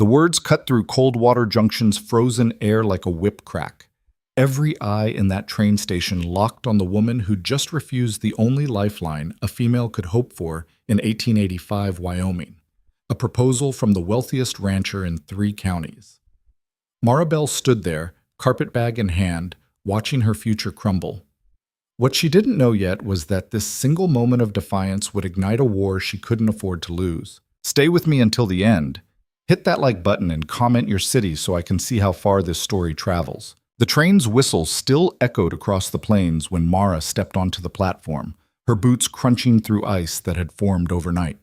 The words cut through Coldwater Junction's frozen air like a whip crack. Every eye in that train station locked on the woman who'd just refused the only lifeline a female could hope for in 1885 Wyoming, a proposal from the wealthiest rancher in 3 counties. Maribel stood there, carpetbag in hand, watching her future crumble. What she didn't know yet was that this single moment of defiance would ignite a war she couldn't afford to lose. Stay with me until the end. Hit that like button and comment your city so I can see how far this story travels. The train's whistle still echoed across the plains when Mara stepped onto the platform, her boots crunching through ice that had formed overnight.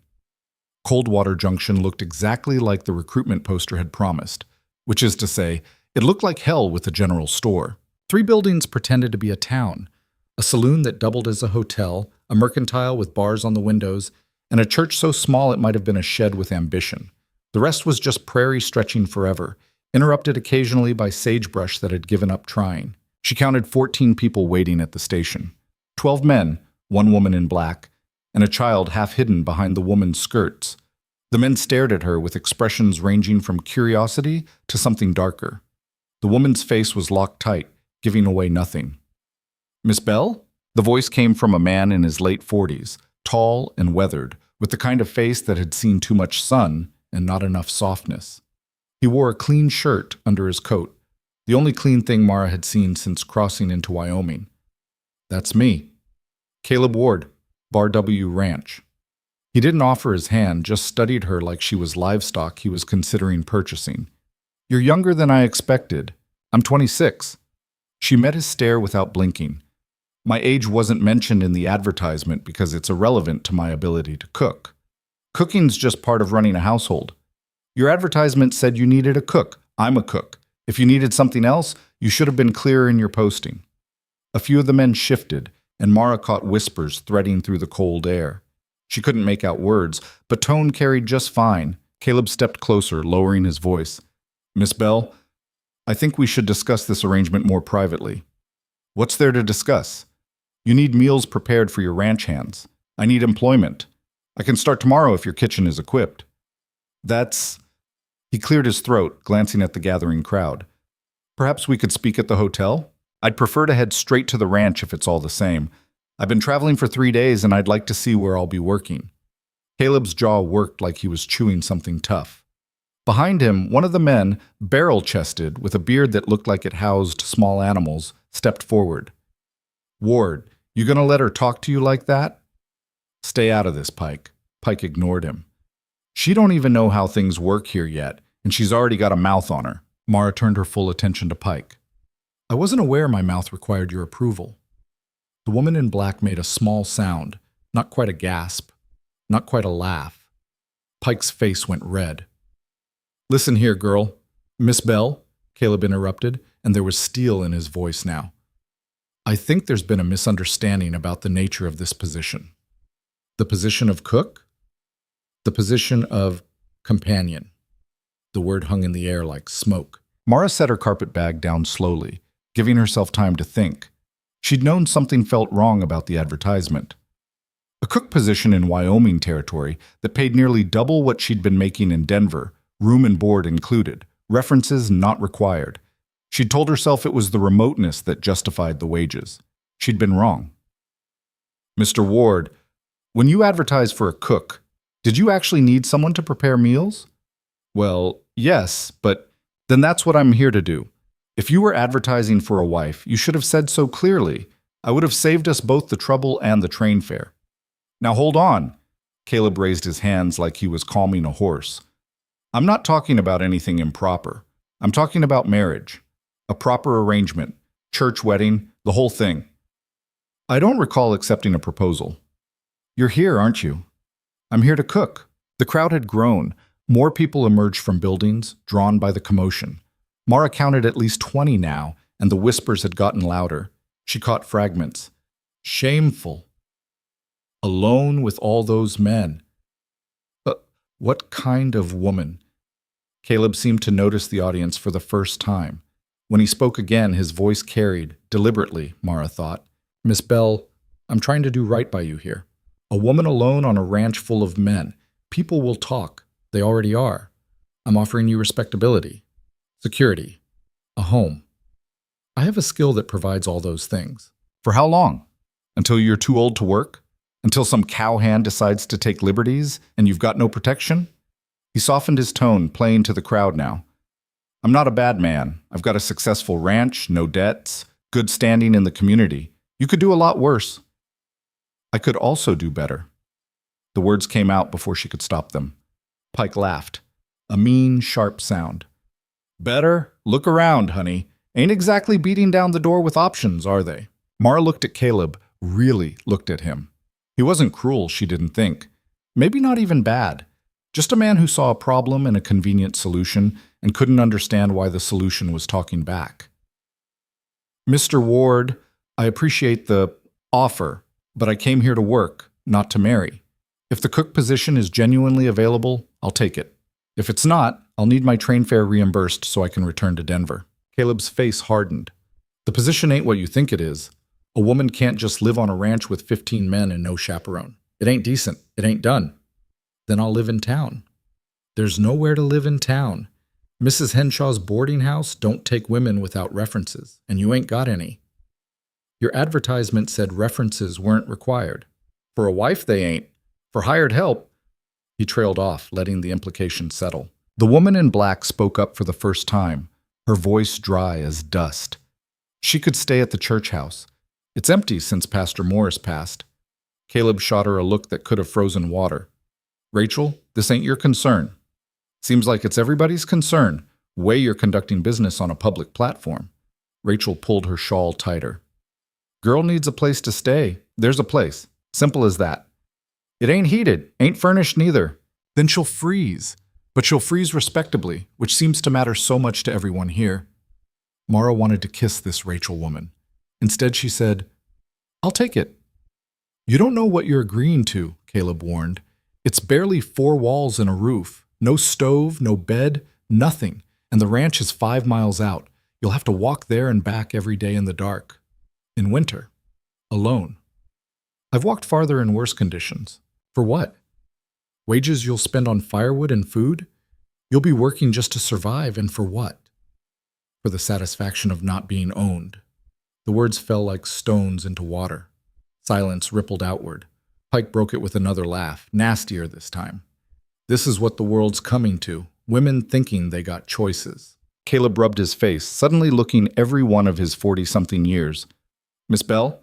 Coldwater Junction looked exactly like the recruitment poster had promised, which is to say, it looked like hell with a general store. 3 buildings pretended to be a town, a saloon that doubled as a hotel, a mercantile with bars on the windows, and a church so small it might have been a shed with ambition. The rest was just prairie stretching forever, interrupted occasionally by sagebrush that had given up trying. She counted 14 people waiting at the station. 12 men, 1 woman in black, and a child half hidden behind the woman's skirts. The men stared at her with expressions ranging from curiosity to something darker. The woman's face was locked tight, giving away nothing. "Miss Bell?" The voice came from a man in his late 40s, tall and weathered, with the kind of face that had seen too much sun and not enough softness. He wore a clean shirt under his coat, the only clean thing Mara had seen since crossing into Wyoming. "That's me. Caleb Ward, Bar W Ranch." He didn't offer his hand, just studied her like she was livestock he was considering purchasing. "You're younger than I expected. I'm 26. She met his stare without blinking. My age wasn't mentioned in the advertisement because it's irrelevant to my ability to cook. Cooking's just part of running a household. Your advertisement said you needed a cook. I'm a cook. If you needed something else, you should have been clearer in your posting." A few of the men shifted, and Mara caught whispers threading through the cold air. She couldn't make out words, but tone carried just fine. Caleb stepped closer, lowering his voice. "Miss Bell, I think we should discuss this arrangement more privately." "What's there to discuss?" "You need meals prepared for your ranch hands. I need employment. I can start tomorrow if your kitchen is equipped." "That's—" He cleared his throat, glancing at the gathering crowd. "Perhaps we could speak at the hotel? I'd prefer to head straight to the ranch if it's all the same. I've been traveling for 3 days and I'd like to see where I'll be working." Caleb's jaw worked like he was chewing something tough. Behind him, one of the men, barrel-chested, with a beard that looked like it housed small animals, stepped forward. "Ward, you gonna let her talk to you like that?" "Stay out of this, Pike." Pike ignored him. "She don't even know how things work here yet, and she's already got a mouth on her." Mara turned her full attention to Pike. "I wasn't aware my mouth required your approval." The woman in black made a small sound, not quite a gasp, not quite a laugh. Pike's face went red. "Listen here, girl. Miss Bell," Caleb interrupted, and there was steel in his voice now. "I think there's been a misunderstanding about the nature of this position." "The position of cook?" "The position of companion." The word hung in the air like smoke. Mara set her carpetbag down slowly, giving herself time to think. She'd known something felt wrong about the advertisement. A cook position in Wyoming territory that paid nearly double what she'd been making in Denver, room and board included, references not required. She'd told herself it was the remoteness that justified the wages. She'd been wrong. "Mr. Ward, when you advertised for a cook, did you actually need someone to prepare meals?" "Well, yes, but then that's what I'm here to do. If you were advertising for a wife, you should have said so clearly. I would have saved us both the trouble and the train fare." "Now hold on." Caleb raised his hands like he was calming a horse. "I'm not talking about anything improper. I'm talking about marriage. A proper arrangement, church wedding, the whole thing. I don't recall accepting a proposal." "You're here, aren't you?" "I'm here to cook." The crowd had grown. More people emerged from buildings, drawn by the commotion. Mara counted at least 20 now, and the whispers had gotten louder. She caught fragments. "Shameful. Alone with all those men. But what kind of woman?" Caleb seemed to notice the audience for the first time. When he spoke again, his voice carried, deliberately, Mara thought. "Miss Bell, I'm trying to do right by you here. A woman alone on a ranch full of men. People will talk. They already are. I'm offering you respectability, security, a home. I have a skill that provides all those things. For how long? Until you're too old to work? Until some cowhand decides to take liberties and you've got no protection? He softened his tone, playing to the crowd now. I'm not a bad man. I've got a successful ranch, no debts, good standing in the community. You could do a lot worse. I could also do better. The words came out before she could stop them. Pike laughed. A mean, sharp sound. Better? Look around, honey. Ain't exactly beating down the door with options, are they? Mara looked at Caleb, really looked at him. He wasn't cruel, she didn't think. Maybe not even bad. Just a man who saw a problem and a convenient solution and couldn't understand why the solution was talking back. Mr. Ward, I appreciate the offer, but I came here to work, not to marry. If the cook position is genuinely available, I'll take it. If it's not, I'll need my train fare reimbursed so I can return to Denver. Caleb's face hardened. The position ain't what you think it is. A woman can't just live on a ranch with 15 men and no chaperone. It ain't decent. It ain't done. Then I'll live in town. There's nowhere to live in town. Mrs. Henshaw's boarding house don't take women without references, and you ain't got any. Your advertisement said references weren't required. For a wife, they ain't. For hired help, he trailed off, letting the implication settle. The woman in black spoke up for the first time, her voice dry as dust. She could stay at the church house. It's empty since Pastor Morris passed. Caleb shot her a look that could have frozen water. Rachel, this ain't your concern. Seems like it's everybody's concern, way you're conducting business on a public platform. Rachel pulled her shawl tighter. Girl needs a place to stay. There's a place. Simple as that. It ain't heated, ain't furnished neither. Then she'll freeze. But she'll freeze respectably, which seems to matter so much to everyone here. Mara wanted to kiss this Rachel woman. Instead, she said, I'll take it. You don't know what you're agreeing to, Caleb warned. It's barely 4 walls and a roof. No stove, no bed, nothing. And the ranch is 5 miles out. You'll have to walk there and back every day in the dark. In winter. Alone. I've walked farther in worse conditions. For what? Wages you'll spend on firewood and food? You'll be working just to survive, and for what? For the satisfaction of not being owned. The words fell like stones into water. Silence rippled outward. Pike broke it with another laugh, nastier this time. This is what the world's coming to, women thinking they got choices. Caleb rubbed his face, suddenly looking every one of his 40-something years. Miss Bell,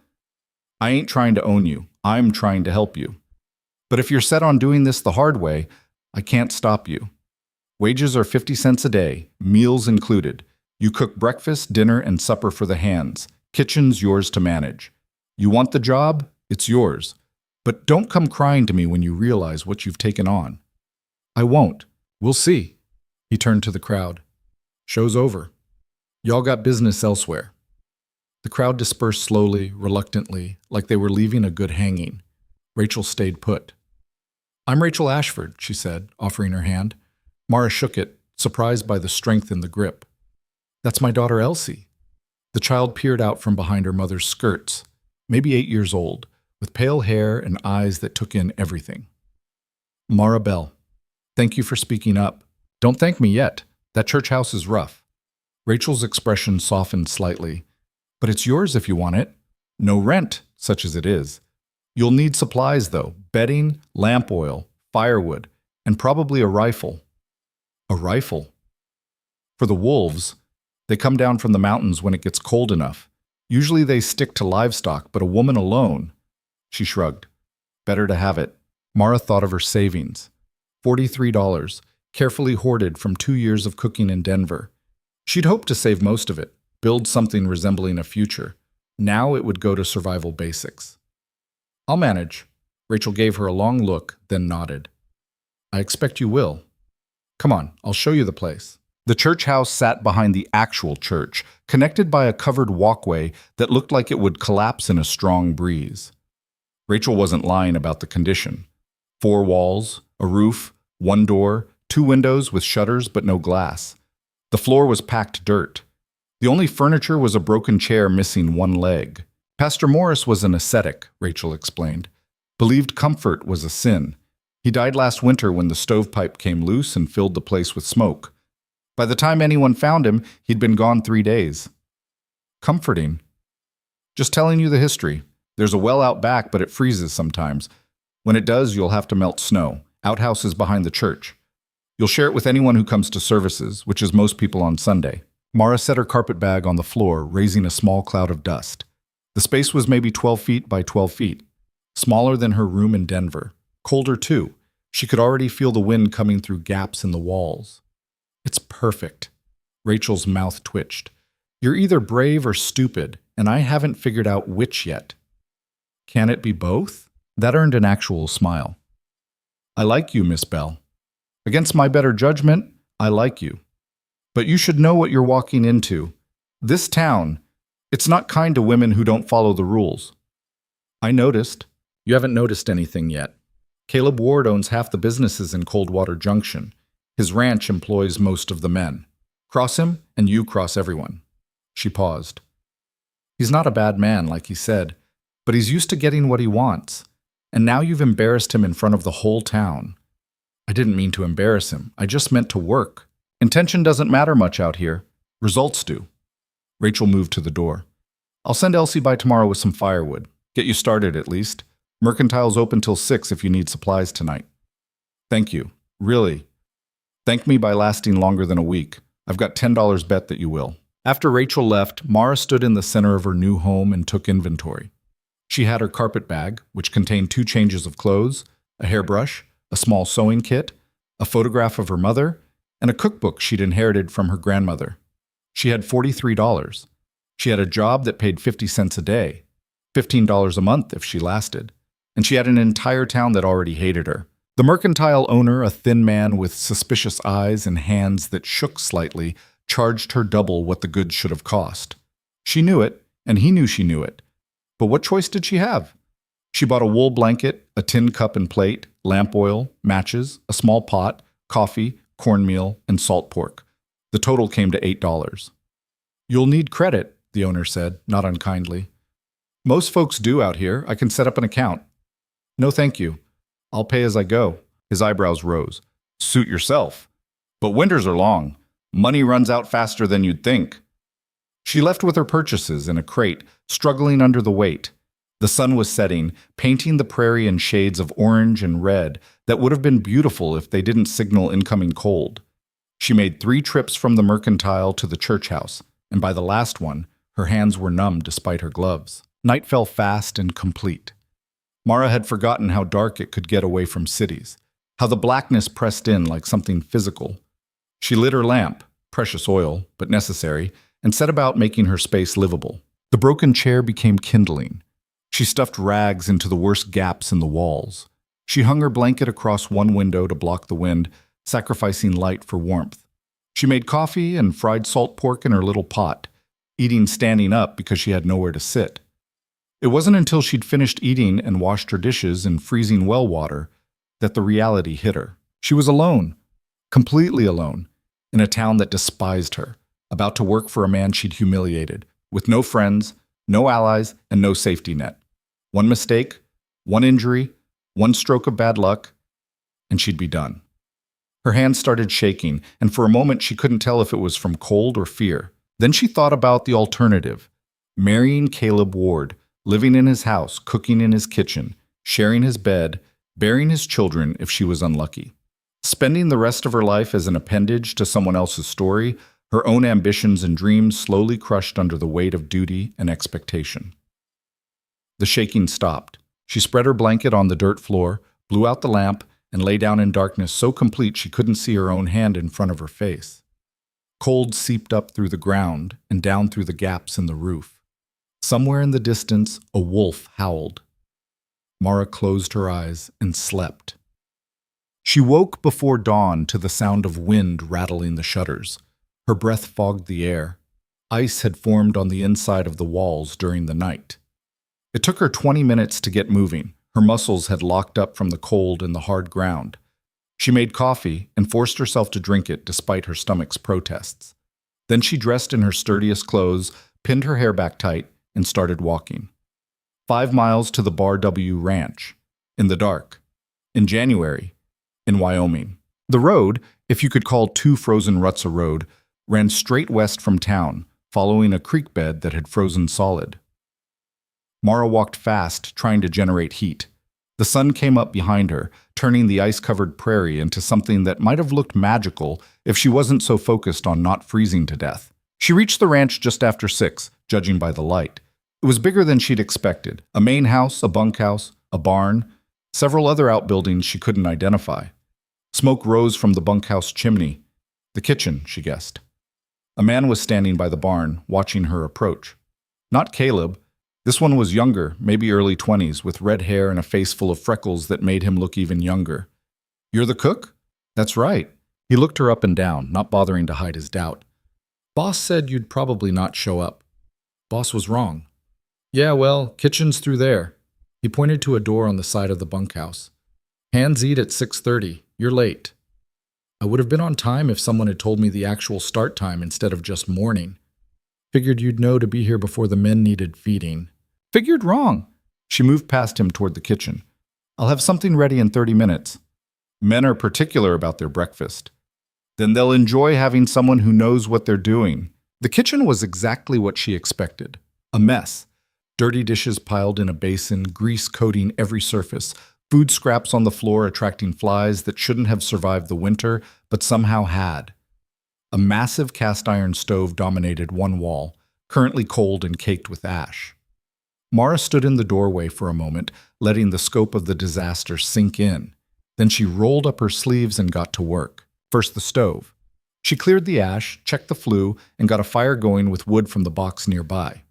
I ain't trying to own you. I'm trying to help you. But if you're set on doing this the hard way, I can't stop you. Wages are 50 cents a day, meals included. You cook breakfast, dinner, and supper for the hands. Kitchen's yours to manage. You want the job? It's yours. But don't come crying to me when you realize what you've taken on. I won't. We'll see. He turned to the crowd. Show's over. Y'all got business elsewhere. The crowd dispersed slowly, reluctantly, like they were leaving a good hanging. Rachel stayed put. I'm Rachel Ashford, she said, offering her hand. Mara shook it, surprised by the strength in the grip. That's my daughter Elsie. The child peered out from behind her mother's skirts, maybe 8 years old, with pale hair and eyes that took in everything. Mara Bell, thank you for speaking up. Don't thank me yet. That church house is rough. Rachel's expression softened slightly. But it's yours if you want it. No rent, such as it is. You'll need supplies, though. Bedding, lamp oil, firewood, and probably a rifle. A rifle? For the wolves, they come down from the mountains when it gets cold enough. Usually they stick to livestock, but a woman alone. She shrugged. Better to have it. Mara thought of her savings. $43, carefully hoarded from 2 years of cooking in Denver. She'd hoped to save most of it, build something resembling a future. Now it would go to survival basics. I'll manage. Rachel gave her a long look, then nodded. I expect you will. Come on, I'll show you the place. The church house sat behind the actual church, connected by a covered walkway that looked like it would collapse in a strong breeze. Rachel wasn't lying about the condition. 4 walls, a roof, 1 door, 2 windows with shutters but no glass. The floor was packed dirt. The only furniture was a broken chair missing 1 leg. Pastor Morris was an ascetic, Rachel explained. Believed comfort was a sin. He died last winter when the stovepipe came loose and filled the place with smoke. By the time anyone found him, he'd been gone 3 days. Comforting. Just telling you the history. There's a well out back, but it freezes sometimes. When it does, you'll have to melt snow. Outhouse is behind the church. You'll share it with anyone who comes to services, which is most people on Sunday. Mara set her carpet bag on the floor, raising a small cloud of dust. The space was maybe 12 feet by 12 feet, smaller than her room in Denver. Colder, too. She could already feel the wind coming through gaps in the walls. It's perfect. Rachel's mouth twitched. You're either brave or stupid, and I haven't figured out which yet. Can it be both? That earned an actual smile. I like you, Miss Bell. Against my better judgment, I like you. But you should know what you're walking into. This town, it's not kind to women who don't follow the rules. I noticed. You haven't noticed anything yet. Caleb Ward owns half the businesses in Coldwater Junction. His ranch employs most of the men. Cross him, and you cross everyone. She paused. He's not a bad man, like he said, but he's used to getting what he wants. And now you've embarrassed him in front of the whole town. I didn't mean to embarrass him. I just meant to work. Intention doesn't matter much out here. Results do. Rachel moved to the door. I'll send Elsie by tomorrow with some firewood. Get you started, at least. Mercantile's open till 6 if you need supplies tonight. Thank you. Really. Thank me by lasting longer than a week. I've got $10 bet that you will. After Rachel left, Mara stood in the center of her new home and took inventory. She had her carpet bag, which contained 2 changes of clothes, a hairbrush, a small sewing kit, a photograph of her mother, and a cookbook she'd inherited from her grandmother. She had $43. She had a job that paid 50 cents a day, $15 a month if she lasted, and she had an entire town that already hated her. The mercantile owner, a thin man with suspicious eyes and hands that shook slightly, charged her double what the goods should have cost. She knew it, and he knew she knew it. But what choice did she have? She bought a wool blanket, a tin cup and plate, lamp oil, matches, a small pot, coffee, cornmeal, and salt pork. The total came to $8. You'll need credit, the owner said, not unkindly. Most folks do out here. I can set up an account. No, thank you. I'll pay as I go. His eyebrows rose. Suit yourself. But winters are long. Money runs out faster than you'd think. She left with her purchases in a crate, struggling under the weight. The sun was setting, painting the prairie in shades of orange and red that would have been beautiful if they didn't signal incoming cold. She made 3 trips from the mercantile to the church house, and by the last one, her hands were numb despite her gloves. Night fell fast and complete. Mara had forgotten how dark it could get away from cities, how the blackness pressed in like something physical. She lit her lamp, precious oil, but necessary, and set about making her space livable. The broken chair became kindling. She stuffed rags into the worst gaps in the walls. She hung her blanket across one window to block the wind, sacrificing light for warmth. She made coffee and fried salt pork in her little pot, eating standing up because she had nowhere to sit. It wasn't until she'd finished eating and washed her dishes in freezing well water that the reality hit her. She was alone, completely alone, in a town that despised her, about to work for a man she'd humiliated, with no friends, no allies, and no safety net. One mistake, one injury, one stroke of bad luck, and she'd be done. Her hands started shaking, and for a moment she couldn't tell if it was from cold or fear. Then she thought about the alternative, marrying Caleb Ward, living in his house, cooking in his kitchen, sharing his bed, bearing his children if she was unlucky. Spending the rest of her life as an appendage to someone else's story, her own ambitions and dreams slowly crushed under the weight of duty and expectation. The shaking stopped. She spread her blanket on the dirt floor, blew out the lamp, and lay down in darkness so complete she couldn't see her own hand in front of her face. Cold seeped up through the ground and down through the gaps in the roof. Somewhere in the distance, a wolf howled. Mara closed her eyes and slept. She woke before dawn to the sound of wind rattling the shutters. Her breath fogged the air. Ice had formed on the inside of the walls during the night. It took her 20 minutes to get moving. Her muscles had locked up from the cold and the hard ground. She made coffee and forced herself to drink it despite her stomach's protests. Then she dressed in her sturdiest clothes, pinned her hair back tight, and started walking. 5 miles to the Bar W Ranch. In the dark. in January, in Wyoming. The road, if you could call two frozen ruts a road, ran straight west from town, following a creek bed that had frozen solid. Mara walked fast, trying to generate heat. The sun came up behind her, turning the ice-covered prairie into something that might have looked magical if she wasn't so focused on not freezing to death. She reached the ranch just after 6, judging by the light. It was bigger than she'd expected. A main house, a bunkhouse, a barn, several other outbuildings she couldn't identify. Smoke rose from the bunkhouse chimney. The kitchen, she guessed. A man was standing by the barn, watching her approach. Not Caleb. This one was younger, maybe early 20s, with red hair and a face full of freckles that made him look even younger. "You're the cook?" "That's right." He looked her up and down, not bothering to hide his doubt. "Boss said you'd probably not show up." Boss was wrong. "Yeah, well, kitchen's through there." He pointed to a door on the side of the bunkhouse. "Hands eat at 6:30. You're late." "I would have been on time if someone had told me the actual start time instead of just morning. Figured you'd know to be here before the men needed feeding." "Figured wrong." She moved past him toward the kitchen. "I'll have something ready in 30 minutes. Men are particular about their breakfast. Then they'll enjoy having someone who knows what they're doing." The kitchen was exactly what she expected. A mess. Dirty dishes piled in a basin, grease coating every surface, food scraps on the floor attracting flies that shouldn't have survived the winter, but somehow had. A massive cast-iron stove dominated one wall, currently cold and caked with ash. Mara stood in the doorway for a moment, letting the scope of the disaster sink in. Then she rolled up her sleeves and got to work. First the stove. She cleared the ash, checked the flue, and got a fire going with wood from the box nearby.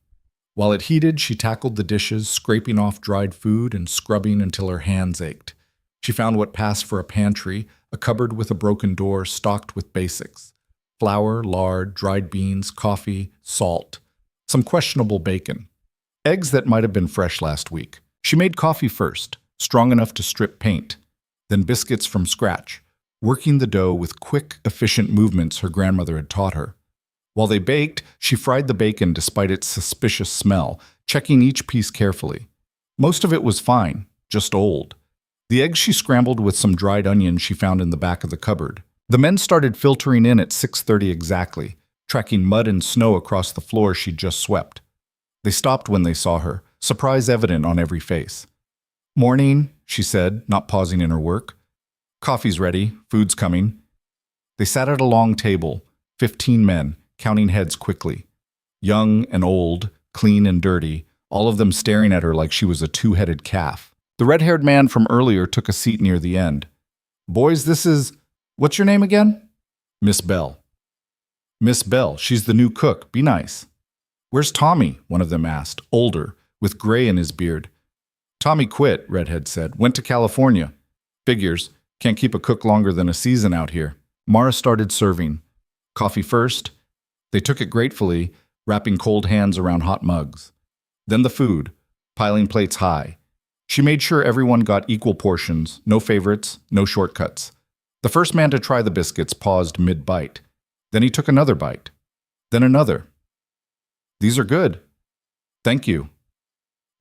While it heated, she tackled the dishes, scraping off dried food and scrubbing until her hands ached. She found what passed for a pantry, a cupboard with a broken door stocked with basics. Flour, lard, dried beans, coffee, salt. Some questionable bacon. Eggs that might have been fresh last week. She made coffee first, strong enough to strip paint. Then biscuits from scratch, working the dough with quick, efficient movements her grandmother had taught her. While they baked, she fried the bacon despite its suspicious smell, checking each piece carefully. Most of it was fine, just old. The eggs she scrambled with some dried onions she found in the back of the cupboard. The men started filtering in at 6:30 exactly, tracking mud and snow across the floor she'd just swept. They stopped when they saw her, surprise evident on every face. "Morning," she said, not pausing in her work. "Coffee's ready, food's coming." They sat at a long table, 15 men, counting heads quickly. Young and old, clean and dirty, all of them staring at her like she was a two-headed calf. The red-haired man from earlier took a seat near the end. "Boys, this is... what's your name again?" "Miss Bell." "Miss Bell, she's the new cook. Be nice." "Where's Tommy?" one of them asked, older, with gray in his beard. "Tommy quit," Redhead said. "Went to California." "Figures. Can't keep a cook longer than a season out here." Mara started serving. Coffee first. They took it gratefully, wrapping cold hands around hot mugs. Then the food, piling plates high. She made sure everyone got equal portions, no favorites, no shortcuts. The first man to try the biscuits paused mid-bite. Then he took another bite. Then another. "These are good." "Thank you."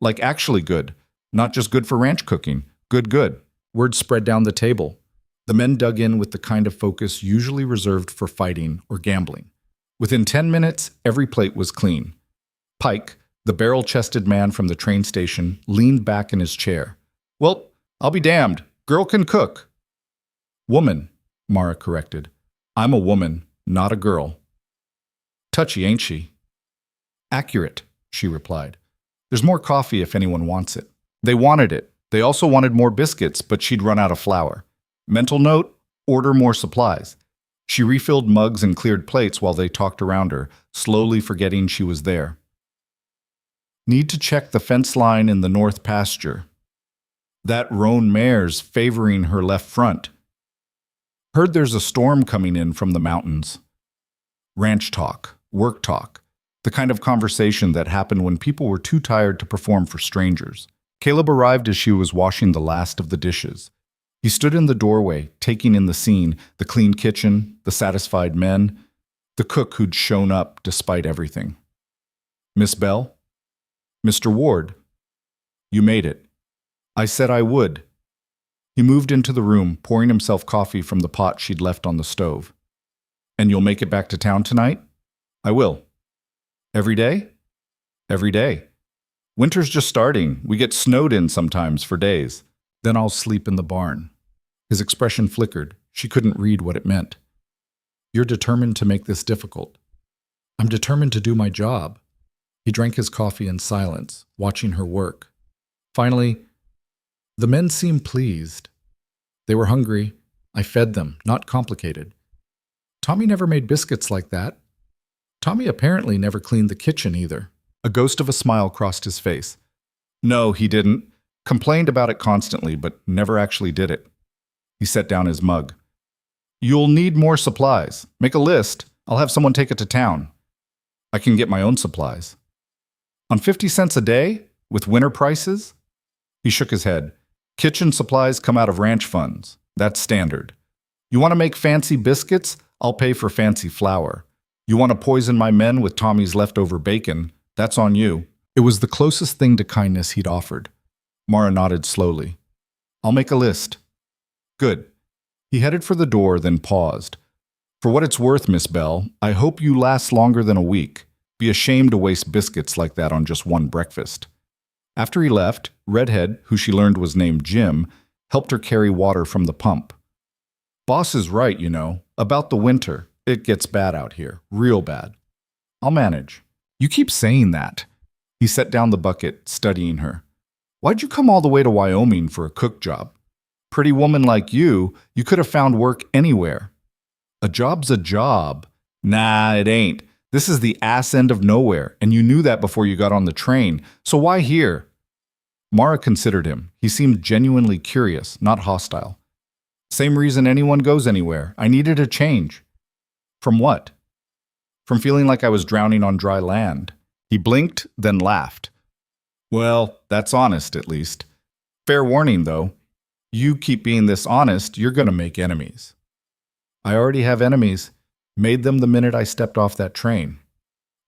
Like actually good, not just good for ranch cooking. Good, good. Word spread down the table. The men dug in with the kind of focus usually reserved for fighting or gambling. Within 10 minutes, every plate was clean. Pike, the barrel-chested man from the train station, leaned back in his chair. "Well, I'll be damned. Girl can cook." "Woman," Mara corrected. "I'm a woman, not a girl." "Touchy, ain't she?" "Accurate," she replied. "There's more coffee if anyone wants it." They wanted it. They also wanted more biscuits, but she'd run out of flour. Mental note, order more supplies. She refilled mugs and cleared plates while they talked around her, slowly forgetting she was there. "Need to check the fence line in the north pasture. That roan mare's favoring her left front. Heard there's a storm coming in from the mountains." Ranch talk, work talk, the kind of conversation that happened when people were too tired to perform for strangers. Caleb arrived as she was washing the last of the dishes. He stood in the doorway, taking in the scene, the clean kitchen, the satisfied men, the cook who'd shown up despite everything. "Miss Bell?" "Mr. Ward." "You made it." "I said I would." He moved into the room, pouring himself coffee from the pot she'd left on the stove. And you'll make it back to town tonight? I will. Every day? Every day. Winter's just starting. We get snowed in sometimes for days. Then I'll sleep in the barn. His expression flickered. She couldn't read what it meant. You're determined to make this difficult. I'm determined to do my job. He drank his coffee in silence, watching her work. Finally, the men seemed pleased. They were hungry. I fed them, not complicated. Tommy never made biscuits like that. Tommy apparently never cleaned the kitchen either. A ghost of a smile crossed his face. No, he didn't. Complained about it constantly, but never actually did it. He set down his mug. You'll need more supplies. Make a list. I'll have someone take it to town. I can get my own supplies. On 50 cents a day? With winter prices? He shook his head. Kitchen supplies come out of ranch funds. That's standard. You want to make fancy biscuits? I'll pay for fancy flour. You want to poison my men with Tommy's leftover bacon? That's on you. It was the closest thing to kindness he'd offered. Mara nodded slowly. I'll make a list. Good. He headed for the door, then paused. For what it's worth, Miss Bell, I hope you last longer than a week. Be ashamed to waste biscuits like that on just one breakfast. After he left, Redhead, who she learned was named Jim, helped her carry water from the pump. Boss is right, you know, about the winter. It gets bad out here, real bad. I'll manage. You keep saying that. He set down the bucket, studying her. Why'd you come all the way to Wyoming for a cook job? Pretty woman like you could have found work anywhere. A job's a job. Nah, it ain't. This is the ass end of nowhere, and you knew that before you got on the train, so why here? Mara considered him. He seemed genuinely curious, not hostile. Same reason anyone goes anywhere. I needed a change. From what? From feeling like I was drowning on dry land. He blinked, then laughed. Well, that's honest, at least. Fair warning, though. You keep being this honest, you're going to make enemies. I already have enemies. Made them the minute I stepped off that train.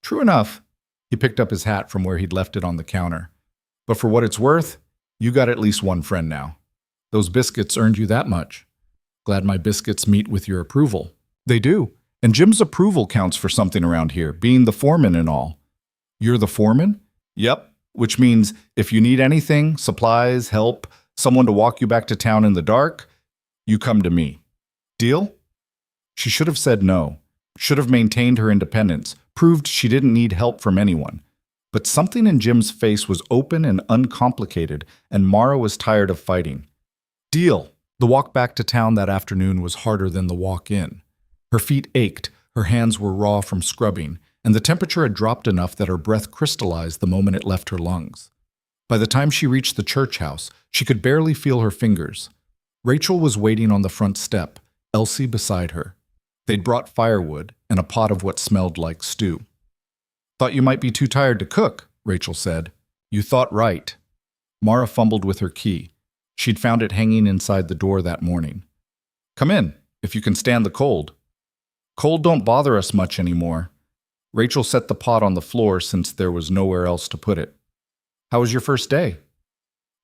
True enough. He picked up his hat from where he'd left it on the counter. But for what it's worth, you got at least one friend now. Those biscuits earned you that much. Glad my biscuits meet with your approval. They do. And Jim's approval counts for something around here, being the foreman and all. You're the foreman? Yep. Which means if you need anything, supplies, help, someone to walk you back to town in the dark, you come to me. Deal? She should have said no, should have maintained her independence, proved she didn't need help from anyone. But something in Jim's face was open and uncomplicated, and Mara was tired of fighting. Deal. The walk back to town that afternoon was harder than the walk in. Her feet ached, her hands were raw from scrubbing, and the temperature had dropped enough that her breath crystallized the moment it left her lungs. By the time she reached the church house, she could barely feel her fingers. Rachel was waiting on the front step, Elsie beside her. They'd brought firewood and a pot of what smelled like stew. Thought you might be too tired to cook, Rachel said. You thought right. Mara fumbled with her key. She'd found it hanging inside the door that morning. Come in, if you can stand the cold. Cold don't bother us much anymore. Rachel set the pot on the floor since there was nowhere else to put it. How was your first day?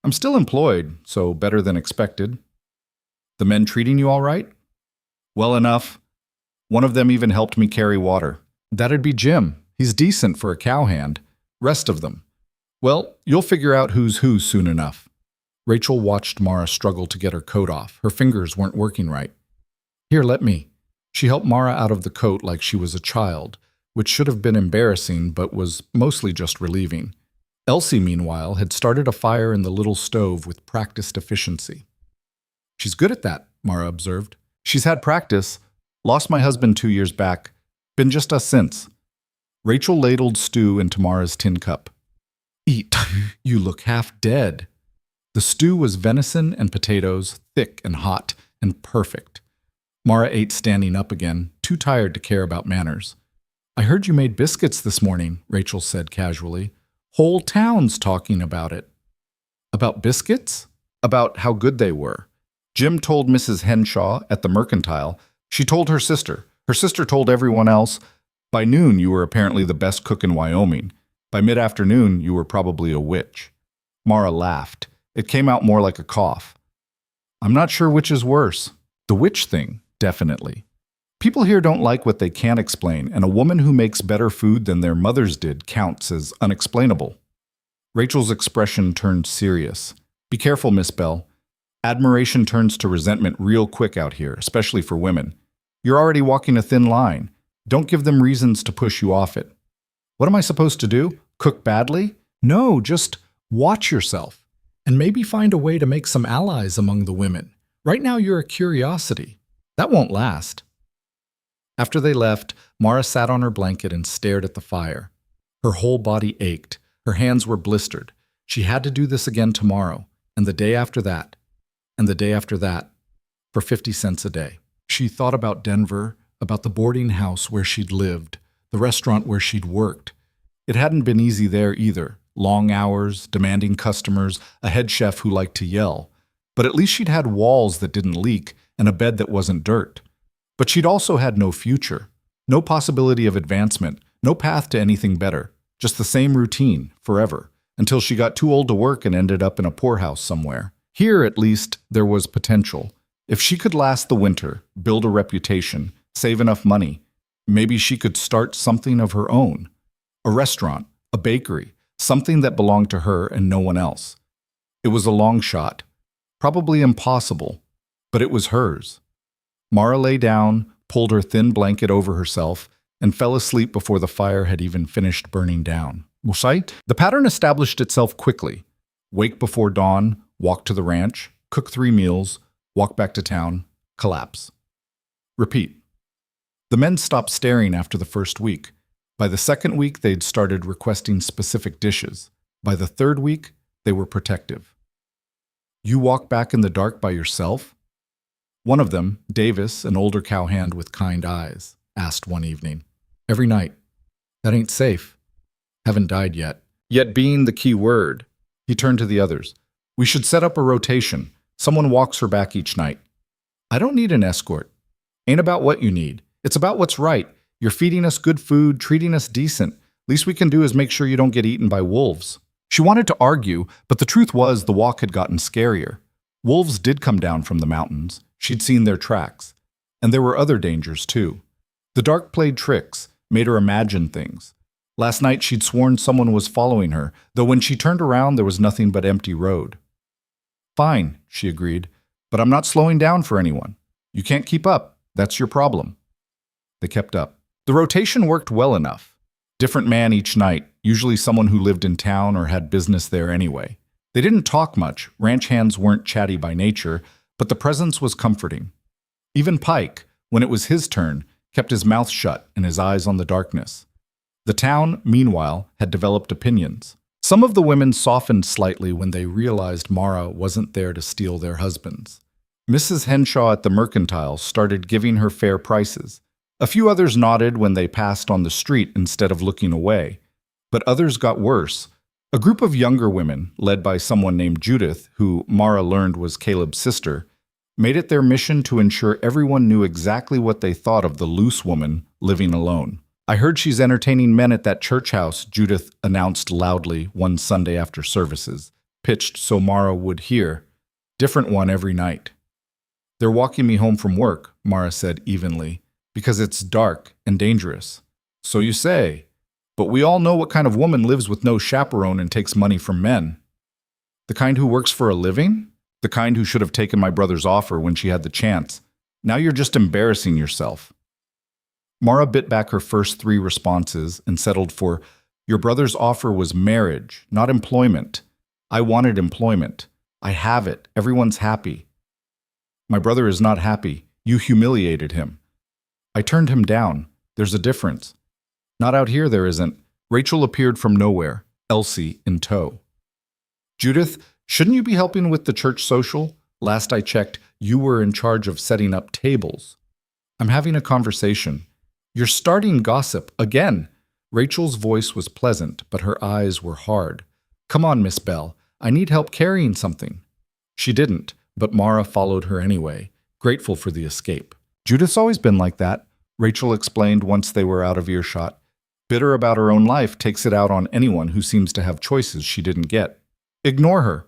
I'm still employed, so better than expected. The men treating you all right? Well enough. One of them even helped me carry water. That'd be Jim. He's decent for a cowhand. Rest of them. Well, you'll figure out who's who soon enough. Rachel watched Mara struggle to get her coat off. Her fingers weren't working right. Here, let me. She helped Mara out of the coat like she was a child, which should have been embarrassing but was mostly just relieving. Elsie, meanwhile, had started a fire in the little stove with practiced efficiency. She's good at that, Mara observed. She's had practice. Lost my husband 2 years back. Been just us since. Rachel ladled stew into Mara's tin cup. Eat. You look half dead. The stew was venison and potatoes, thick and hot and perfect. Mara ate standing up again, too tired to care about manners. I heard you made biscuits this morning, Rachel said casually. Whole town's talking about it. About biscuits? About how good they were. Jim told Mrs. Henshaw at the Mercantile. She told her sister. Her sister told everyone else. By noon, you were apparently the best cook in Wyoming. By mid-afternoon, you were probably a witch. Mara laughed. It came out more like a cough. I'm not sure which is worse. The witch thing, definitely. People here don't like what they can't explain, and a woman who makes better food than their mothers did counts as unexplainable. Rachel's expression turned serious. Be careful, Miss Bell. Admiration turns to resentment real quick out here, especially for women. You're already walking a thin line. Don't give them reasons to push you off it. What am I supposed to do? Cook badly? No, just watch yourself. And maybe find a way to make some allies among the women. Right now you're a curiosity. That won't last. After they left, Mara sat on her blanket and stared at the fire. Her whole body ached. Her hands were blistered. She had to do this again tomorrow, and the day after that, and the day after that, for 50 cents a day. She thought about Denver, about the boarding house where she'd lived, the restaurant where she'd worked. It hadn't been easy there either. Long hours, demanding customers, a head chef who liked to yell. But at least she'd had walls that didn't leak and a bed that wasn't dirt. But she'd also had no future, no possibility of advancement, no path to anything better, just the same routine, forever, until she got too old to work and ended up in a poorhouse somewhere. Here, at least, there was potential. If she could last the winter, build a reputation, save enough money, maybe she could start something of her own. A restaurant, a bakery, something that belonged to her and no one else. It was a long shot, probably impossible, but it was hers. Mara lay down, pulled her thin blanket over herself, and fell asleep before the fire had even finished burning down. The pattern established itself quickly. Wake before dawn, walk to the ranch, cook 3 meals, walk back to town, collapse. Repeat. The men stopped staring after the first week. By the second week, they'd started requesting specific dishes. By the third week, they were protective. You walk back in the dark by yourself? One of them, Davis, an older cowhand with kind eyes, asked one evening. Every night. That ain't safe. Haven't died yet. Yet being the key word. He turned to the others. We should set up a rotation. Someone walks her back each night. I don't need an escort. Ain't about what you need. It's about what's right. You're feeding us good food, treating us decent. Least we can do is make sure you don't get eaten by wolves. She wanted to argue, but the truth was the walk had gotten scarier. Wolves did come down from the mountains. She'd seen their tracks. And there were other dangers, too. The dark played tricks, made her imagine things. Last night she'd sworn someone was following her, though when she turned around there was nothing but empty road. Fine, she agreed, but I'm not slowing down for anyone. You can't keep up. That's your problem. They kept up. The rotation worked well enough. Different man each night, usually someone who lived in town or had business there anyway. They didn't talk much. Ranch hands weren't chatty by nature, but the presence was comforting. Even Pike, when it was his turn, kept his mouth shut and his eyes on the darkness. The town, meanwhile, had developed opinions. Some of the women softened slightly when they realized Mara wasn't there to steal their husbands. Mrs. Henshaw at the Mercantile started giving her fair prices. A few others nodded when they passed on the street instead of looking away. But others got worse. A group of younger women, led by someone named Judith, who Mara learned was Caleb's sister, made it their mission to ensure everyone knew exactly what they thought of the loose woman living alone. I heard she's entertaining men at that church house, Judith announced loudly one Sunday after services, pitched so Mara would hear. Different one every night. They're walking me home from work, Mara said evenly, because it's dark and dangerous. So you say. But we all know what kind of woman lives with no chaperone and takes money from men. The kind who works for a living? The kind who should have taken my brother's offer when she had the chance. Now you're just embarrassing yourself. Mara bit back her first 3 responses and settled for, your brother's offer was marriage, not employment. I wanted employment. I have it. Everyone's happy. My brother is not happy. You humiliated him. I turned him down. There's a difference. Not out here, there isn't. Rachel appeared from nowhere, Elsie in tow. Judith, shouldn't you be helping with the church social? Last I checked, you were in charge of setting up tables. I'm having a conversation. You're starting gossip again. Rachel's voice was pleasant, but her eyes were hard. Come on, Miss Bell. I need help carrying something. She didn't, but Mara followed her anyway, grateful for the escape. Judith's always been like that, Rachel explained once they were out of earshot. Bitter about her own life, takes it out on anyone who seems to have choices she didn't get. Ignore her.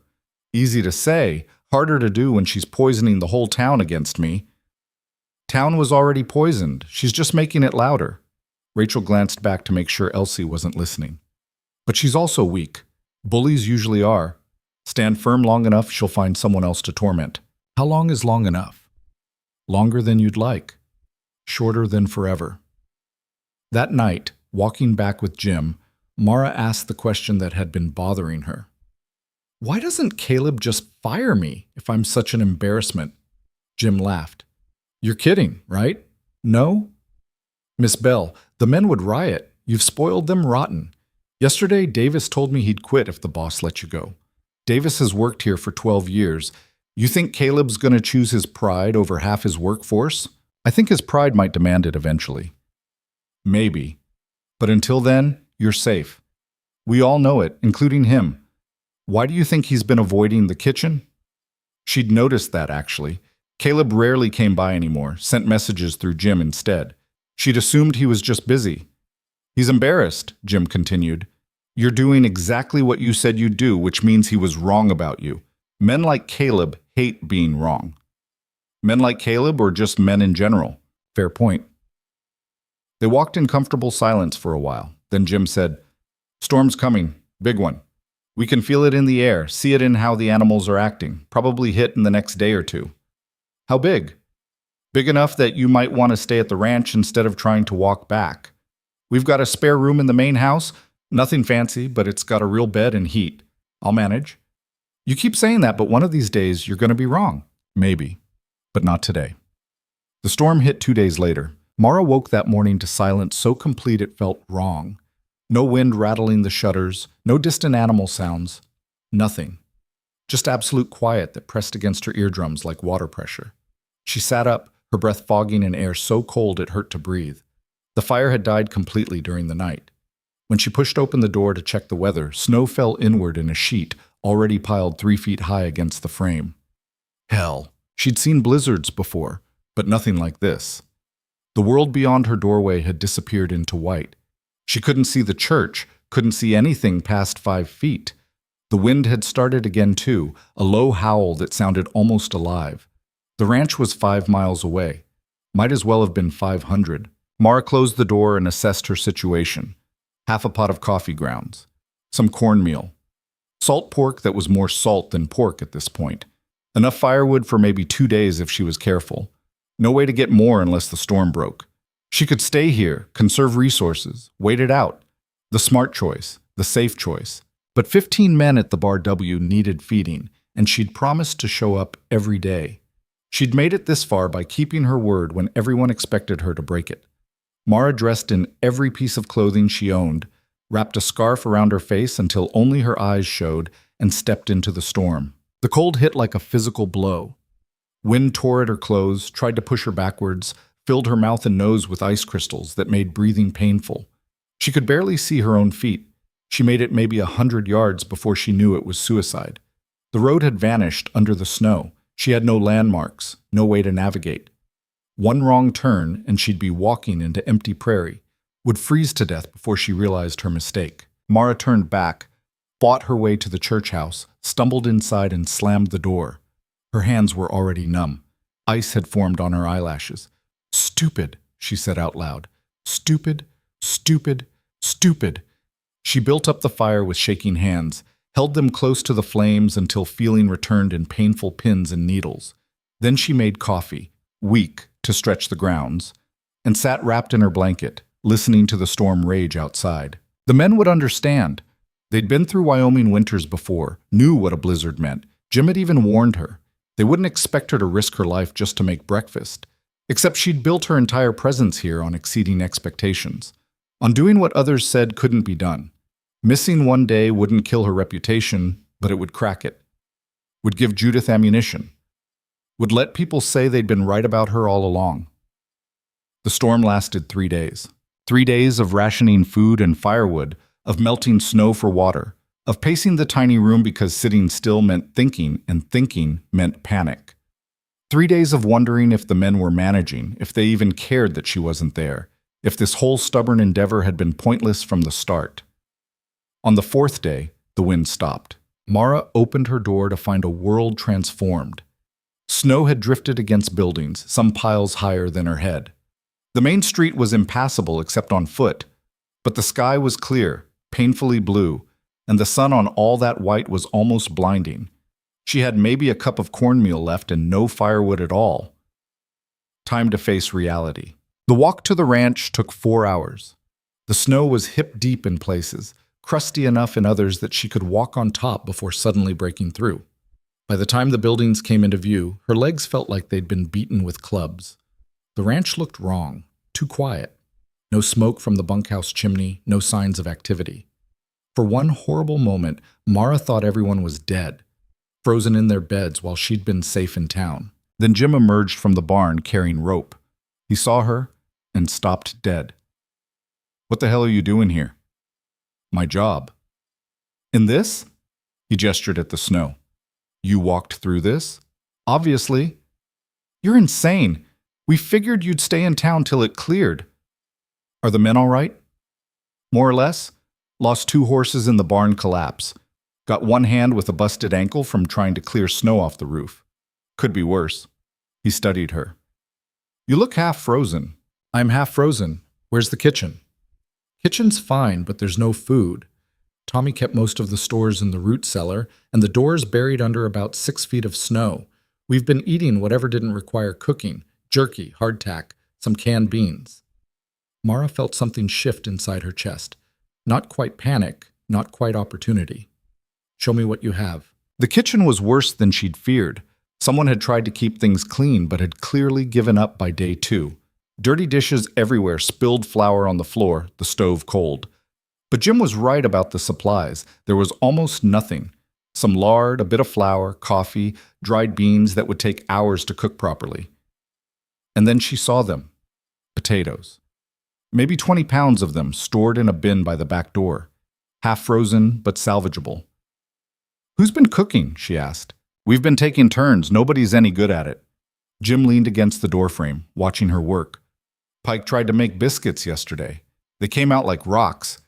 Easy to say. Harder to do when she's poisoning the whole town against me. Town was already poisoned. She's just making it louder. Rachel glanced back to make sure Elsie wasn't listening. But she's also weak. Bullies usually are. Stand firm long enough, she'll find someone else to torment. How long is long enough? Longer than you'd like. Shorter than forever. That night, walking back with Jim, Mara asked the question that had been bothering her. Why doesn't Caleb just fire me if I'm such an embarrassment? Jim laughed. You're kidding, right? No? Miss Bell, the men would riot. You've spoiled them rotten. Yesterday, Davis told me he'd quit if the boss let you go. Davis has worked here for 12 years. You think Caleb's going to choose his pride over half his workforce? I think his pride might demand it eventually. Maybe. But until then, you're safe. We all know it, including him. Why do you think he's been avoiding the kitchen? She'd noticed that, actually. Caleb rarely came by anymore, sent messages through Jim instead. She'd assumed he was just busy. He's embarrassed, Jim continued. You're doing exactly what you said you'd do, which means he was wrong about you. Men like Caleb hate being wrong. Men like Caleb or just men in general? Fair point. They walked in comfortable silence for a while. Then Jim said, Storm's coming. Big one. We can feel it in the air, see it in how the animals are acting. Probably hit in the next day or two. How big? Big enough that you might want to stay at the ranch instead of trying to walk back. We've got a spare room in the main house. Nothing fancy, but it's got a real bed and heat. I'll manage. You keep saying that, but one of these days you're going to be wrong. Maybe. But not today. The storm hit 2 days later. Mara woke that morning to silence so complete it felt wrong. No wind rattling the shutters, no distant animal sounds. Nothing. Just absolute quiet that pressed against her eardrums like water pressure. She sat up, her breath fogging in air so cold it hurt to breathe. The fire had died completely during the night. When she pushed open the door to check the weather, snow fell inward in a sheet already piled 3 feet high against the frame. Hell, she'd seen blizzards before, but nothing like this. The world beyond her doorway had disappeared into white. She couldn't see the church, couldn't see anything past 5 feet. The wind had started again too, a low howl that sounded almost alive. The ranch was 5 miles away. Might as well have been 500. Mara closed the door and assessed her situation. Half a pot of coffee grounds. Some cornmeal. Salt pork that was more salt than pork at this point. Enough firewood for maybe 2 days if she was careful. No way to get more unless the storm broke. She could stay here, conserve resources, wait it out. The smart choice, the safe choice. But 15 men at the Bar W needed feeding, and she'd promised to show up every day. She'd made it this far by keeping her word when everyone expected her to break it. Mara dressed in every piece of clothing she owned, wrapped a scarf around her face until only her eyes showed, and stepped into the storm. The cold hit like a physical blow. Wind tore at her clothes, tried to push her backwards, filled her mouth and nose with ice crystals that made breathing painful. She could barely see her own feet. She made it maybe 100 yards before she knew it was suicide. The road had vanished under the snow. She had no landmarks, no way to navigate. One wrong turn and she'd be walking into empty prairie, would freeze to death before she realized her mistake. Mara turned back, fought her way to the church house, stumbled inside and slammed the door. Her hands were already numb. Ice had formed on her eyelashes. Stupid, she said out loud. Stupid, stupid, stupid. She built up the fire with shaking hands, held them close to the flames until feeling returned in painful pins and needles. Then she made coffee, weak to stretch the grounds, and sat wrapped in her blanket, listening to the storm rage outside. The men would understand. They'd been through Wyoming winters before, knew what a blizzard meant. Jim had even warned her. They wouldn't expect her to risk her life just to make breakfast. Except she'd built her entire presence here on exceeding expectations, on doing what others said couldn't be done. Missing one day wouldn't kill her reputation, but it would crack it. Would give Judith ammunition. Would let people say they'd been right about her all along. The storm lasted 3 days. 3 days of rationing food and firewood, of melting snow for water, of pacing the tiny room because sitting still meant thinking and thinking meant panic. 3 days of wondering if the men were managing, if they even cared that she wasn't there, if this whole stubborn endeavor had been pointless from the start. On the 4th day, the wind stopped. Mara opened her door to find a world transformed. Snow had drifted against buildings, some piles higher than her head. The main street was impassable except on foot, but the sky was clear, painfully blue, and the sun on all that white was almost blinding. She had maybe a cup of cornmeal left and no firewood at all. Time to face reality. The walk to the ranch took 4 hours. The snow was hip-deep in places, crusty enough in others that she could walk on top before suddenly breaking through. By the time the buildings came into view, her legs felt like they'd been beaten with clubs. The ranch looked wrong, too quiet. No smoke from the bunkhouse chimney, no signs of activity. For one horrible moment, Mara thought everyone was dead, frozen in their beds while she'd been safe in town. Then Jim emerged from the barn carrying rope. He saw her and stopped dead. "What the hell are you doing here?" "My job." "In this?" He gestured at the snow. "You walked through this?" "Obviously." "You're insane. We figured you'd stay in town till it cleared." "Are the men all right?" "More or less. Lost 2 horses in the barn collapse. Got one hand with a busted ankle from trying to clear snow off the roof. Could be worse." He studied her. "You look half frozen." "I'm half frozen. Where's the kitchen?" "Kitchen's fine, but there's no food. Tommy kept most of the stores in the root cellar, and the door's buried under about 6 feet of snow. We've been eating whatever didn't require cooking, jerky, hardtack, some canned beans." Mara felt something shift inside her chest. Not quite panic, not quite opportunity. "Show me what you have." The kitchen was worse than she'd feared. Someone had tried to keep things clean, but had clearly given up by day 2. Dirty dishes everywhere, spilled flour on the floor, the stove cold. But Jim was right about the supplies. There was almost nothing. Some lard, a bit of flour, coffee, dried beans that would take hours to cook properly. And then she saw them. Potatoes. Maybe 20 pounds of them stored in a bin by the back door. Half frozen, but salvageable. "Who's been cooking?" she asked. "We've been taking turns. Nobody's any good at it." Jim leaned against the doorframe, watching her work. "Pike tried to make biscuits yesterday. They came out like rocks.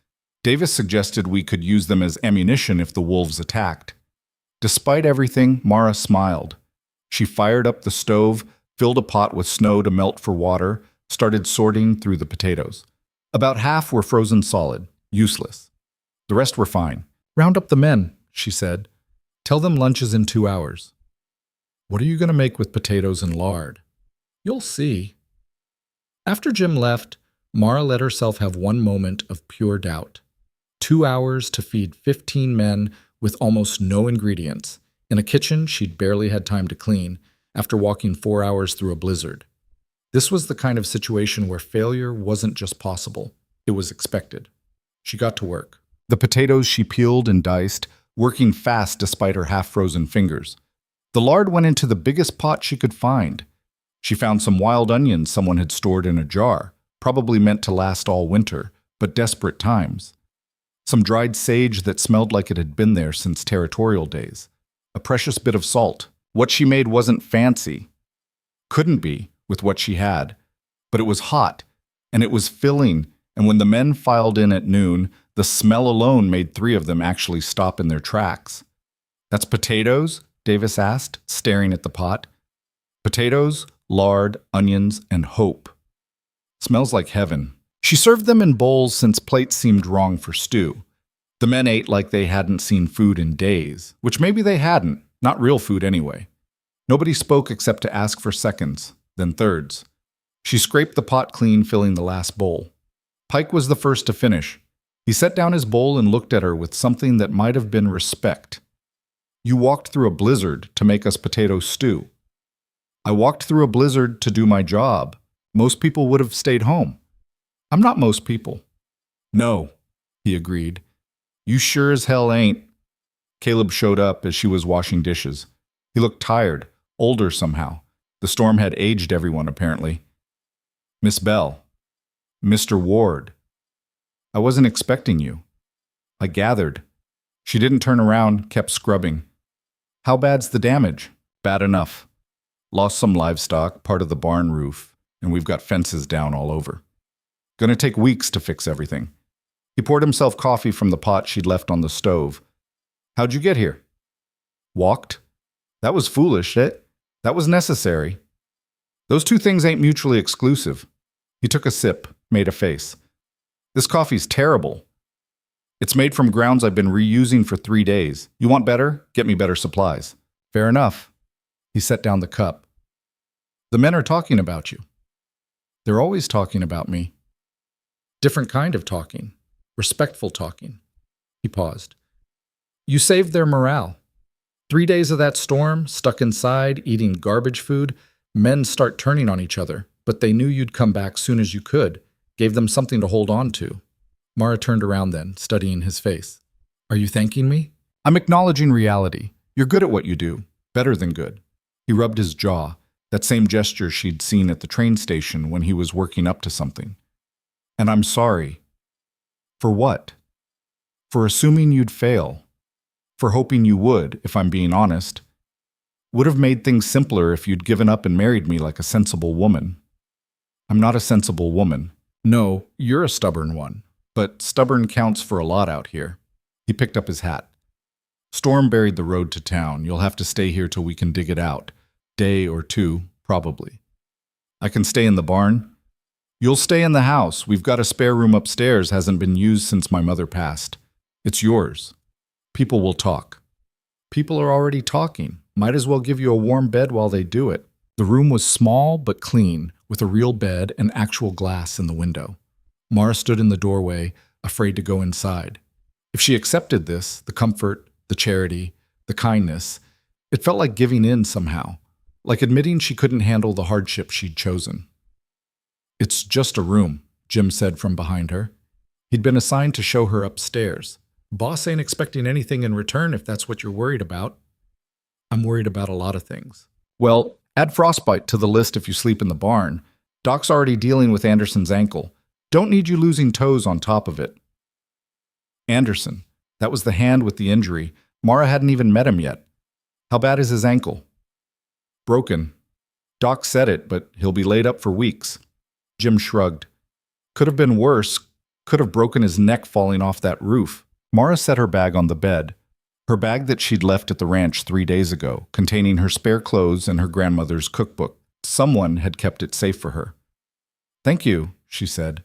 Davis suggested we could use them as ammunition if the wolves attacked." Despite everything, Mara smiled. She fired up the stove, filled a pot with snow to melt for water, started sorting through the potatoes. About half were frozen solid, useless. The rest were fine. "Round up the men," she said. "Tell them lunch is in 2 hours." "What are you going to make with potatoes and lard?" "You'll see." After Jim left, Mara let herself have one moment of pure doubt. 2 hours to feed 15 men with almost no ingredients, in a kitchen she'd barely had time to clean, after walking 4 hours through a blizzard. This was the kind of situation where failure wasn't just possible, it was expected. She got to work. The potatoes she peeled and diced, working fast despite her half-frozen fingers. The lard went into the biggest pot she could find. She found some wild onions someone had stored in a jar, probably meant to last all winter, but desperate times. Some dried sage that smelled like it had been there since territorial days. A precious bit of salt. What she made wasn't fancy. Couldn't be, with what she had. But it was hot, and it was filling, and when the men filed in at noon, the smell alone made 3 of them actually stop in their tracks. "That's potatoes?" Davis asked, staring at the pot. "Potatoes, lard, onions, and hope. Smells like heaven." She served them in bowls since plates seemed wrong for stew. The men ate like they hadn't seen food in days, which maybe they hadn't, not real food anyway. Nobody spoke except to ask for seconds, then thirds. She scraped the pot clean, filling the last bowl. Pike was the first to finish. He set down his bowl and looked at her with something that might have been respect. "You walked through a blizzard to make us potato stew." "I walked through a blizzard to do my job. Most people would have stayed home." "I'm not most people." "No," he agreed. "You sure as hell ain't." Caleb showed up as she was washing dishes. He looked tired, older somehow. The storm had aged everyone, apparently. "Miss Bell." "Mr. Ward." "I wasn't expecting you." "I gathered." She didn't turn around, kept scrubbing. "How bad's the damage?" "Bad enough. Lost some livestock, part of the barn roof, and we've got fences down all over. Gonna take weeks to fix everything." He poured himself coffee from the pot she'd left on the stove. "How'd you get here?" Walked? That was foolish. That was necessary. Those two things ain't mutually exclusive. He took a sip, made a face. This coffee's terrible. It's made from grounds I've been reusing for 3 days. You want better? Get me better supplies. Fair enough. He set down the cup. The men are talking about you. They're always talking about me. Different kind of talking. Respectful talking. He paused. You saved their morale. 3 days of that storm, stuck inside, eating garbage food, men start turning on each other, but they knew you'd come back soon as you could, gave them something to hold on to. Mara turned around then, studying his face. Are you thanking me? I'm acknowledging reality. You're good at what you do. Better than good. He rubbed his jaw, that same gesture she'd seen at the train station when he was working up to something. And I'm sorry. For what? For assuming you'd fail. For hoping you would, if I'm being honest. Would have made things simpler if you'd given up and married me like a sensible woman. I'm not a sensible woman. No, you're a stubborn one. But stubborn counts for a lot out here. He picked up his hat. Storm buried the road to town. You'll have to stay here till we can dig it out. Day or two, probably. I can stay in the barn. You'll stay in the house. We've got a spare room upstairs, hasn't been used since my mother passed. It's yours. People will talk. People are already talking. Might as well give you a warm bed while they do it. The room was small but clean, with a real bed and actual glass in the window. Mara stood in the doorway, afraid to go inside. If she accepted this, the comfort, the charity, the kindness, it felt like giving in somehow, like admitting she couldn't handle the hardship she'd chosen. It's just a room, Jim said from behind her. He'd been assigned to show her upstairs. Boss ain't expecting anything in return if that's what you're worried about. I'm worried about a lot of things. Well, add frostbite to the list if you sleep in the barn. Doc's already dealing with Anderson's ankle. Don't need you losing toes on top of it. Anderson. That was the hand with the injury. Mara hadn't even met him yet. How bad is his ankle? Broken. Doc said it, but he'll be laid up for weeks. Jim shrugged. Could have been worse. Could have broken his neck falling off that roof. Mara set her bag on the bed. Her bag that she'd left at the ranch 3 days ago, containing her spare clothes and her grandmother's cookbook. Someone had kept it safe for her. Thank you, she said.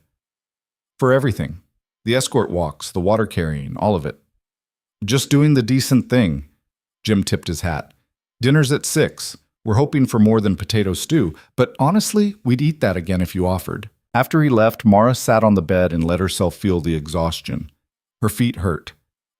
For everything. The escort walks, the water carrying, all of it. Just doing the decent thing. Jim tipped his hat. Dinner's at 6. We're hoping for more than potato stew, but honestly, we'd eat that again if you offered. After he left, Mara sat on the bed and let herself feel the exhaustion. Her feet hurt.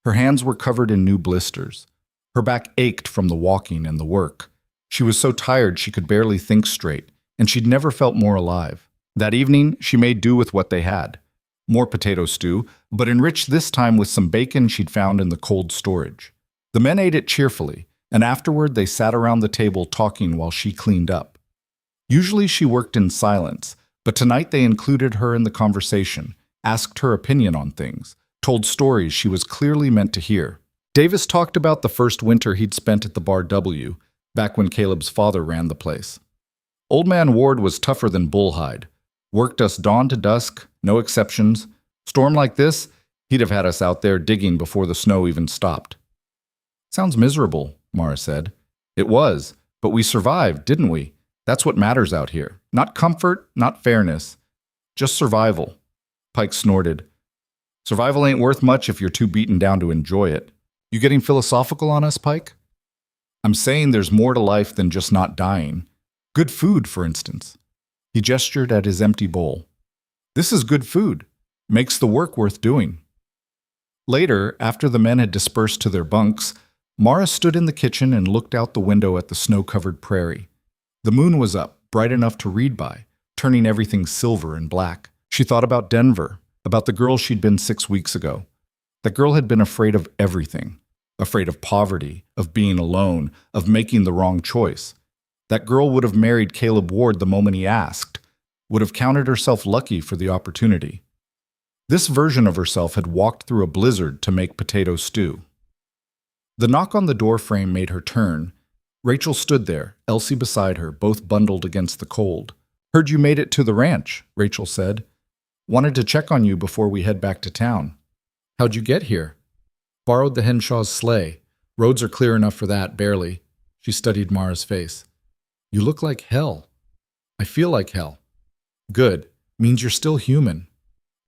Her hands were covered in new blisters. Her back ached from the walking and the work. She was so tired she could barely think straight, and she'd never felt more alive. That evening, she made do with what they had. More potato stew, but enriched this time with some bacon she'd found in the cold storage. The men ate it cheerfully, and afterward they sat around the table talking while she cleaned up. Usually she worked in silence, but tonight they included her in the conversation, asked her opinion on things, told stories she was clearly meant to hear. Davis talked about the first winter he'd spent at the Bar W, back when Caleb's father ran the place. Old Man Ward was tougher than Bullhide. Worked us dawn to dusk, no exceptions. Storm like this, he'd have had us out there digging before the snow even stopped. Sounds miserable, Mara said. It was, but we survived, didn't we? That's what matters out here. Not comfort, not fairness. Just survival. Pike snorted. Survival ain't worth much if you're too beaten down to enjoy it. You getting philosophical on us, Pike? I'm saying there's more to life than just not dying. Good food, for instance. He gestured at his empty bowl. This is good food. Makes the work worth doing. Later, after the men had dispersed to their bunks, Mara stood in the kitchen and looked out the window at the snow-covered prairie. The moon was up, bright enough to read by, turning everything silver and black. She thought about Denver, about the girl she'd been 6 weeks ago. That girl had been afraid of everything. Afraid of poverty, of being alone, of making the wrong choice. That girl would have married Caleb Ward the moment he asked, would have counted herself lucky for the opportunity. This version of herself had walked through a blizzard to make potato stew. The knock on the door frame made her turn. Rachel stood there, Elsie beside her, both bundled against the cold. Heard you made it to the ranch, Rachel said. Wanted to check on you before we head back to town. How'd you get here? Borrowed the Henshaw's sleigh. Roads are clear enough for that, barely. She studied Mara's face. You look like hell. I feel like hell. Good. Means you're still human.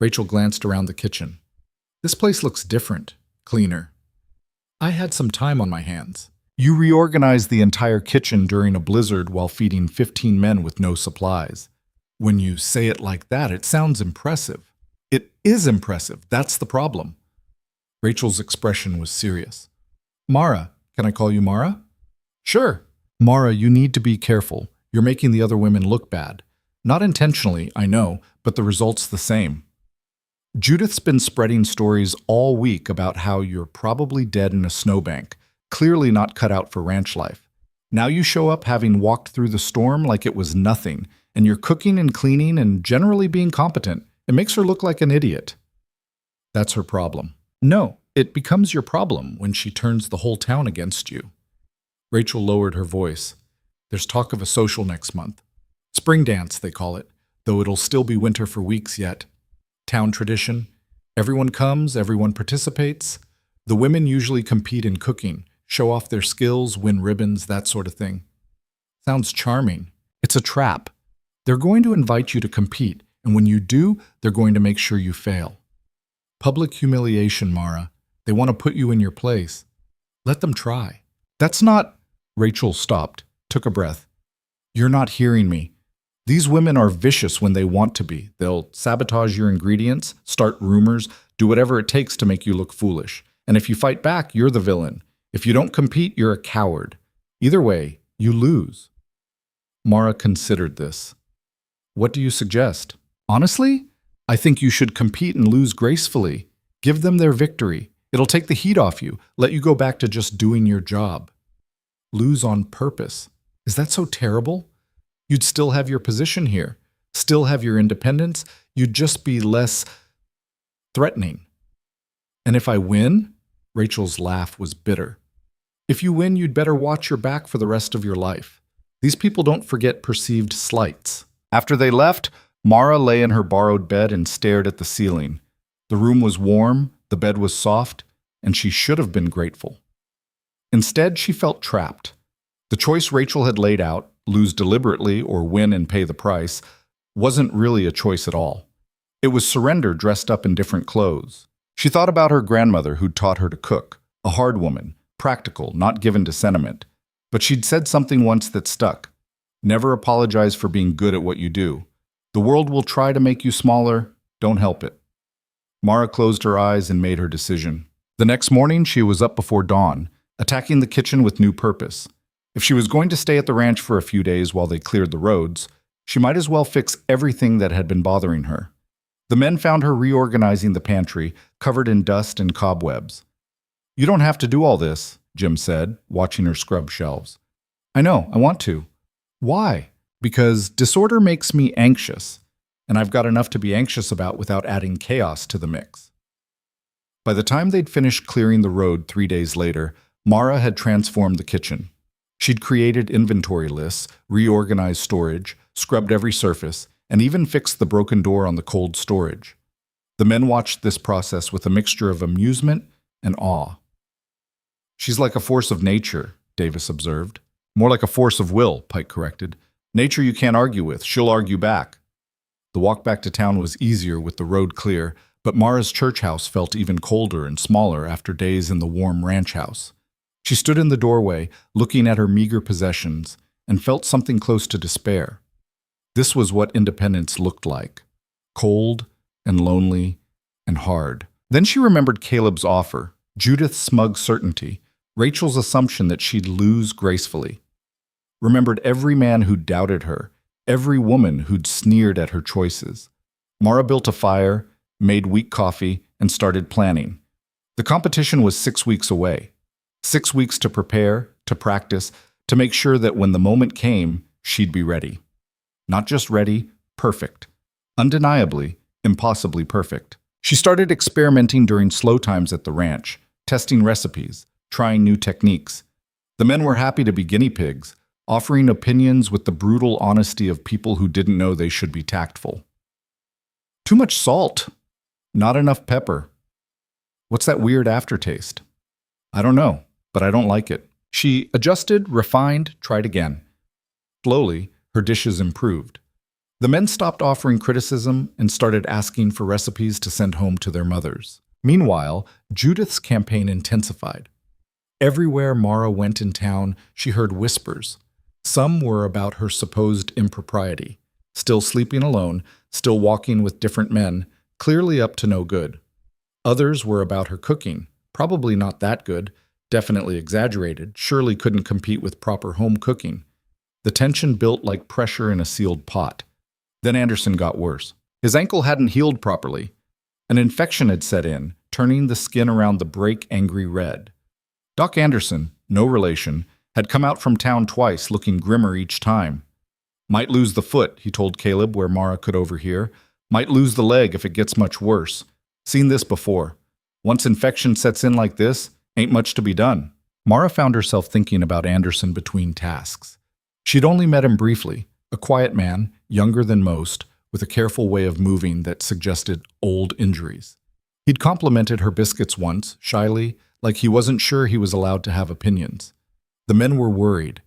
Rachel glanced around the kitchen. This place looks different, cleaner. I had some time on my hands. You reorganized the entire kitchen during a blizzard while feeding 15 men with no supplies. When you say it like that, it sounds impressive. It is impressive. That's the problem. Rachel's expression was serious. Mara, can I call you Mara? Sure. Mara, you need to be careful. You're making the other women look bad. Not intentionally, I know, but the result's the same. Judith's been spreading stories all week about how you're probably dead in a snowbank, clearly not cut out for ranch life. Now you show up having walked through the storm like it was nothing, and you're cooking and cleaning and generally being competent. It makes her look like an idiot. That's her problem. No, it becomes your problem when she turns the whole town against you. Rachel lowered her voice. There's talk of a social next month. Spring dance, they call it, though it'll still be winter for weeks yet. Town tradition. Everyone comes, everyone participates. The women usually compete in cooking, show off their skills, win ribbons, that sort of thing. Sounds charming. It's a trap. They're going to invite you to compete, and when you do, they're going to make sure you fail. Public humiliation, Mara. They want to put you in your place. Let them try. That's not... Rachel stopped, took a breath. You're not hearing me. These women are vicious when they want to be. They'll sabotage your ingredients, start rumors, do whatever it takes to make you look foolish. And if you fight back, you're the villain. If you don't compete, you're a coward. Either way, you lose. Mara considered this. What do you suggest? Honestly, I think you should compete and lose gracefully. Give them their victory. It'll take the heat off you, let you go back to just doing your job. Lose on purpose. Is that so terrible? You'd still have your position here, still have your independence. You'd just be less threatening. And if I win? Rachel's laugh was bitter. If you win, you'd better watch your back for the rest of your life. These people don't forget perceived slights. After they left, Mara lay in her borrowed bed and stared at the ceiling. The room was warm, the bed was soft, and she should have been grateful. Instead, she felt trapped. The choice Rachel had laid out, lose deliberately or win and pay the price, wasn't really a choice at all. It was surrender dressed up in different clothes. She thought about her grandmother who'd taught her to cook, a hard woman, practical, not given to sentiment. But she'd said something once that stuck. Never apologize for being good at what you do. The world will try to make you smaller, don't help it. Mara closed her eyes and made her decision. The next morning, she was up before dawn, attacking the kitchen with new purpose. If she was going to stay at the ranch for a few days while they cleared the roads, she might as well fix everything that had been bothering her. The men found her reorganizing the pantry, covered in dust and cobwebs. You don't have to do all this, Jim said, watching her scrub shelves. I know, I want to. Why? Because disorder makes me anxious, and I've got enough to be anxious about without adding chaos to the mix. By the time they'd finished clearing the road 3 days later, Mara had transformed the kitchen. She'd created inventory lists, reorganized storage, scrubbed every surface, and even fixed the broken door on the cold storage. The men watched this process with a mixture of amusement and awe. She's like a force of nature, Davis observed. More like a force of will, Pike corrected. Nature you can't argue with, she'll argue back. The walk back to town was easier with the road clear, but Mara's church house felt even colder and smaller after days in the warm ranch house. She stood in the doorway, looking at her meager possessions, and felt something close to despair. This was what independence looked like. Cold and lonely and hard. Then she remembered Caleb's offer, Judith's smug certainty, Rachel's assumption that she'd lose gracefully. Remembered every man who'd doubted her, every woman who'd sneered at her choices. Mara built a fire, made weak coffee, and started planning. The competition was 6 weeks away. 6 weeks to prepare, to practice, to make sure that when the moment came, she'd be ready. Not just ready, perfect. Undeniably, impossibly perfect. She started experimenting during slow times at the ranch, testing recipes, trying new techniques. The men were happy to be guinea pigs, offering opinions with the brutal honesty of people who didn't know they should be tactful. Too much salt. Not enough pepper. What's that weird aftertaste? I don't know, but I don't like it. She adjusted, refined, tried again. Slowly, her dishes improved. The men stopped offering criticism and started asking for recipes to send home to their mothers. Meanwhile, Judith's campaign intensified. Everywhere Mara went in town, she heard whispers. Some were about her supposed impropriety, still sleeping alone, still walking with different men, clearly up to no good. Others were about her cooking, probably not that good, definitely exaggerated, surely couldn't compete with proper home cooking. The tension built like pressure in a sealed pot. Then Anderson got worse. His ankle hadn't healed properly. An infection had set in, turning the skin around the break angry red. Doc Anderson, no relation, had come out from town twice, looking grimmer each time. Might lose the foot, he told Caleb where Mara could overhear. Might lose the leg if it gets much worse. Seen this before. Once infection sets in like this, ain't much to be done. Mara found herself thinking about Anderson between tasks. She'd only met him briefly, a quiet man, younger than most, with a careful way of moving that suggested old injuries. He'd complimented her biscuits once, shyly, like he wasn't sure he was allowed to have opinions. The men were worried.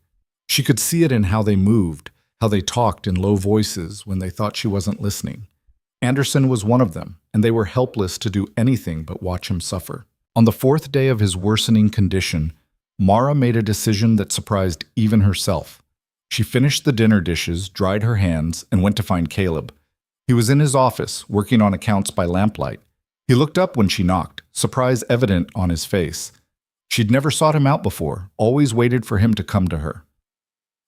She could see it in how they moved, how they talked in low voices when they thought she wasn't listening. Anderson was one of them, and they were helpless to do anything but watch him suffer. On the fourth day of his worsening condition, Mara made a decision that surprised even herself. She finished the dinner dishes, dried her hands, and went to find Caleb. He was in his office, working on accounts by lamplight. He looked up when she knocked, surprise evident on his face. She'd never sought him out before, always waited for him to come to her.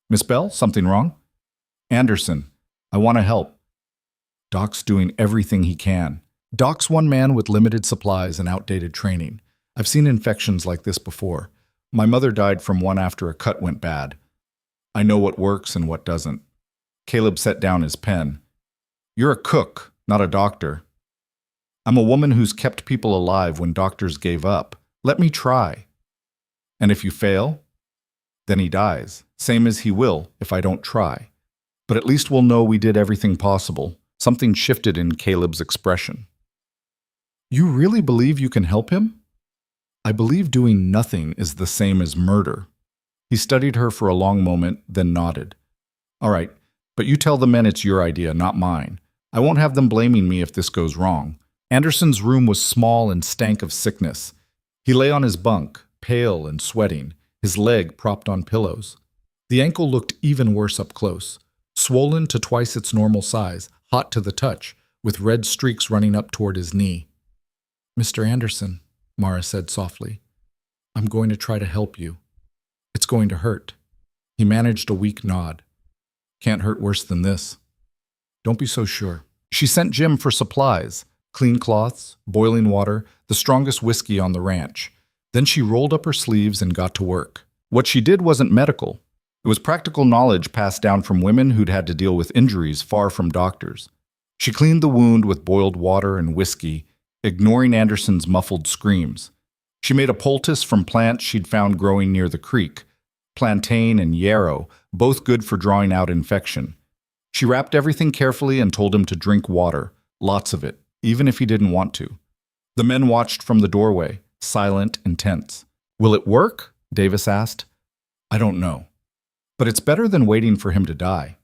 "Miss Bell, something wrong?" "Anderson, I want to help." Doc's doing everything he can. Doc's one man with limited supplies and outdated training. I've seen infections like this before. My mother died from one after a cut went bad. I know what works and what doesn't. Caleb set down his pen. "You're a cook, not a doctor. I'm a woman who's kept people alive when doctors gave up. Let me try. And if you fail, then he dies, same as he will if I don't try. But at least we'll know we did everything possible." Something shifted in Caleb's expression. "You really believe you can help him?" "I believe doing nothing is the same as murder." He studied her for a long moment, then nodded. "All right, but you tell the men it's your idea, not mine. I won't have them blaming me if this goes wrong." Anderson's room was small and stank of sickness. He lay on his bunk, pale and sweating, his leg propped on pillows. The ankle looked even worse up close, swollen to twice its normal size, hot to the touch, with red streaks running up toward his knee. "Mr. Anderson," Mara said softly, "I'm going to try to help you. It's going to hurt." He managed a weak nod. "Can't hurt worse than this." "Don't be so sure." She sent Jim for supplies, clean cloths, boiling water, the strongest whiskey on the ranch. Then she rolled up her sleeves and got to work. What she did wasn't medical. It was practical knowledge passed down from women who'd had to deal with injuries far from doctors. She cleaned the wound with boiled water and whiskey, ignoring Anderson's muffled screams. She made a poultice from plants she'd found growing near the creek, plantain and yarrow, both good for drawing out infection. She wrapped everything carefully and told him to drink water, lots of it, even if he didn't want to. The men watched from the doorway, silent and tense. "Will it work?" Davis asked. "I don't know. But it's better than waiting for him to die."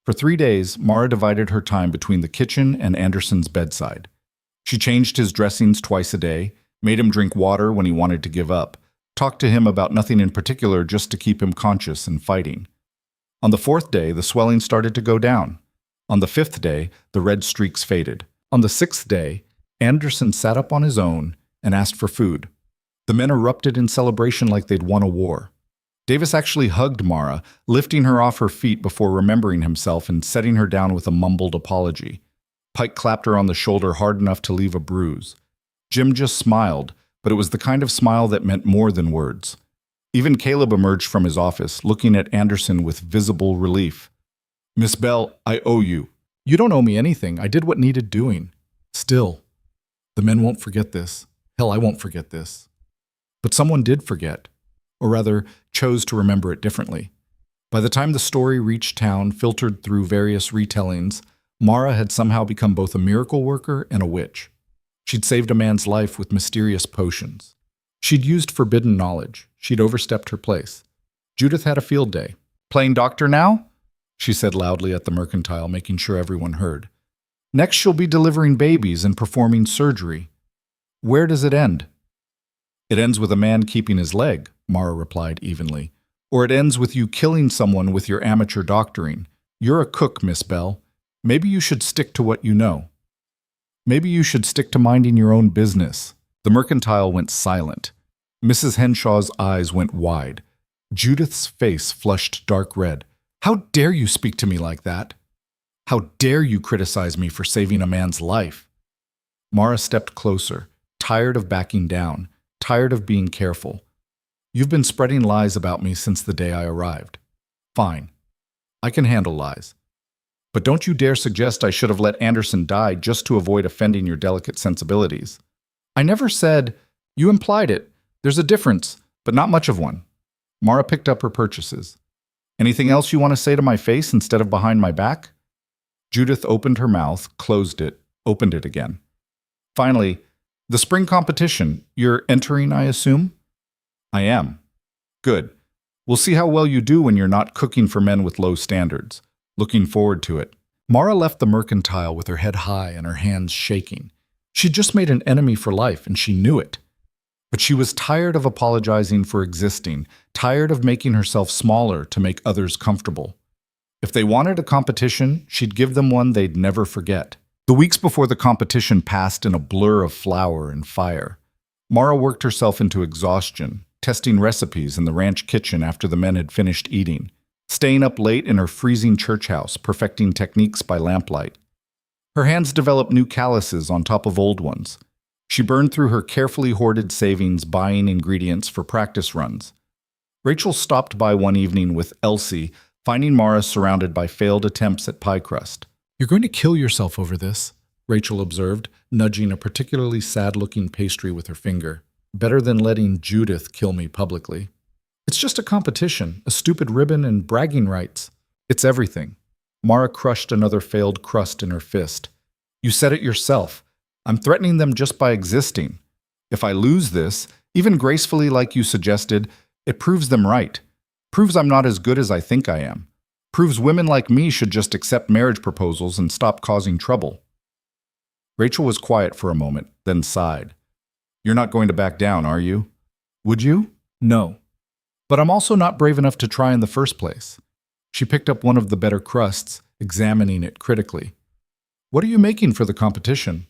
For 3 days, Mara divided her time between the kitchen and Anderson's bedside. She changed his dressings twice a day, made him drink water when he wanted to give up, talked to him about nothing in particular just to keep him conscious and fighting. On the 4th day, the swelling started to go down. On the 5th day, the red streaks faded. On the 6th day, Anderson sat up on his own and asked for food. The men erupted in celebration like they'd won a war. Davis actually hugged Mara, lifting her off her feet before remembering himself and setting her down with a mumbled apology. Pike clapped her on the shoulder hard enough to leave a bruise. Jim just smiled, but it was the kind of smile that meant more than words. Even Caleb emerged from his office, looking at Anderson with visible relief. "Miss Bell, I owe you." "You don't owe me anything. I did what needed doing." "Still, the men won't forget this. Hell, I won't forget this." But someone did forget, or rather, chose to remember it differently. By the time the story reached town, filtered through various retellings, Mara had somehow become both a miracle worker and a witch. She'd saved a man's life with mysterious potions. She'd used forbidden knowledge. She'd overstepped her place. Judith had a field day. "Playing doctor now?" she said loudly at the mercantile, making sure everyone heard. "Next she'll be delivering babies and performing surgery. Where does it end?" "It ends with a man keeping his leg," Mara replied evenly. "Or it ends with you killing someone with your amateur doctoring. You're a cook, Miss Bell. Maybe you should stick to what you know. Maybe you should stick to minding your own business." The mercantile went silent. Mrs. Henshaw's eyes went wide. Judith's face flushed dark red. "How dare you speak to me like that? How dare you criticize me for saving a man's life?" Mara stepped closer, tired of backing down, tired of being careful. "You've been spreading lies about me since the day I arrived. Fine. I can handle lies. But don't you dare suggest I should have let Anderson die just to avoid offending your delicate sensibilities. I never said— You implied it. There's a difference, but not much of one." Mara picked up her purchases. "Anything else you want to say to my face instead of behind my back?" Judith opened her mouth, closed it, opened it again. Finally, "The spring competition. You're entering, I assume?" "I am." "Good. We'll see how well you do when you're not cooking for men with low standards. Looking forward to it." Mara left the mercantile with her head high and her hands shaking. She'd just made an enemy for life, and she knew it. But she was tired of apologizing for existing, tired of making herself smaller to make others comfortable. If they wanted a competition, she'd give them one they'd never forget. The weeks before the competition passed in a blur of flour and fire. Mara worked herself into exhaustion, testing recipes in the ranch kitchen after the men had finished eating, staying up late in her freezing church house, perfecting techniques by lamplight. Her hands developed new calluses on top of old ones. She burned through her carefully hoarded savings buying ingredients for practice runs. Rachel stopped by one evening with Elsie, finding Mara surrounded by failed attempts at pie crust. "You're going to kill yourself over this," Rachel observed, nudging a particularly sad-looking pastry with her finger. "Better than letting Judith kill me publicly." "It's just a competition, a stupid ribbon and bragging rights." "It's everything." Mara crushed another failed crust in her fist. "You said it yourself. I'm threatening them just by existing. If I lose this, even gracefully like you suggested, it proves them right. Proves I'm not as good as I think I am. Proves women like me should just accept marriage proposals and stop causing trouble." Rachel was quiet for a moment, then sighed. "You're not going to back down, are you?" "Would you?" "No. But I'm also not brave enough to try in the first place." She picked up one of the better crusts, examining it critically. "What are you making for the competition?"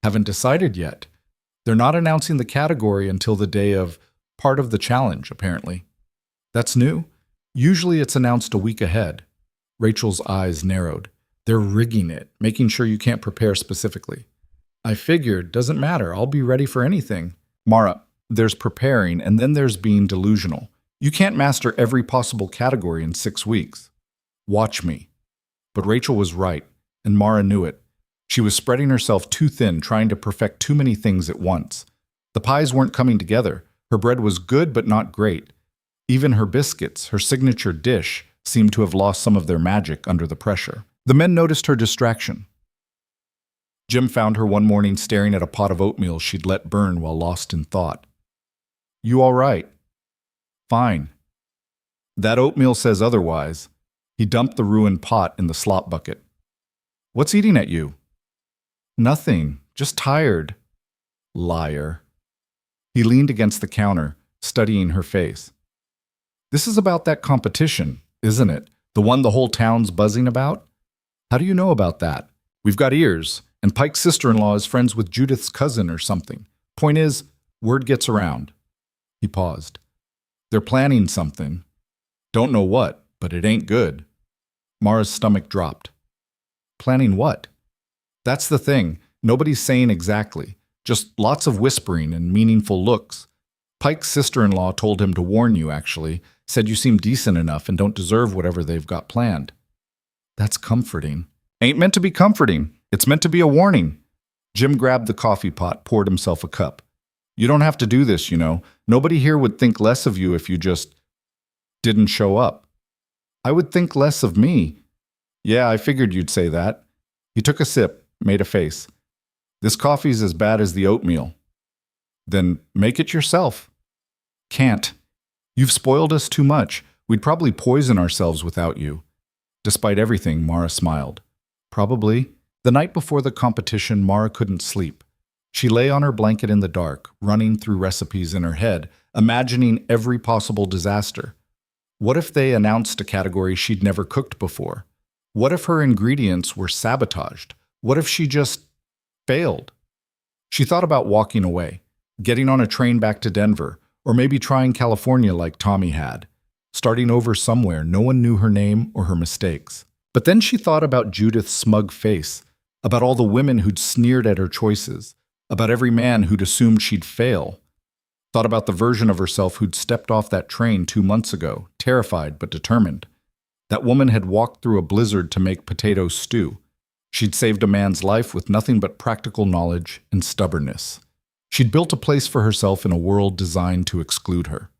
"Haven't decided yet. They're not announcing the category until the day of part of the challenge, apparently." "That's new. Usually it's announced a week ahead." Rachel's eyes narrowed. "They're rigging it, making sure you can't prepare specifically." "I figured, doesn't matter, I'll be ready for anything." "Mara, there's preparing and then there's being delusional. You can't master every possible category in 6 weeks. Watch me." But Rachel was right, and Mara knew it. She was spreading herself too thin, trying to perfect too many things at once. The pies weren't coming together. Her bread was good but not great. Even her biscuits, her signature dish, seemed to have lost some of their magic under the pressure. The men noticed her distraction. Jim found her one morning staring at a pot of oatmeal she'd let burn while lost in thought. "You all right?" "Fine." "That oatmeal says otherwise." He dumped the ruined pot in the slop bucket. "What's eating at you?" "Nothing, just tired." "Liar." He leaned against the counter, studying her face. "This is about that competition, isn't it? The one the whole town's buzzing about?" "How do you know about that?" "We've got ears, and Pike's sister-in-law is friends with Judith's cousin or something. Point is, word gets around." He paused. "They're planning something. Don't know what, but it ain't good." Mara's stomach dropped. "Planning what?" "That's the thing. Nobody's saying exactly. Just lots of whispering and meaningful looks. Pike's sister-in-law told him to warn you, actually. Said you seem decent enough and don't deserve whatever they've got planned." "That's comforting." "Ain't meant to be comforting. It's meant to be a warning." Jim grabbed the coffee pot, poured himself a cup. "You don't have to do this, you know. Nobody here would think less of you if you just didn't show up." "I would think less of me." "Yeah, I figured you'd say that." He took a sip, made a face. "This coffee's as bad as the oatmeal." Then make it yourself. Can't. You've spoiled us too much. We'd probably poison ourselves without you. Despite everything, Mara smiled. Probably. The night before the competition, Mara couldn't sleep. She lay on her blanket in the dark, running through recipes in her head, imagining every possible disaster. What if they announced a category she'd never cooked before? What if her ingredients were sabotaged? What if she just failed? She thought about walking away, getting on a train back to Denver, or maybe trying California like Tommy had, starting over somewhere no one knew her name or her mistakes. But then she thought about Judith's smug face, about all the women who'd sneered at her choices, about every man who'd assumed she'd fail. Thought about the version of herself who'd stepped off that train 2 months ago, terrified but determined. That woman had walked through a blizzard to make potato stew. She'd saved a man's life with nothing but practical knowledge and stubbornness. She'd built a place for herself in a world designed to exclude her.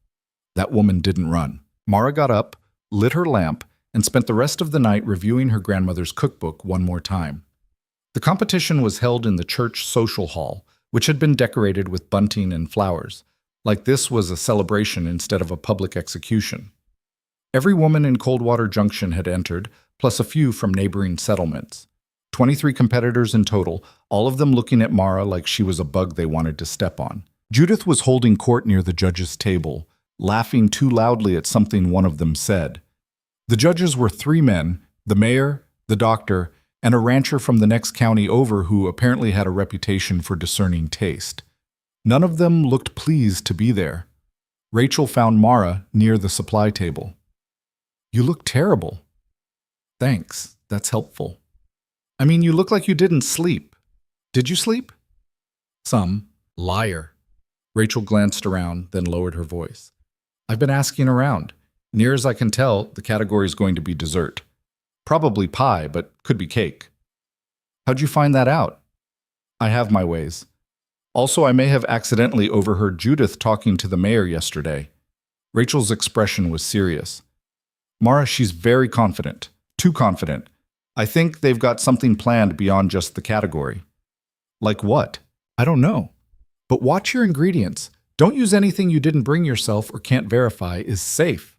That woman didn't run. Mara got up, lit her lamp, and spent the rest of the night reviewing her grandmother's cookbook one more time. The competition was held in the church social hall, which had been decorated with bunting and flowers, like this was a celebration instead of a public execution. Every woman in Coldwater Junction had entered, plus a few from neighboring settlements. 23 competitors in total, all of them looking at Mara like she was a bug they wanted to step on. Judith was holding court near the judges' table, laughing too loudly at something one of them said. The judges were 3 men, the mayor, the doctor, and a rancher from the next county over who apparently had a reputation for discerning taste. None of them looked pleased to be there. Rachel found Mara near the supply table. "You look terrible." "Thanks, that's helpful." "I mean, you look like you didn't sleep. Did you sleep?" "Some." "Liar." Rachel glanced around, then lowered her voice. "I've been asking around. Near as I can tell, the category is going to be dessert. Probably pie, but could be cake." "How'd you find that out?" "I have my ways. Also, I may have accidentally overheard Judith talking to the mayor yesterday." Rachel's expression was serious. "Mara, she's very confident. Too confident. I think they've got something planned beyond just the category." "Like what?" "I don't know. But watch your ingredients. Don't use anything you didn't bring yourself or can't verify is safe."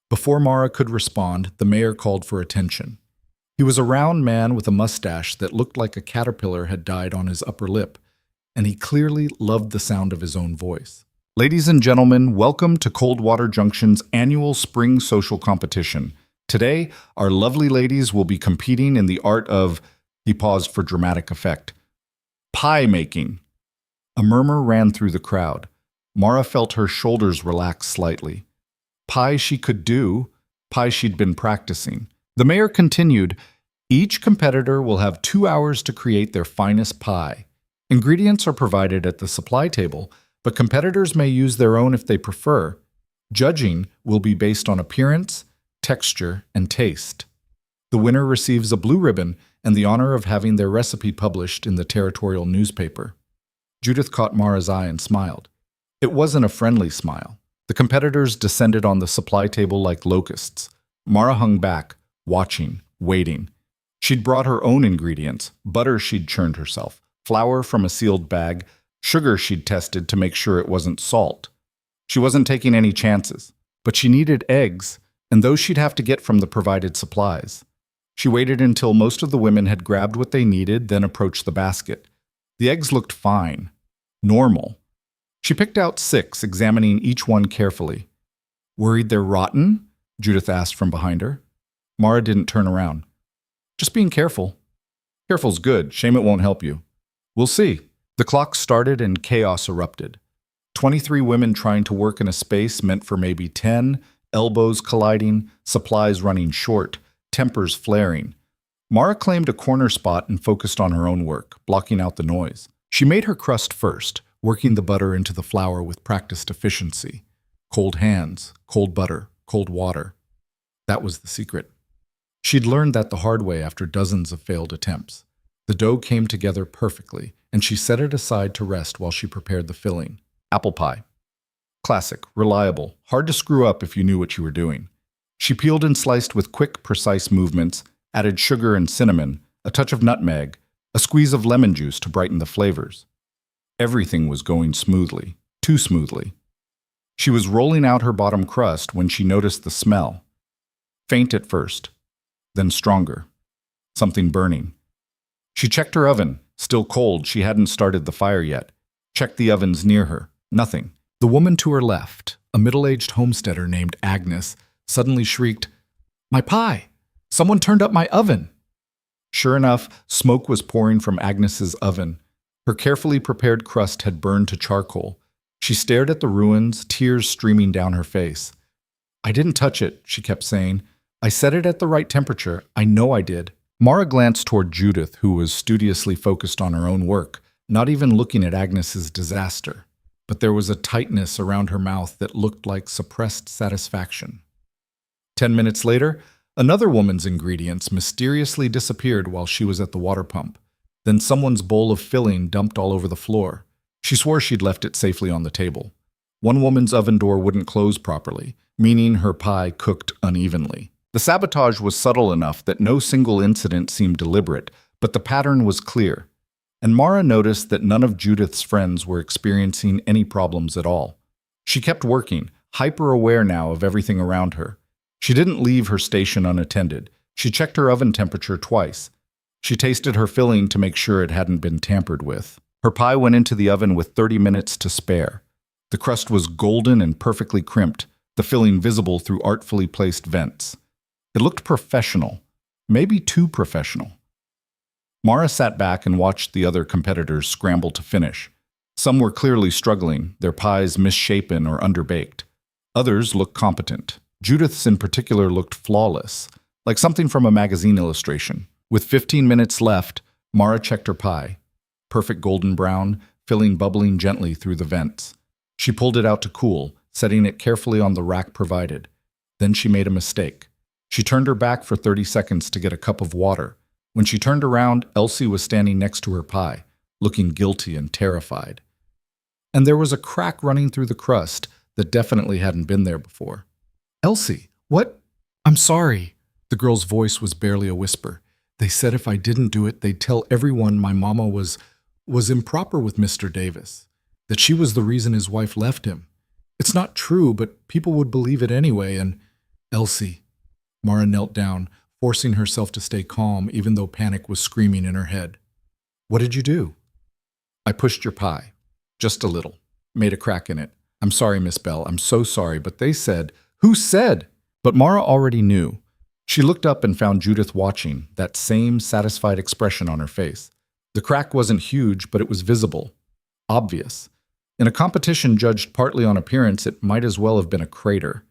Before Mara could respond, the mayor called for attention. He was a round man with a mustache that looked like a caterpillar had died on his upper lip, and he clearly loved the sound of his own voice. "Ladies and gentlemen, welcome to Coldwater Junction's annual spring social competition. Today, our lovely ladies will be competing in the art of," he paused for dramatic effect, "pie making." A murmur ran through the crowd. Mara felt her shoulders relax slightly. Pie she could do, pie she'd been practicing. The mayor continued, "Each competitor will have 2 hours to create their finest pie. Ingredients are provided at the supply table, but competitors may use their own if they prefer. Judging will be based on appearance, texture, and taste. The winner receives a blue ribbon and the honor of having their recipe published in the territorial newspaper." Judith caught Mara's eye and smiled. It wasn't a friendly smile. The competitors descended on the supply table like locusts. Mara hung back, watching, waiting. She'd brought her own ingredients, butter she'd churned herself, flour from a sealed bag, sugar she'd tested to make sure it wasn't salt. She wasn't taking any chances, but she needed eggs, and those she'd have to get from the provided supplies. She waited until most of the women had grabbed what they needed, then approached the basket. The eggs looked fine, normal. She picked out 6, examining each one carefully. "Worried they're rotten?" Judith asked from behind her. Mara didn't turn around. "Just being careful." "Careful's good. Shame it won't help you." "We'll see." The clock started and chaos erupted. 23 women trying to work in a space meant for maybe 10, elbows colliding, supplies running short, tempers flaring. Mara claimed a corner spot and focused on her own work, blocking out the noise. She made her crust first, working the butter into the flour with practiced efficiency. Cold hands, cold butter, cold water. That was the secret. She'd learned that the hard way after dozens of failed attempts. The dough came together perfectly, and she set it aside to rest while she prepared the filling. Apple pie. Classic, reliable, hard to screw up if you knew what you were doing. She peeled and sliced with quick, precise movements, added sugar and cinnamon, a touch of nutmeg, a squeeze of lemon juice to brighten the flavors. Everything was going smoothly, too smoothly. She was rolling out her bottom crust when she noticed the smell. Faint at first, then stronger. Something burning. She checked her oven. Still cold, she hadn't started the fire yet. Checked the ovens near her. Nothing. The woman to her left, a middle-aged homesteader named Agnes, suddenly shrieked, "My pie! Someone turned up my oven!" Sure enough, smoke was pouring from Agnes's oven. Her carefully prepared crust had burned to charcoal. She stared at the ruins, tears streaming down her face. "I didn't touch it," she kept saying. "I set it at the right temperature. I know I did." Mara glanced toward Judith, who was studiously focused on her own work, not even looking at Agnes's disaster. But there was a tightness around her mouth that looked like suppressed satisfaction. 10 minutes later, another woman's ingredients mysteriously disappeared while she was at the water pump. Then someone's bowl of filling dumped all over the floor. She swore she'd left it safely on the table. One woman's oven door wouldn't close properly, meaning her pie cooked unevenly. The sabotage was subtle enough that no single incident seemed deliberate, but the pattern was clear. And Mara noticed that none of Judith's friends were experiencing any problems at all. She kept working, hyper-aware now of everything around her. She didn't leave her station unattended. She checked her oven temperature twice. She tasted her filling to make sure it hadn't been tampered with. Her pie went into the oven with 30 minutes to spare. The crust was golden and perfectly crimped, the filling visible through artfully placed vents. It looked professional, maybe too professional. Mara sat back and watched the other competitors scramble to finish. Some were clearly struggling, their pies misshapen or underbaked. Others looked competent. Judith's in particular looked flawless, like something from a magazine illustration. With 15 minutes left, Mara checked her pie. Perfect golden brown, filling bubbling gently through the vents. She pulled it out to cool, setting it carefully on the rack provided. Then she made a mistake. She turned her back for 30 seconds to get a cup of water. When she turned around, Elsie was standing next to her pie, looking guilty and terrified. And there was a crack running through the crust that definitely hadn't been there before. "Elsie, what?" "I'm sorry." The girl's voice was barely a whisper. "They said if I didn't do it, they'd tell everyone my mama was improper with Mr. Davis, that she was the reason his wife left him. It's not true, but people would believe it anyway, and—" "Elsie." Mara knelt down, forcing herself to stay calm even though panic was screaming in her head. "What did you do?" "I pushed your pie. Just a little. Made a crack in it. I'm sorry, Miss Bell. I'm so sorry, but they said—" "Who said?" But Mara already knew. She looked up and found Judith watching, that same satisfied expression on her face. The crack wasn't huge, but it was visible. Obvious. In a competition judged partly on appearance, it might as well have been a crater.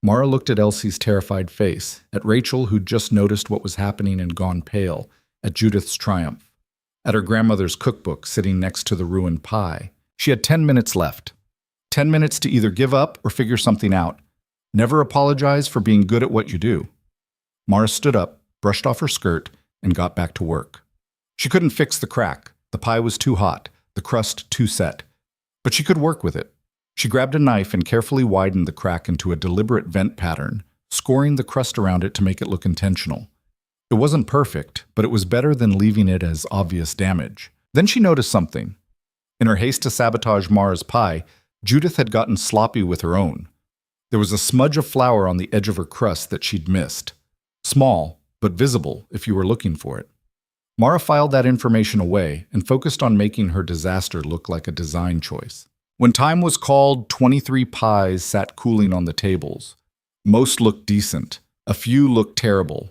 Mara looked at Elsie's terrified face, at Rachel, who'd just noticed what was happening and gone pale, at Judith's triumph, at her grandmother's cookbook sitting next to the ruined pie. She had 10 minutes left. 10 minutes to either give up or figure something out. Never apologize for being good at what you do. Mara stood up, brushed off her skirt, and got back to work. She couldn't fix the crack. The pie was too hot, the crust too set. But she could work with it. She grabbed a knife and carefully widened the crack into a deliberate vent pattern, scoring the crust around it to make it look intentional. It wasn't perfect, but it was better than leaving it as obvious damage. Then she noticed something. In her haste to sabotage Mara's pie, Judith had gotten sloppy with her own. There was a smudge of flour on the edge of her crust that she'd missed. Small, but visible if you were looking for it. Mara filed that information away and focused on making her disaster look like a design choice. When time was called, 23 pies sat cooling on the tables. Most looked decent. A few looked terrible.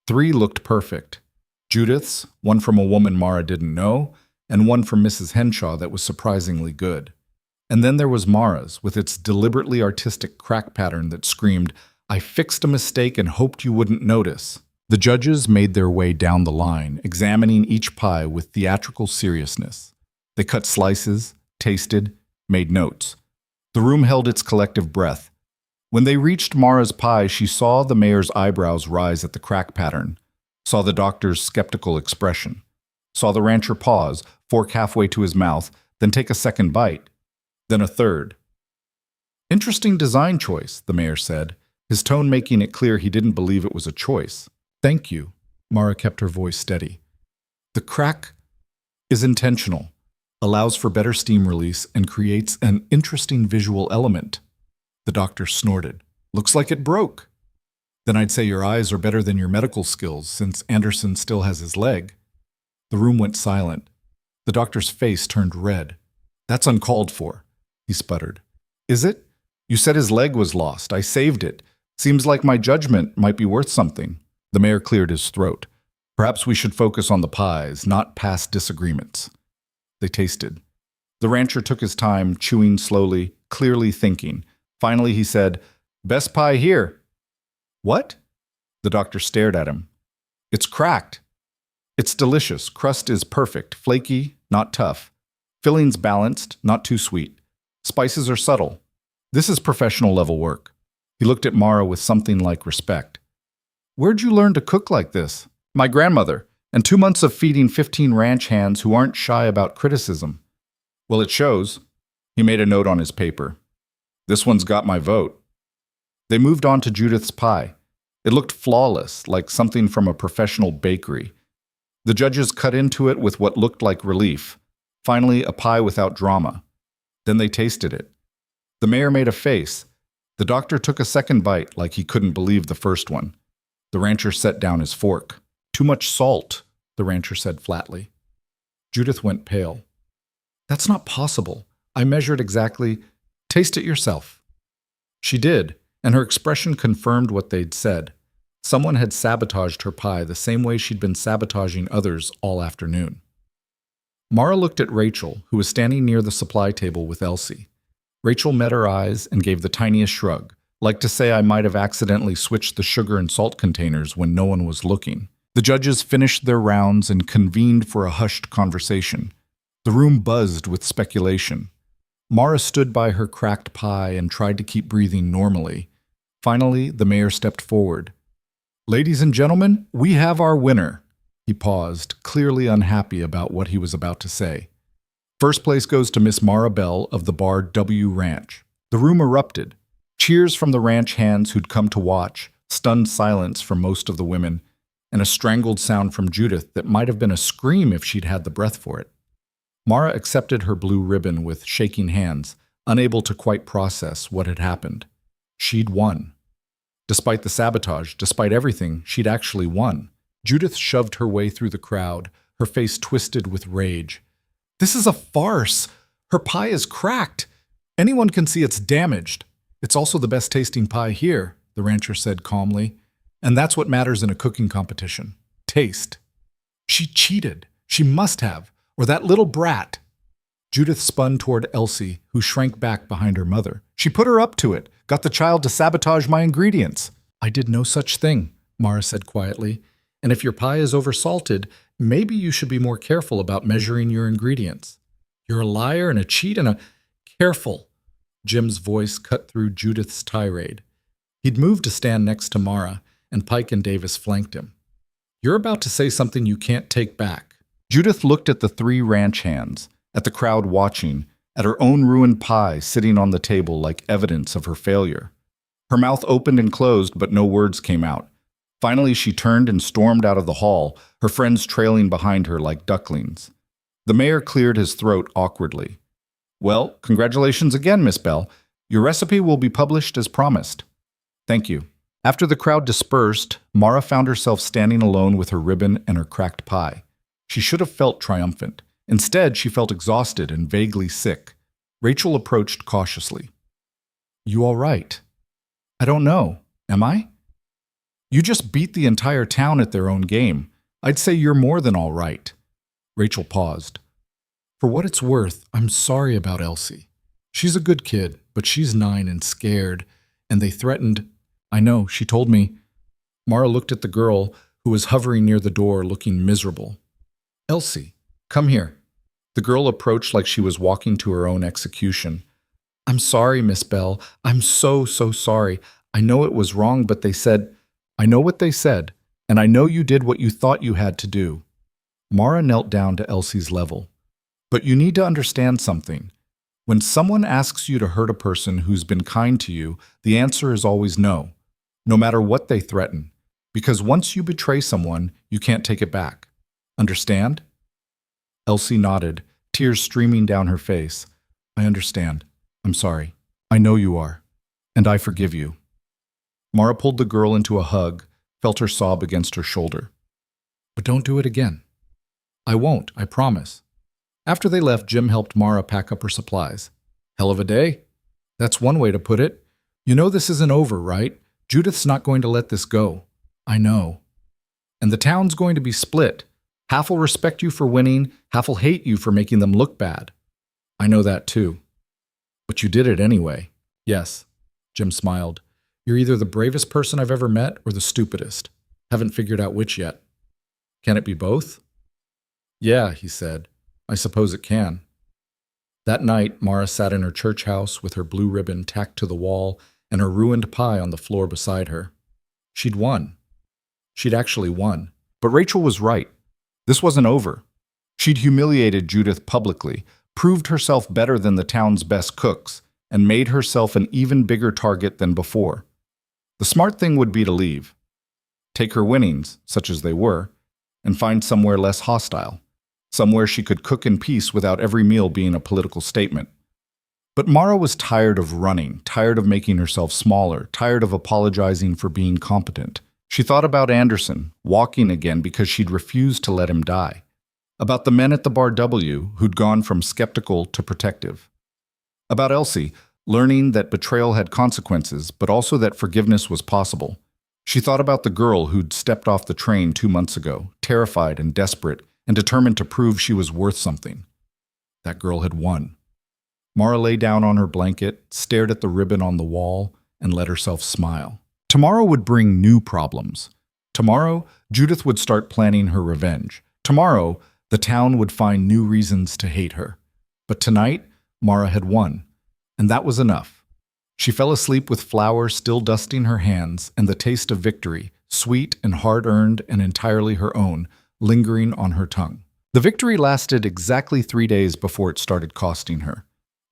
3 looked perfect. Judith's, one from a woman Mara didn't know, and one from Mrs. Henshaw that was surprisingly good. And then there was Mara's, with its deliberately artistic crack pattern that screamed, "I fixed a mistake and hoped you wouldn't notice." The judges made their way down the line, examining each pie with theatrical seriousness. They cut slices, tasted, made notes. The room held its collective breath. When they reached Mara's pie, she saw the mayor's eyebrows rise at the crack pattern, saw the doctor's skeptical expression, saw the rancher pause, fork halfway to his mouth, then take a second bite, then a third. "Interesting design choice," the mayor said, his tone making it clear he didn't believe it was a choice. "Thank you." Mara kept her voice steady. "The crack is intentional. allows for better steam release, and creates an interesting visual element. The doctor snorted. Looks like it broke. Then I'd say your eyes are better than your medical skills, since Anderson still has his leg. The room went silent. The doctor's face turned red. That's uncalled for, he sputtered. Is it? You said his leg was lost. I saved it. Seems like my judgment might be worth something. The mayor cleared his throat. Perhaps we should focus on the pies, not past disagreements. They tasted. The rancher took his time, chewing slowly, clearly thinking. Finally, he said, "Best pie here." What? The doctor stared at him. It's cracked. It's delicious. Crust is perfect, flaky, not tough. Filling's balanced, not too sweet. Spices are subtle. This is professional level work. He looked at Mara with something like respect. Where'd you learn to cook like this? My grandmother, and 2 months of feeding 15 ranch hands who aren't shy about criticism. Well, it shows. He made a note on his paper. This one's got my vote. They moved on to Judith's pie. It looked flawless, like something from a professional bakery. The judges cut into it with what looked like relief. Finally, a pie without drama. Then they tasted it. The mayor made a face. The doctor took a second bite like he couldn't believe the first one. The rancher set down his fork. Too much salt, the rancher said flatly. Judith went pale. That's not possible. I measured exactly. Taste it yourself. She did, and her expression confirmed what they'd said. Someone had sabotaged her pie the same way she'd been sabotaging others all afternoon. Mara looked at Rachel, who was standing near the supply table with Elsie. Rachel met her eyes and gave the tiniest shrug, like to say I might have accidentally switched the sugar and salt containers when no one was looking. The judges finished their rounds and convened for a hushed conversation. The room buzzed with speculation. Mara stood by her cracked pie and tried to keep breathing normally. Finally, the mayor stepped forward. Ladies and gentlemen, we have our winner. He paused, clearly unhappy about what he was about to say. First place goes to Miss Mara Bell of the Bar W Ranch. The room erupted. Cheers from the ranch hands who'd come to watch, stunned silence from most of the women, and a strangled sound from Judith that might have been a scream if she'd had the breath for it. Mara accepted her blue ribbon with shaking hands, unable to quite process what had happened. She'd won. Despite the sabotage, despite everything, she'd actually won. Judith shoved her way through the crowd, her face twisted with rage. This is a farce. Her pie is cracked. Anyone can see it's damaged. It's also the best tasting pie here, the rancher said calmly. And that's what matters in a cooking competition. Taste. She cheated. She must have. Or that little brat. Judith spun toward Elsie, who shrank back behind her mother. She put her up to it, got the child to sabotage my ingredients. I did no such thing, Mara said quietly. And if your pie is oversalted, maybe you should be more careful about measuring your ingredients. You're a liar and a cheat and a... Careful. Jim's voice cut through Judith's tirade. He'd moved to stand next to Mara, and Pike and Davis flanked him. You're about to say something you can't take back. Judith looked at the 3 ranch hands, at the crowd watching, at her own ruined pie sitting on the table like evidence of her failure. Her mouth opened and closed, but no words came out. Finally, she turned and stormed out of the hall, her friends trailing behind her like ducklings. The mayor cleared his throat awkwardly. Well, congratulations again, Miss Bell. Your recipe will be published as promised. Thank you. After the crowd dispersed, Mara found herself standing alone with her ribbon and her cracked pie. She should have felt triumphant. Instead, she felt exhausted and vaguely sick. Rachel approached cautiously. You all right? I don't know. Am I? You just beat the entire town at their own game. I'd say you're more than all right. Rachel paused. For what it's worth, I'm sorry about Elsie. She's a good kid, but she's 9 and scared, and they threatened... I know, she told me. Mara looked at the girl, who was hovering near the door, looking miserable. Elsie, come here. The girl approached like she was walking to her own execution. I'm sorry, Miss Bell. I'm so sorry. I know it was wrong, but they said... I know what they said, and I know you did what you thought you had to do. Mara knelt down to Elsie's level. But you need to understand something. When someone asks you to hurt a person who's been kind to you, the answer is always no, no matter what they threaten. Because once you betray someone, you can't take it back. Understand? Elsie nodded, tears streaming down her face. I understand. I'm sorry. I know you are. And I forgive you. Mara pulled the girl into a hug, felt her sob against her shoulder. But don't do it again. I won't, I promise. After they left, Jim helped Mara pack up her supplies. Hell of a day. That's one way to put it. You know this isn't over, right? Judith's not going to let this go. I know. And the town's going to be split. Half will respect you for winning, half will hate you for making them look bad. I know that too. But you did it anyway. Yes. Jim smiled. You're either the bravest person I've ever met or the stupidest. Haven't figured out which yet. Can it be both? Yeah, he said. I suppose it can. That night, Mara sat in her church house with her blue ribbon tacked to the wall and her ruined pie on the floor beside her. She'd won. She'd actually won. But Rachel was right. This wasn't over. She'd humiliated Judith publicly, proved herself better than the town's best cooks, and made herself an even bigger target than before. The smart thing would be to leave. Take her winnings, such as they were, and find somewhere less hostile. Somewhere she could cook in peace without every meal being a political statement. But Mara was tired of running, tired of making herself smaller, tired of apologizing for being competent. She thought about Anderson, walking again because she'd refused to let him die. About the men at the Bar W who'd gone from skeptical to protective. About Elsie, learning that betrayal had consequences, but also that forgiveness was possible. She thought about the girl who'd stepped off the train 2 months ago, terrified and desperate, and determined to prove she was worth something. That girl had won. Mara lay down on her blanket, stared at the ribbon on the wall, and let herself smile. Tomorrow would bring new problems. Tomorrow, Judith would start planning her revenge. Tomorrow, the town would find new reasons to hate her. But tonight, Mara had won, and that was enough. She fell asleep with flour still dusting her hands and the taste of victory, sweet and hard-earned and entirely her own, lingering on her tongue. The victory lasted exactly 3 days before it started costing her.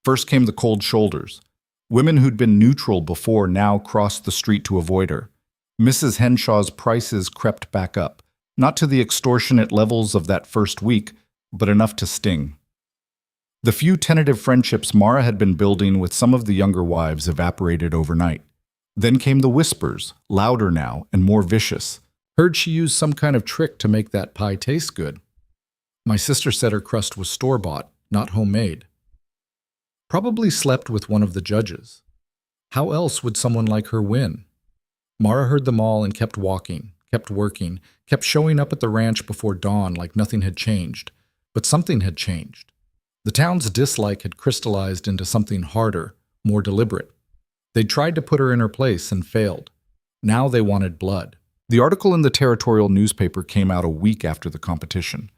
First came the cold shoulders. Women who'd been neutral before now crossed the street to avoid her. Mrs. Henshaw's prices crept back up, not to the extortionate levels of that first week, but enough to sting. The few tentative friendships Mara had been building with some of the younger wives evaporated overnight. Then came the whispers, louder now and more vicious. Heard she used some kind of trick to make that pie taste good. My sister said her crust was store-bought, not homemade. Probably slept with one of the judges. How else would someone like her win? Mara heard them all and kept walking, kept working, kept showing up at the ranch before dawn like nothing had changed. But something had changed. The town's dislike had crystallized into something harder, more deliberate. They'd tried to put her in her place and failed. Now they wanted blood. The article in the territorial newspaper came out a week after the competition.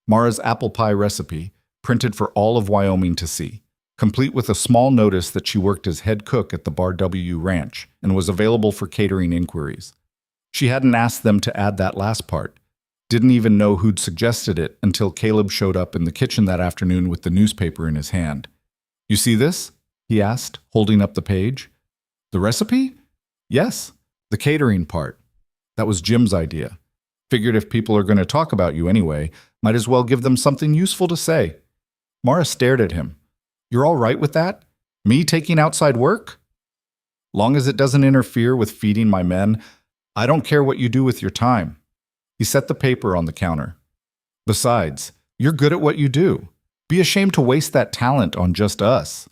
Mara's apple pie recipe, printed for all of Wyoming to see, complete with a small notice that she worked as head cook at the Bar W ranch and was available for catering inquiries. She hadn't asked them to add that last part. Didn't even know who'd suggested it until Caleb showed up in the kitchen that afternoon with the newspaper in his hand. You see this? He asked, holding up the page. The recipe? Yes, the catering part. That was Jim's idea. Figured if people are going to talk about you anyway, might as well give them something useful to say. Mara stared at him. You're all right with that? Me taking outside work? Long as it doesn't interfere with feeding my men, I don't care what you do with your time. He set the paper on the counter. Besides, you're good at what you do. Be ashamed to waste that talent on just us.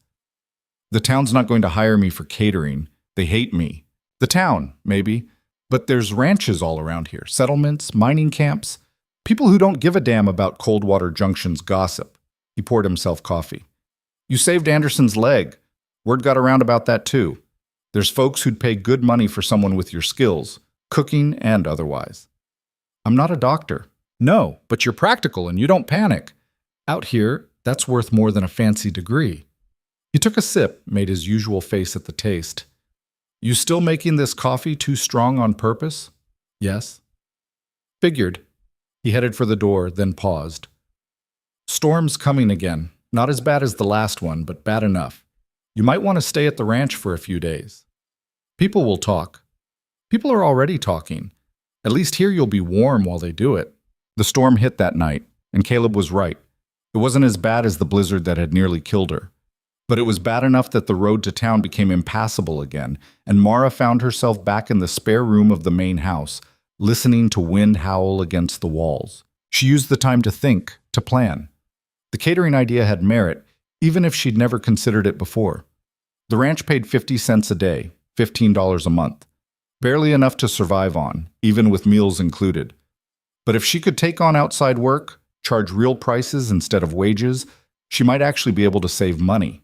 The town's not going to hire me for catering. They hate me. The town, maybe. But there's ranches all around here, settlements, mining camps, people who don't give a damn about Coldwater Junction's gossip. He poured himself coffee. You saved Anderson's leg. Word got around about that too. There's folks who'd pay good money for someone with your skills, cooking and otherwise. I'm not a doctor. No, but you're practical and you don't panic. Out here, that's worth more than a fancy degree. He took a sip, made his usual face at the taste. You still making this coffee too strong on purpose? Yes. Figured. He headed for the door, then paused. Storm's coming again. Not as bad as the last one, but bad enough. You might want to stay at the ranch for a few days. People will talk. People are already talking. At least here you'll be warm while they do it. The storm hit that night, and Caleb was right. It wasn't as bad as the blizzard that had nearly killed her. But it was bad enough that the road to town became impassable again, and Mara found herself back in the spare room of the main house, listening to wind howl against the walls. She used the time to think, to plan. The catering idea had merit, even if she'd never considered it before. The ranch paid 50 cents a day, $15 a month. Barely enough to survive on, even with meals included. But if she could take on outside work, charge real prices instead of wages, she might actually be able to save money.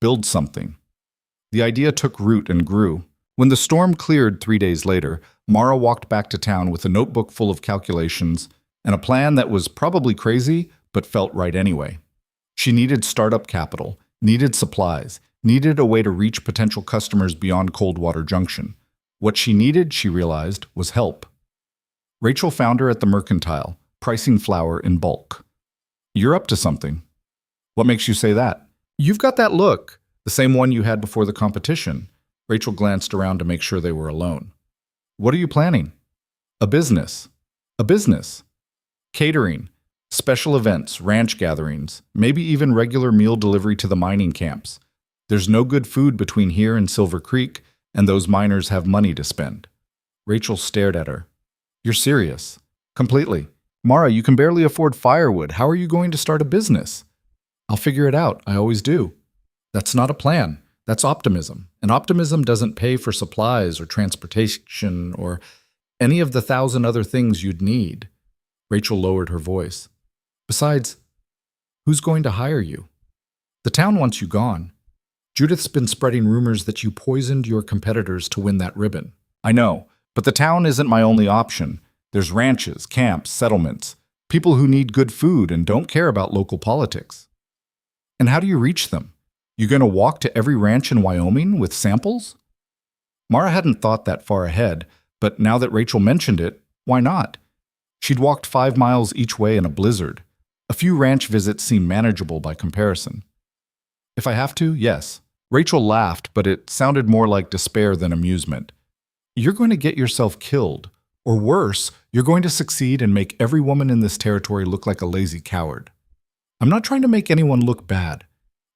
Build something. The idea took root and grew. When the storm cleared 3 days later, Mara walked back to town with a notebook full of calculations and a plan that was probably crazy, but felt right anyway. She needed startup capital, needed supplies, needed a way to reach potential customers beyond Coldwater Junction. What she needed, she realized, was help. Rachel found her at the Mercantile, pricing flour in bulk. "You're up to something." "What makes you say that?" "You've got that look, the same one you had before the competition." Rachel glanced around to make sure they were alone. "What are you planning?" "A business." "A business?" "Catering, special events, ranch gatherings, maybe even regular meal delivery to the mining camps. There's no good food between here and Silver Creek, and those miners have money to spend." Rachel stared at her. "You're serious?" "Completely." "Mara, you can barely afford firewood. How are you going to start a business?" "I'll figure it out. I always do." "That's not a plan. That's optimism. And optimism doesn't pay for supplies or transportation or any of the 1,000 other things you'd need." Rachel lowered her voice. "Besides, who's going to hire you? The town wants you gone. Judith's been spreading rumors that you poisoned your competitors to win that ribbon." "I know, but the town isn't my only option. There's ranches, camps, settlements, people who need good food and don't care about local politics." "And how do you reach them? You going to walk to every ranch in Wyoming with samples?" Mara hadn't thought that far ahead, but now that Rachel mentioned it, why not? She'd walked 5 miles each way in a blizzard. A few ranch visits seemed manageable by comparison. "If I have to, yes." Rachel laughed, but it sounded more like despair than amusement. "You're going to get yourself killed. Or worse, you're going to succeed and make every woman in this territory look like a lazy coward." "I'm not trying to make anyone look bad.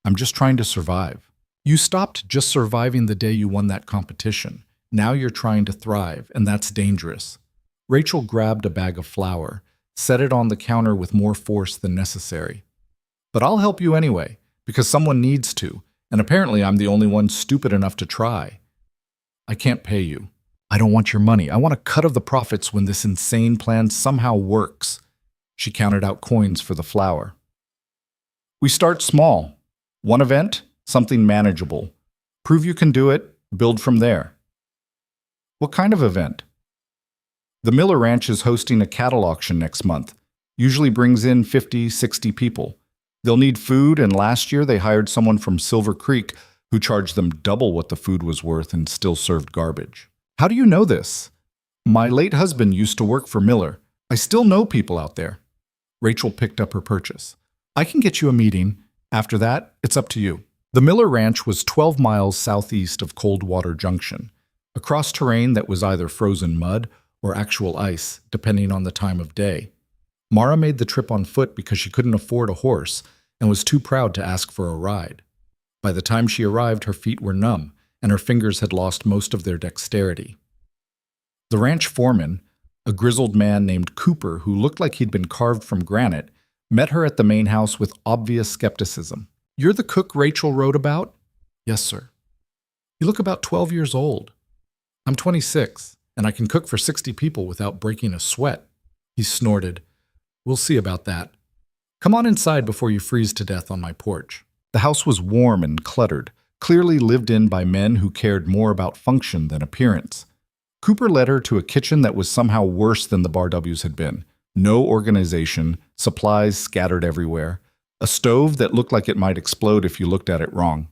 I'm just trying to survive." "You stopped just surviving the day you won that competition. Now you're trying to thrive, and that's dangerous." Rachel grabbed a bag of flour, set it on the counter with more force than necessary. "But I'll help you anyway, because someone needs to, and apparently I'm the only one stupid enough to try." "I can't pay you." "I don't want your money. I want a cut of the profits when this insane plan somehow works." She counted out coins for the flour. "We start small. One event, something manageable. Prove you can do it, build from there." "What kind of event?" "The Miller Ranch is hosting a cattle auction next month. Usually brings in 50, 60 people. They'll need food, and last year they hired someone from Silver Creek who charged them double what the food was worth and still served garbage." "How do you know this?" "My late husband used to work for Miller. I still know people out there." Rachel picked up her purchase. "I can get you a meeting. After that, it's up to you." The Miller Ranch was 12 miles southeast of Coldwater Junction, across terrain that was either frozen mud or actual ice, depending on the time of day. Mara made the trip on foot because she couldn't afford a horse and was too proud to ask for a ride. By the time she arrived, her feet were numb, and her fingers had lost most of their dexterity. The ranch foreman, a grizzled man named Cooper who looked like he'd been carved from granite, met her at the main house with obvious skepticism. "You're the cook Rachel wrote about?" "Yes, sir." "You look about 12 years old." "I'm 26, and I can cook for 60 people without breaking a sweat." He snorted. "We'll see about that. Come on inside before you freeze to death on my porch." The house was warm and cluttered, clearly lived in by men who cared more about function than appearance. Cooper led her to a kitchen that was somehow worse than the Bar W's had been. No organization, supplies scattered everywhere, a stove that looked like it might explode if you looked at it wrong.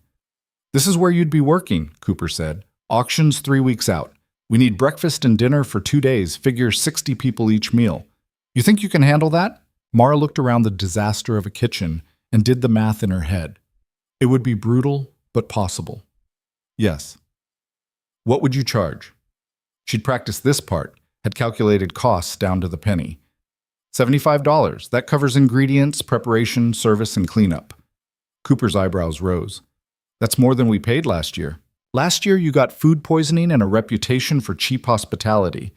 "This is where you'd be working," Cooper said. "Auctions 3 weeks out. We need breakfast and dinner for 2 days, figure 60 people each meal. You think you can handle that?" Mara looked around the disaster of a kitchen and did the math in her head. It would be brutal, but possible. "Yes." "What would you charge?" She'd practiced this part, had calculated costs down to the penny. $75. That covers ingredients, preparation, service, and cleanup. Cooper's eyebrows rose. That's more than we paid last year. Last year, you got food poisoning and a reputation for cheap hospitality.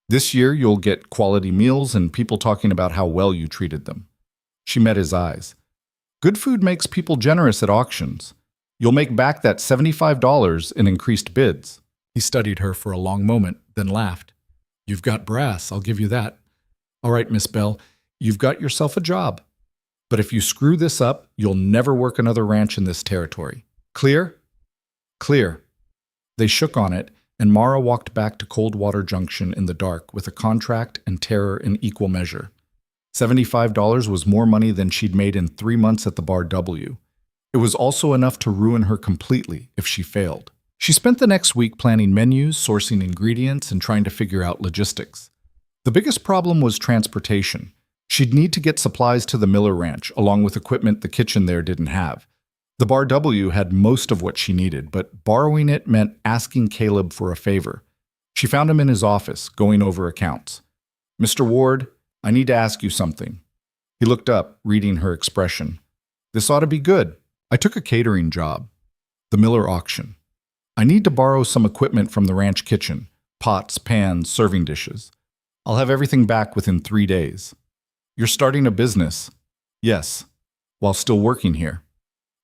This year, you'll get quality meals and people talking about how well you treated them. She met his eyes. Good food makes people generous at auctions. You'll make back that $75 in increased bids. He studied her for a long moment, then laughed. You've got brass, I'll give you that. All right, Miss Bell, you've got yourself a job. But if you screw this up, you'll never work another ranch in this territory. Clear? Clear. They shook on it, and Mara walked back to Coldwater Junction in the dark with a contract and terror in equal measure. $75 was more money than she'd made in 3 months at the Bar W. It was also enough to ruin her completely if she failed. She spent the next week planning menus, sourcing ingredients, and trying to figure out logistics. The biggest problem was transportation. She'd need to get supplies to the Miller Ranch, along with equipment the kitchen there didn't have. The Bar W had most of what she needed, but borrowing it meant asking Caleb for a favor. She found him in his office, going over accounts. Mr. Ward, I need to ask you something. He looked up, reading her expression. This ought to be good. I took a catering job. The Miller auction. I need to borrow some equipment from the ranch kitchen. Pots, pans, serving dishes. I'll have everything back within 3 days. You're starting a business. Yes, while still working here.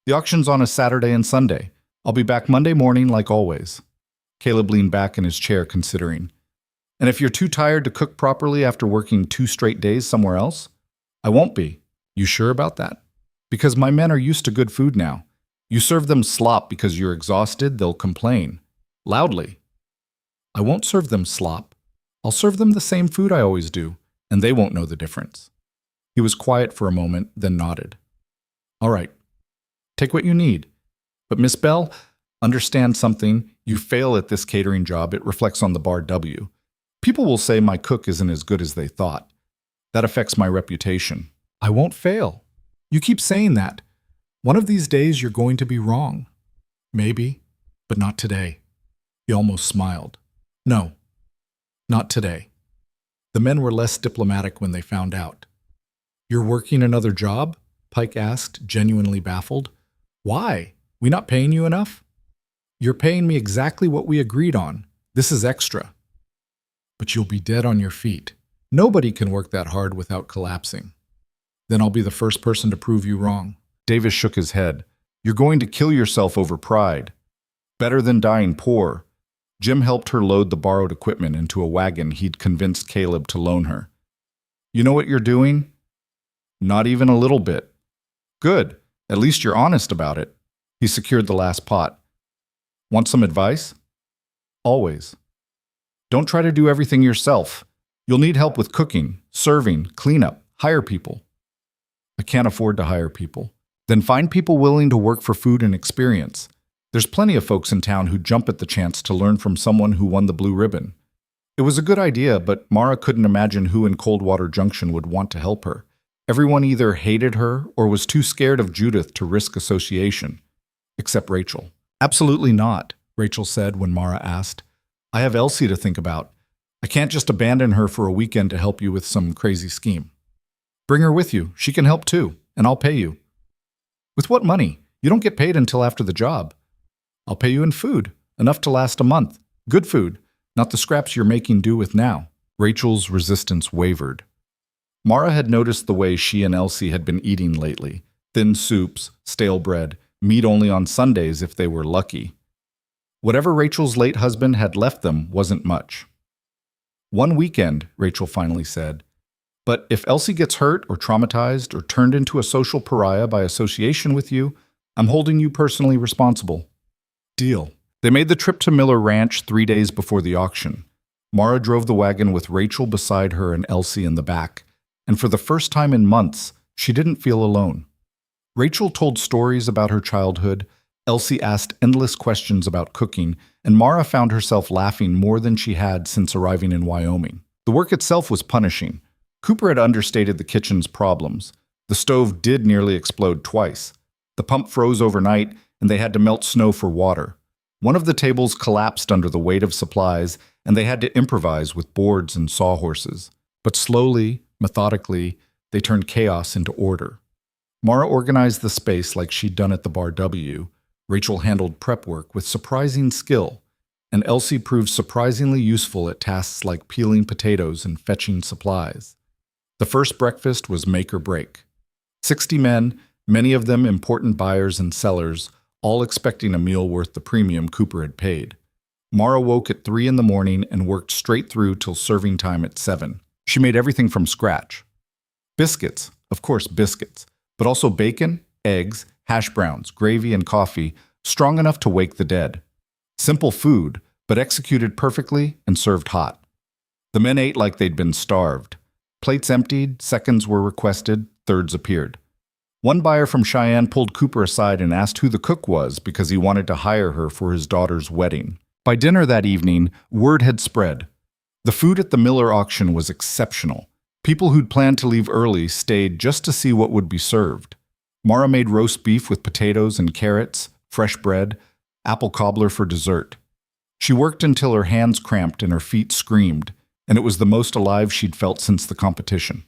The auction's on a Saturday and Sunday. I'll be back Monday morning like always. Caleb leaned back in his chair, considering. And if you're too tired to cook properly after working 2 straight days somewhere else? I won't be. You sure about that? Because my men are used to good food now. You serve them slop because you're exhausted, they'll complain. Loudly. I won't serve them slop. I'll serve them the same food I always do, and they won't know the difference. He was quiet for a moment, then nodded. All right. Take what you need. But Miss Bell, understand something. You fail at this catering job, it reflects on the Bar W. People will say my cook isn't as good as they thought. That affects my reputation. I won't fail. You keep saying that. One of these days you're going to be wrong. Maybe, but not today. He almost smiled. No, not today. The men were less diplomatic when they found out. You're working another job? Pike asked, genuinely baffled. Why? We not paying you enough? You're paying me exactly what we agreed on. This is extra. But you'll be dead on your feet. Nobody can work that hard without collapsing. Then I'll be the first person to prove you wrong. Davis shook his head. You're going to kill yourself over pride. Better than dying poor. Jim helped her load the borrowed equipment into a wagon he'd convinced Caleb to loan her. You know what you're doing? Not even a little bit. Good. At least you're honest about it. He secured the last pot. Want some advice? Always. Don't try to do everything yourself. You'll need help with cooking, serving, cleanup, hire people. I can't afford to hire people. Then find people willing to work for food and experience. There's plenty of folks in town who jump at the chance to learn from someone who won the blue ribbon. It was a good idea, but Mara couldn't imagine who in Coldwater Junction would want to help her. Everyone either hated her or was too scared of Judith to risk association. Except Rachel. Absolutely not, Rachel said when Mara asked. I have Elsie to think about. I can't just abandon her for a weekend to help you with some crazy scheme. Bring her with you. She can help too, and I'll pay you. With what money? You don't get paid until after the job. I'll pay you in food, enough to last a month. Good food, not the scraps you're making do with now. Rachel's resistance wavered. Mara had noticed the way she and Elsie had been eating lately. Thin soups, stale bread, meat only on Sundays if they were lucky. Whatever Rachel's late husband had left them wasn't much. One weekend, Rachel finally said. But if Elsie gets hurt or traumatized or turned into a social pariah by association with you, I'm holding you personally responsible. Deal. They made the trip to Miller Ranch 3 days before the auction. Mara drove the wagon with Rachel beside her and Elsie in the back, and for the first time in months, she didn't feel alone. Rachel told stories about her childhood, Elsie asked endless questions about cooking, and Mara found herself laughing more than she had since arriving in Wyoming. The work itself was punishing. Cooper had understated the kitchen's problems. The stove did nearly explode twice. The pump froze overnight, and they had to melt snow for water. One of the tables collapsed under the weight of supplies, and they had to improvise with boards and sawhorses. But slowly, Methodically, they turned chaos into order. Mara organized the space like she'd done at the Bar W. Rachel handled prep work with surprising skill, and Elsie proved surprisingly useful at tasks like peeling potatoes and fetching supplies. The first breakfast was make or break. 60 men, many of them important buyers and sellers, all expecting a meal worth the premium Cooper had paid. Mara woke at 3 in the morning and worked straight through till serving time at 7. She made everything from scratch. Biscuits, of course biscuits, but also bacon, eggs, hash browns, gravy, and coffee, strong enough to wake the dead. Simple food, but executed perfectly and served hot. The men ate like they'd been starved. Plates emptied, seconds were requested, thirds appeared. One buyer from Cheyenne pulled Cooper aside and asked who the cook was because he wanted to hire her for his daughter's wedding. By dinner that evening, word had spread. The food at the Miller auction was exceptional. People who'd planned to leave early stayed just to see what would be served. Mara made roast beef with potatoes and carrots, fresh bread, apple cobbler for dessert. She worked until her hands cramped and her feet screamed, and it was the most alive she'd felt since the competition.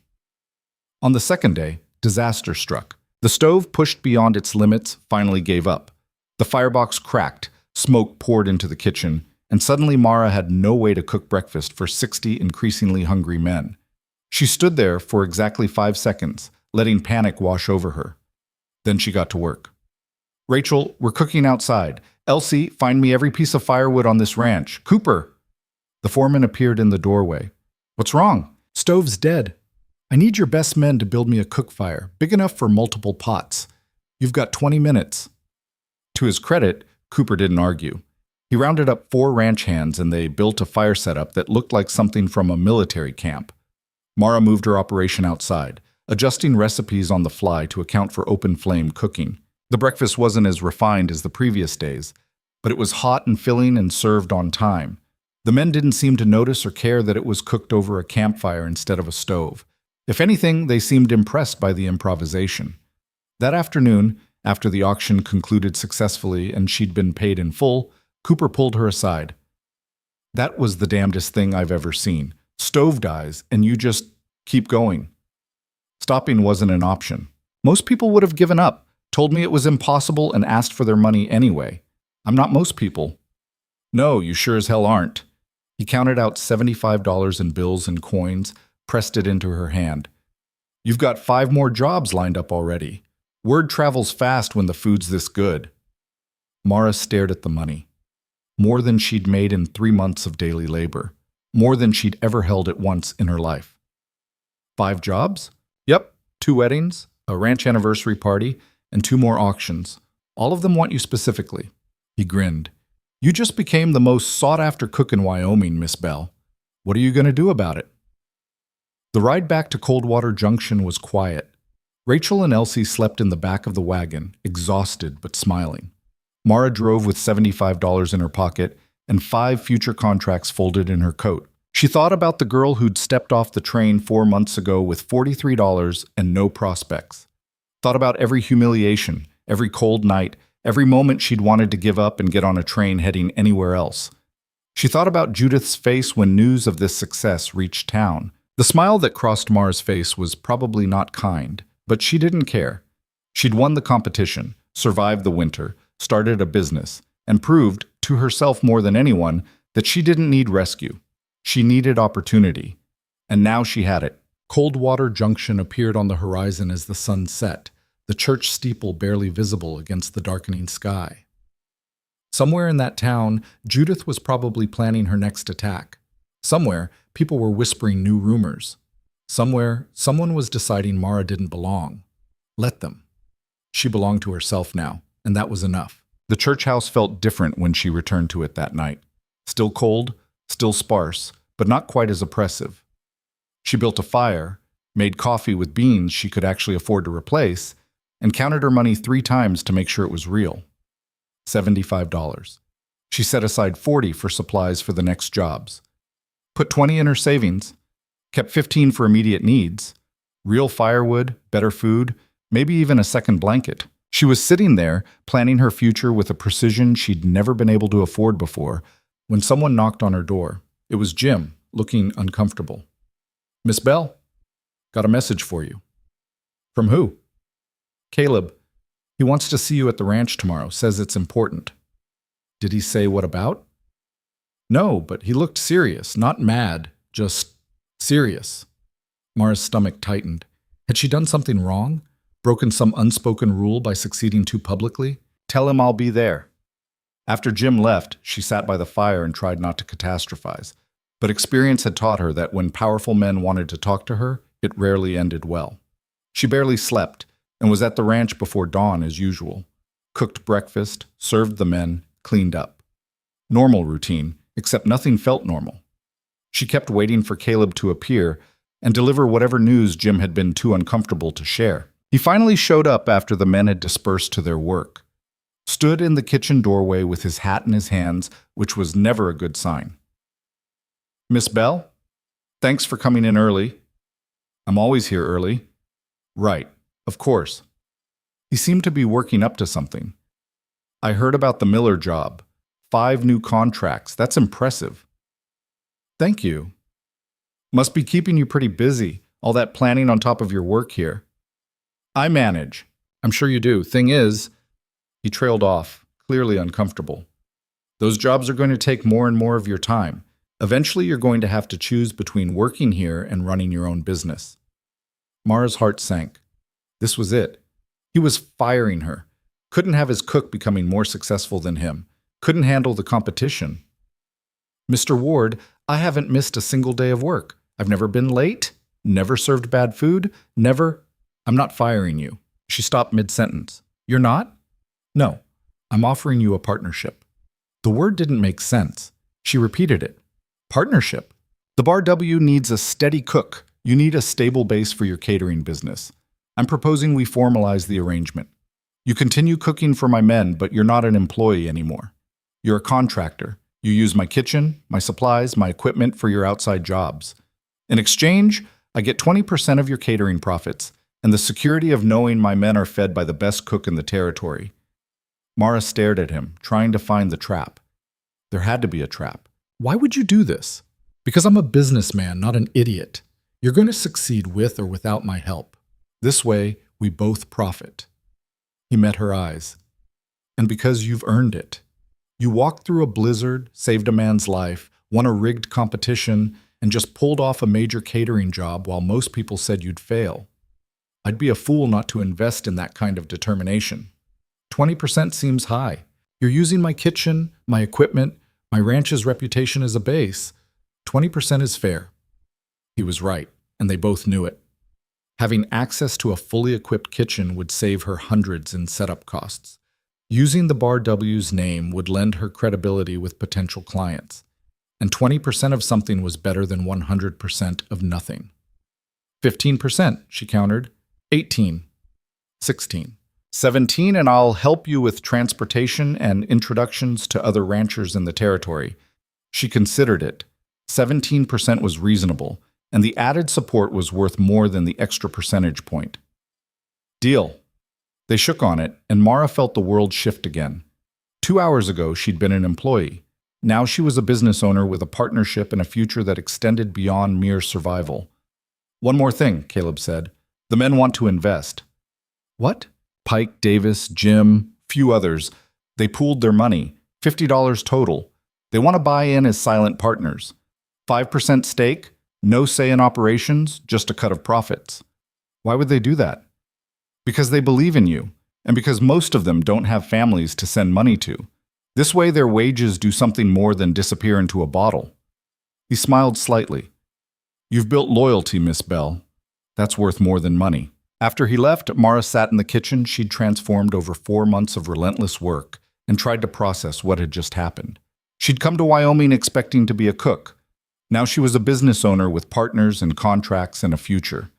On the second day, disaster struck. The stove, pushed beyond its limits, finally gave up. The firebox cracked, smoke poured into the kitchen, and suddenly Mara had no way to cook breakfast for 60 increasingly hungry men. She stood there for exactly 5 seconds, letting panic wash over her. Then she got to work. "Rachel, we're cooking outside. Elsie, find me every piece of firewood on this ranch. Cooper!" The foreman appeared in the doorway. "What's wrong?" "Stove's dead. I need your best men to build me a cook fire, big enough for multiple pots. You've got 20 minutes. To his credit, Cooper didn't argue. He rounded up 4 ranch hands and they built a fire setup that looked like something from a military camp. Mara moved her operation outside, adjusting recipes on the fly to account for open flame cooking. The breakfast wasn't as refined as the previous days, but it was hot and filling and served on time. The men didn't seem to notice or care that it was cooked over a campfire instead of a stove. If anything, they seemed impressed by the improvisation. That afternoon, after the auction concluded successfully and she'd been paid in full, Cooper pulled her aside. "That was the damnedest thing I've ever seen. Stove dies, and you just keep going." Stopping wasn't an option. Most people would have given up, told me it was impossible, and asked for their money anyway. I'm not most people. "No, you sure as hell aren't." He counted out $75 in bills and coins, pressed it into her hand. "You've got 5 more jobs lined up already. Word travels fast when the food's this good." Mara stared at the money. More than she'd made in 3 months of daily labor. More than she'd ever held at once in her life. 5 jobs? Yep, 2 weddings, a ranch anniversary party, and 2 more auctions. All of them want you specifically. He grinned. "You just became the most sought-after cook in Wyoming, Miss Bell. What are you going to do about it?" The ride back to Coldwater Junction was quiet. Rachel and Elsie slept in the back of the wagon, exhausted but smiling. Mara drove with $75 in her pocket and 5 future contracts folded in her coat. She thought about the girl who'd stepped off the train 4 months ago with $43 and no prospects. Thought about every humiliation, every cold night, every moment she'd wanted to give up and get on a train heading anywhere else. She thought about Judith's face when news of this success reached town. The smile that crossed Mara's face was probably not kind, but she didn't care. She'd won the competition, survived the winter, started a business, and proved, to herself more than anyone, that she didn't need rescue. She needed opportunity. And now she had it. Coldwater Junction appeared on the horizon as the sun set, the church steeple barely visible against the darkening sky. Somewhere in that town, Judith was probably planning her next attack. Somewhere, people were whispering new rumors. Somewhere, someone was deciding Mara didn't belong. Let them. She belonged to herself now, and that was enough. The church house felt different when she returned to it that night. Still cold, still sparse, but not quite as oppressive. She built a fire, made coffee with beans she could actually afford to replace, and counted her money 3 times to make sure it was real. $75. She set aside $40 for supplies for the next jobs. Put $20 in her savings, kept $15 for immediate needs, real firewood, better food, maybe even a second blanket. She was sitting there, planning her future with a precision she'd never been able to afford before, when someone knocked on her door. It was Jim, looking uncomfortable. "Miss Bell?" Got a message for you. From who? Caleb. He wants to see you at the ranch tomorrow, says it's important. Did he say what about? No, but he looked serious, not mad, just serious. Mara's stomach tightened. Had she done something wrong? Broken some unspoken rule by succeeding too publicly? Tell him I'll be there. After Jim left, she sat by the fire and tried not to catastrophize. But experience had taught her that when powerful men wanted to talk to her, it rarely ended well. She barely slept and was at the ranch before dawn as usual. Cooked breakfast, served the men, cleaned up. Normal routine, except nothing felt normal. She kept waiting for Caleb to appear and deliver whatever news Jim had been too uncomfortable to share. He finally showed up after the men had dispersed to their work. Stood in the kitchen doorway with his hat in his hands, which was never a good sign. Miss Bell? Thanks for coming in early. I'm always here early. Right, of course. He seemed to be working up to something. I heard about the Miller job. 5 new contracts. That's impressive. Thank you. Must be keeping you pretty busy, all that planning on top of your work here. I manage. I'm sure you do. Thing is, he trailed off, clearly uncomfortable. Those jobs are going to take more and more of your time. Eventually, you're going to have to choose between working here and running your own business. Mara's heart sank. This was it. He was firing her. Couldn't have his cook becoming more successful than him. Couldn't handle the competition. Mr. Ward, I haven't missed a single day of work. I've never been late, never served bad food, never... I'm not firing you. She stopped mid-sentence. You're not? No. I'm offering you a partnership. The word didn't make sense. She repeated it. Partnership. The Bar W needs a steady cook. You need a stable base for your catering business. I'm proposing we formalize the arrangement. You continue cooking for my men, but you're not an employee anymore. You're a contractor. You use my kitchen, my supplies, my equipment for your outside jobs. In exchange, I get 20% of your catering profits and the security of knowing my men are fed by the best cook in the territory. Mara stared at him, trying to find the trap. There had to be a trap. Why would you do this? Because I'm a businessman, not an idiot. You're going to succeed with or without my help. This way, we both profit. He met her eyes. And because you've earned it. You walked through a blizzard, saved a man's life, won a rigged competition, and just pulled off a major catering job while most people said you'd fail. I'd be a fool not to invest in that kind of determination. 20% seems high. You're using my kitchen, my equipment, my ranch's reputation as a base. 20% is fair. He was right, and they both knew it. Having access to a fully equipped kitchen would save her hundreds in setup costs. Using the Bar W's name would lend her credibility with potential clients. And 20% of something was better than 100% of nothing. 15%, she countered. 18. 16. 17, and I'll help you with transportation and introductions to other ranchers in the territory. She considered it. 17% was reasonable, and the added support was worth more than the extra percentage point. Deal. They shook on it, and Mara felt the world shift again. 2 hours ago, she'd been an employee. Now she was a business owner with a partnership and a future that extended beyond mere survival. One more thing, Caleb said. The men want to invest. What? Pike, Davis, Jim, few others. They pooled their money, $50 total. They want to buy in as silent partners. 5% stake, no say in operations, just a cut of profits. Why would they do that? Because they believe in you, and because most of them don't have families to send money to. This way their wages do something more than disappear into a bottle. He smiled slightly. You've built loyalty, Miss Bell. That's worth more than money. After he left, Mara sat in the kitchen she'd transformed over 4 months of relentless work and tried to process what had just happened. She'd come to Wyoming expecting to be a cook. Now she was a business owner with partners and contracts and a future.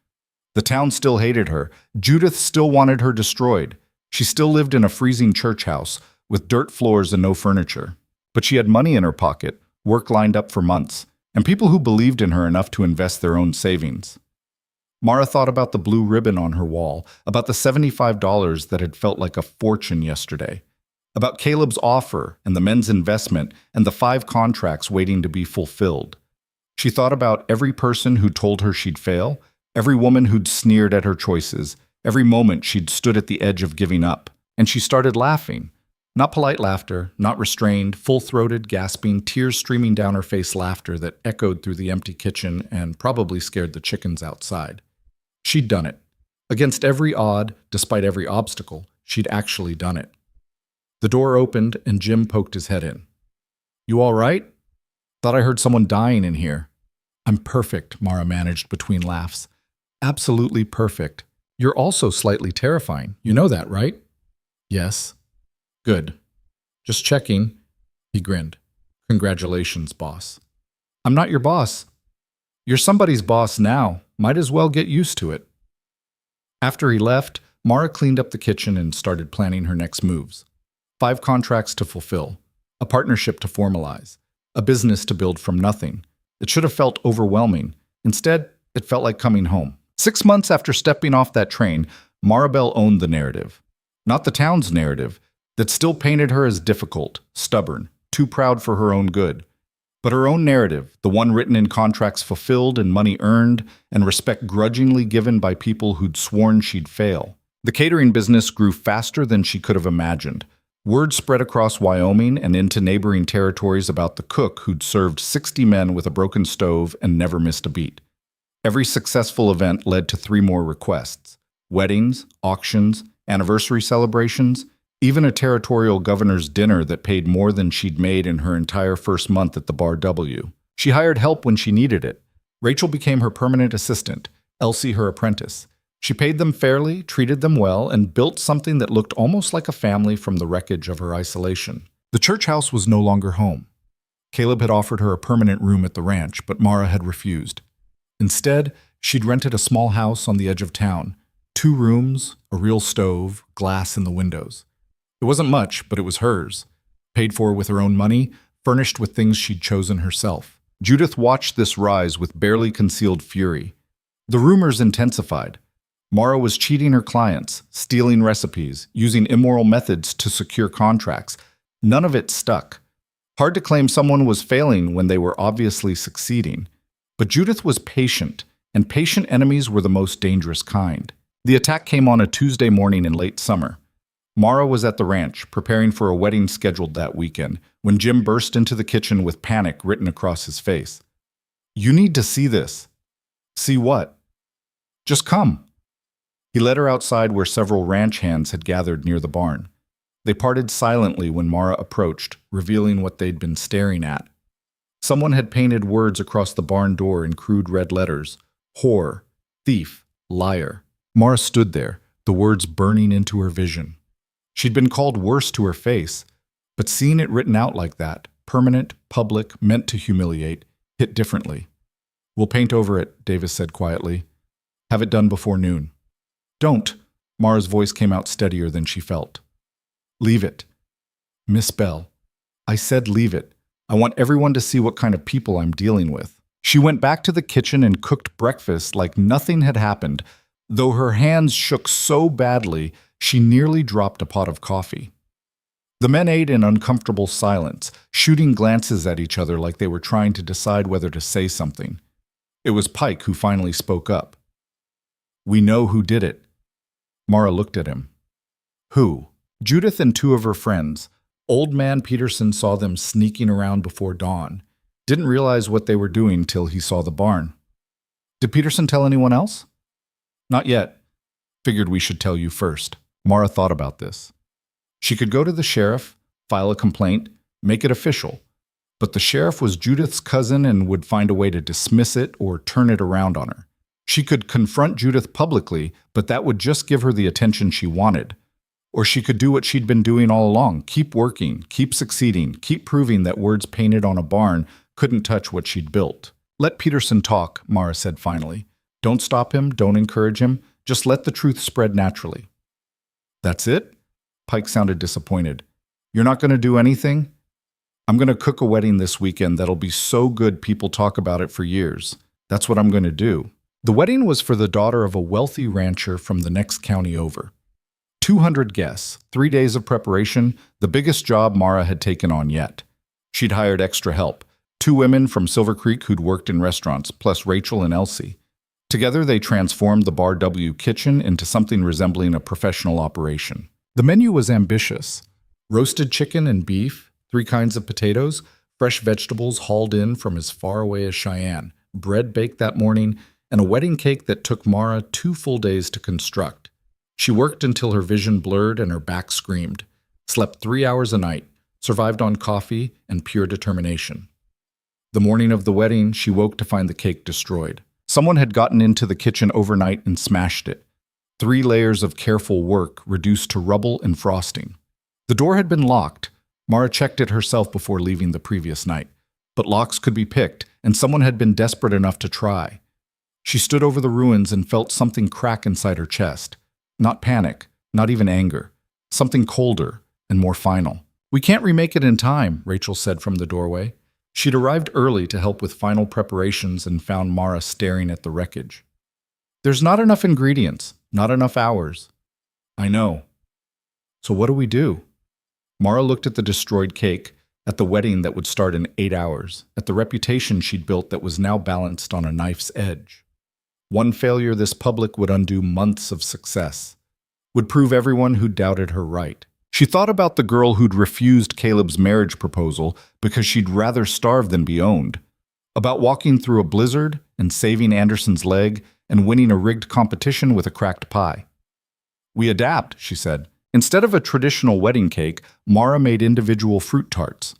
The town still hated her. Judith still wanted her destroyed. She still lived in a freezing church house with dirt floors and no furniture. But she had money in her pocket, work lined up for months, and people who believed in her enough to invest their own savings. Mara thought about the blue ribbon on her wall, about the $75 that had felt like a fortune yesterday, about Caleb's offer and the men's investment and the 5 contracts waiting to be fulfilled. She thought about every person who told her she'd fail, Every woman who'd sneered at her choices, every moment she'd stood at the edge of giving up. And she started laughing. Not polite laughter, not restrained, full-throated, gasping, tears streaming down her face laughter that echoed through the empty kitchen and probably scared the chickens outside. She'd done it. Against every odd, despite every obstacle, she'd actually done it. The door opened and Jim poked his head in. "You all right? Thought I heard someone dying in here." "I'm perfect," Mara managed between laughs. "Absolutely perfect. You're also slightly terrifying. You know that, right?" "Yes." "Good. Just checking." He grinned. "Congratulations, boss." "I'm not your boss." "You're somebody's boss now. Might as well get used to it." After he left, Mara cleaned up the kitchen and started planning her next moves. 5 contracts to fulfill, a partnership to formalize, a business to build from nothing. It should have felt overwhelming. Instead, it felt like coming home. 6 months after stepping off that train, Maribel owned the narrative. Not the town's narrative, that still painted her as difficult, stubborn, too proud for her own good. But her own narrative, the one written in contracts fulfilled and money earned, and respect grudgingly given by people who'd sworn she'd fail. The catering business grew faster than she could have imagined. Word spread across Wyoming and into neighboring territories about the cook who'd served 60 men with a broken stove and never missed a beat. Every successful event led to 3 more requests: weddings, auctions, anniversary celebrations, even a territorial governor's dinner that paid more than she'd made in her entire first month at the Bar W. She hired help when she needed it. Rachel became her permanent assistant, Elsie her apprentice. She paid them fairly, treated them well, and built something that looked almost like a family from the wreckage of her isolation. The church house was no longer home. Caleb had offered her a permanent room at the ranch, but Mara had refused. Instead, she'd rented a small house on the edge of town. 2 rooms, a real stove, glass in the windows. It wasn't much, but it was hers. Paid for with her own money, furnished with things she'd chosen herself. Judith watched this rise with barely concealed fury. The rumors intensified. Mara was cheating her clients, stealing recipes, using immoral methods to secure contracts. None of it stuck. Hard to claim someone was failing when they were obviously succeeding. But Judith was patient, and patient enemies were the most dangerous kind. The attack came on a Tuesday morning in late summer. Mara was at the ranch, preparing for a wedding scheduled that weekend, when Jim burst into the kitchen with panic written across his face. "You need to see this." "See what?" "Just come." He led her outside where several ranch hands had gathered near the barn. They parted silently when Mara approached, revealing what they'd been staring at. Someone had painted words across the barn door in crude red letters: whore, thief, liar. Mara stood there, the words burning into her vision. She'd been called worse to her face, but seeing it written out like that, permanent, public, meant to humiliate, hit differently. "We'll paint over it," Davis said quietly. "Have it done before noon." "Don't." Mara's voice came out steadier than she felt. "Leave it." "Miss Bell, I said leave it. I want everyone to see what kind of people I'm dealing with." She went back to the kitchen and cooked breakfast like nothing had happened, though her hands shook so badly she nearly dropped a pot of coffee. The men ate in uncomfortable silence, shooting glances at each other like they were trying to decide whether to say something. It was Pike who finally spoke up. "We know who did it." Mara looked at him. "Who?" "Judith and 2 of her friends. Old man Peterson saw them sneaking around before dawn. Didn't realize what they were doing till he saw the barn." "Did Peterson tell anyone else?" "Not yet. Figured we should tell you first." Mara thought about this. She could go to the sheriff, file a complaint, make it official. But the sheriff was Judith's cousin and would find a way to dismiss it or turn it around on her. She could confront Judith publicly, but that would just give her the attention she wanted. Or she could do what she'd been doing all along, keep working, keep succeeding, keep proving that words painted on a barn couldn't touch what she'd built. "Let Peterson talk," Mara said finally. "Don't stop him, don't encourage him, just let the truth spread naturally." "That's it?" Pike sounded disappointed. "You're not going to do anything?" "I'm going to cook a wedding this weekend that'll be so good people talk about it for years. That's what I'm going to do." The wedding was for the daughter of a wealthy rancher from the next county over. 200 guests, 3 days of preparation, the biggest job Mara had taken on yet. She'd hired extra help, 2 women from Silver Creek who'd worked in restaurants, plus Rachel and Elsie. Together, they transformed the Bar W kitchen into something resembling a professional operation. The menu was ambitious. Roasted chicken and beef, 3 kinds of potatoes, fresh vegetables hauled in from as far away as Cheyenne, bread baked that morning, and a wedding cake that took Mara 2 full days to construct. She worked until her vision blurred and her back screamed, slept 3 hours a night, survived on coffee and pure determination. The morning of the wedding, she woke to find the cake destroyed. Someone had gotten into the kitchen overnight and smashed it. 3 layers of careful work reduced to rubble and frosting. The door had been locked. Mara checked it herself before leaving the previous night. But locks could be picked, and someone had been desperate enough to try. She stood over the ruins and felt something crack inside her chest. Not panic, not even anger. Something colder and more final. "We can't remake it in time," Rachel said from the doorway. She'd arrived early to help with final preparations and found Mara staring at the wreckage. "There's not enough ingredients, not enough hours." "I know." "So what do we do?" Mara looked at the destroyed cake, at the wedding that would start in 8 hours, at the reputation she'd built that was now balanced on a knife's edge. One failure this public would undo months of success, would prove everyone who doubted her right. She thought about the girl who'd refused Caleb's marriage proposal because she'd rather starve than be owned, about walking through a blizzard and saving Anderson's leg and winning a rigged competition with a cracked pie. "We adapt," she said. Instead of a traditional wedding cake, Mara made individual fruit tarts.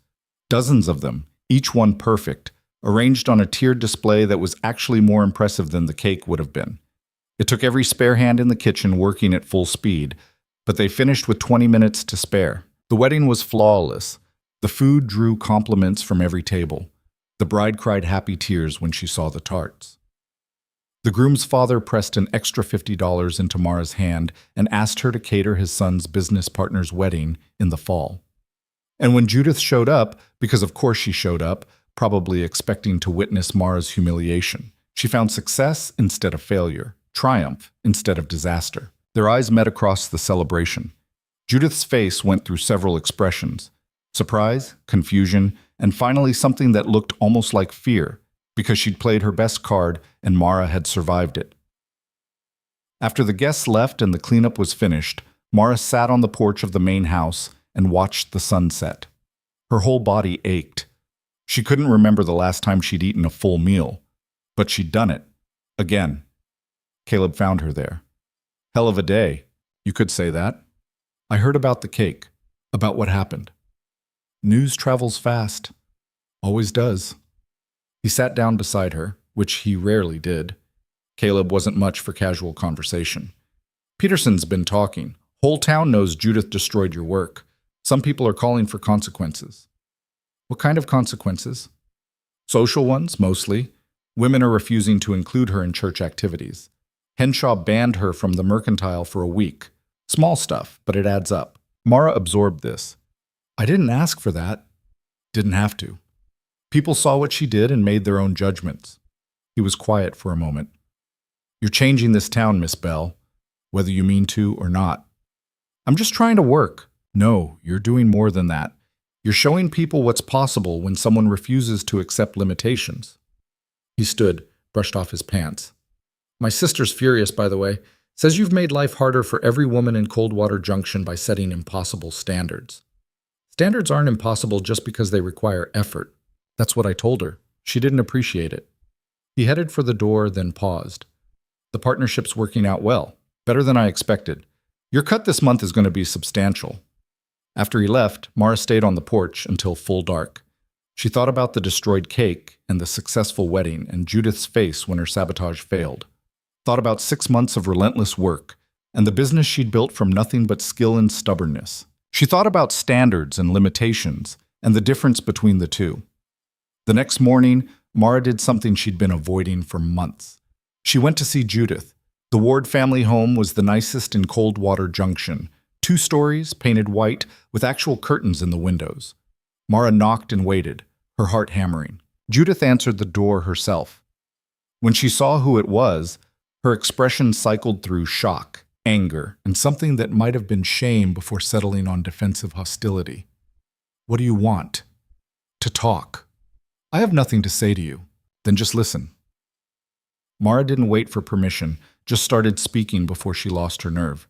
Dozens of them, each one perfect, arranged on a tiered display that was actually more impressive than the cake would have been. It took every spare hand in the kitchen working at full speed, but they finished with 20 minutes to spare. The wedding was flawless. The food drew compliments from every table. The bride cried happy tears when she saw the tarts. The groom's father pressed an extra $50 into Mara's hand and asked her to cater his son's business partner's wedding in the fall. And when Judith showed up, because of course she showed up, probably expecting to witness Mara's humiliation, she found success instead of failure, triumph instead of disaster. Their eyes met across the celebration. Judith's face went through several expressions: surprise, confusion, and finally something that looked almost like fear, because she'd played her best card and Mara had survived it. After the guests left and the cleanup was finished, Mara sat on the porch of the main house and watched the sunset. Her whole body ached. She couldn't remember the last time she'd eaten a full meal, but she'd done it. Again. Caleb found her there. "Hell of a day. You could say that." "I heard about the cake, about what happened." "News travels fast. Always does." He sat down beside her, which he rarely did. Caleb wasn't much for casual conversation. "Peterson's been talking. Whole town knows Judith destroyed your work. Some people are calling for consequences." "What kind of consequences?" "Social ones, mostly. Women are refusing to include her in church activities. Henshaw banned her from the mercantile for a week. Small stuff, but it adds up." Mara absorbed this. "I didn't ask for that." "Didn't have to. People saw what she did and made their own judgments." He was quiet for a moment. "You're changing this town, Miss Bell, whether you mean to or not." "I'm just trying to work." "No, you're doing more than that. You're showing people what's possible when someone refuses to accept limitations." He stood, brushed off his pants. "My sister's furious, by the way. Says you've made life harder for every woman in Coldwater Junction by setting impossible standards." "Standards aren't impossible just because they require effort." That's what I told her. She didn't appreciate it. He headed for the door, then paused. "The partnership's working out well. Better than I expected. Your cut this month is going to be substantial." After he left, Mara stayed on the porch until full dark. She thought about the destroyed cake and the successful wedding and Judith's face when her sabotage failed. Thought about 6 months of relentless work and the business she'd built from nothing but skill and stubbornness. She thought about standards and limitations and the difference between the two. The next morning, Mara did something she'd been avoiding for months. She went to see Judith. The Ward family home was the nicest in Coldwater Junction. 2 stories, painted white, with actual curtains in the windows. Mara knocked and waited, her heart hammering. Judith answered the door herself. When she saw who it was, her expression cycled through shock, anger, and something that might have been shame before settling on defensive hostility. "What do you want?" "To talk." "I have nothing to say to you." "Then just listen." Mara didn't wait for permission, just started speaking before she lost her nerve.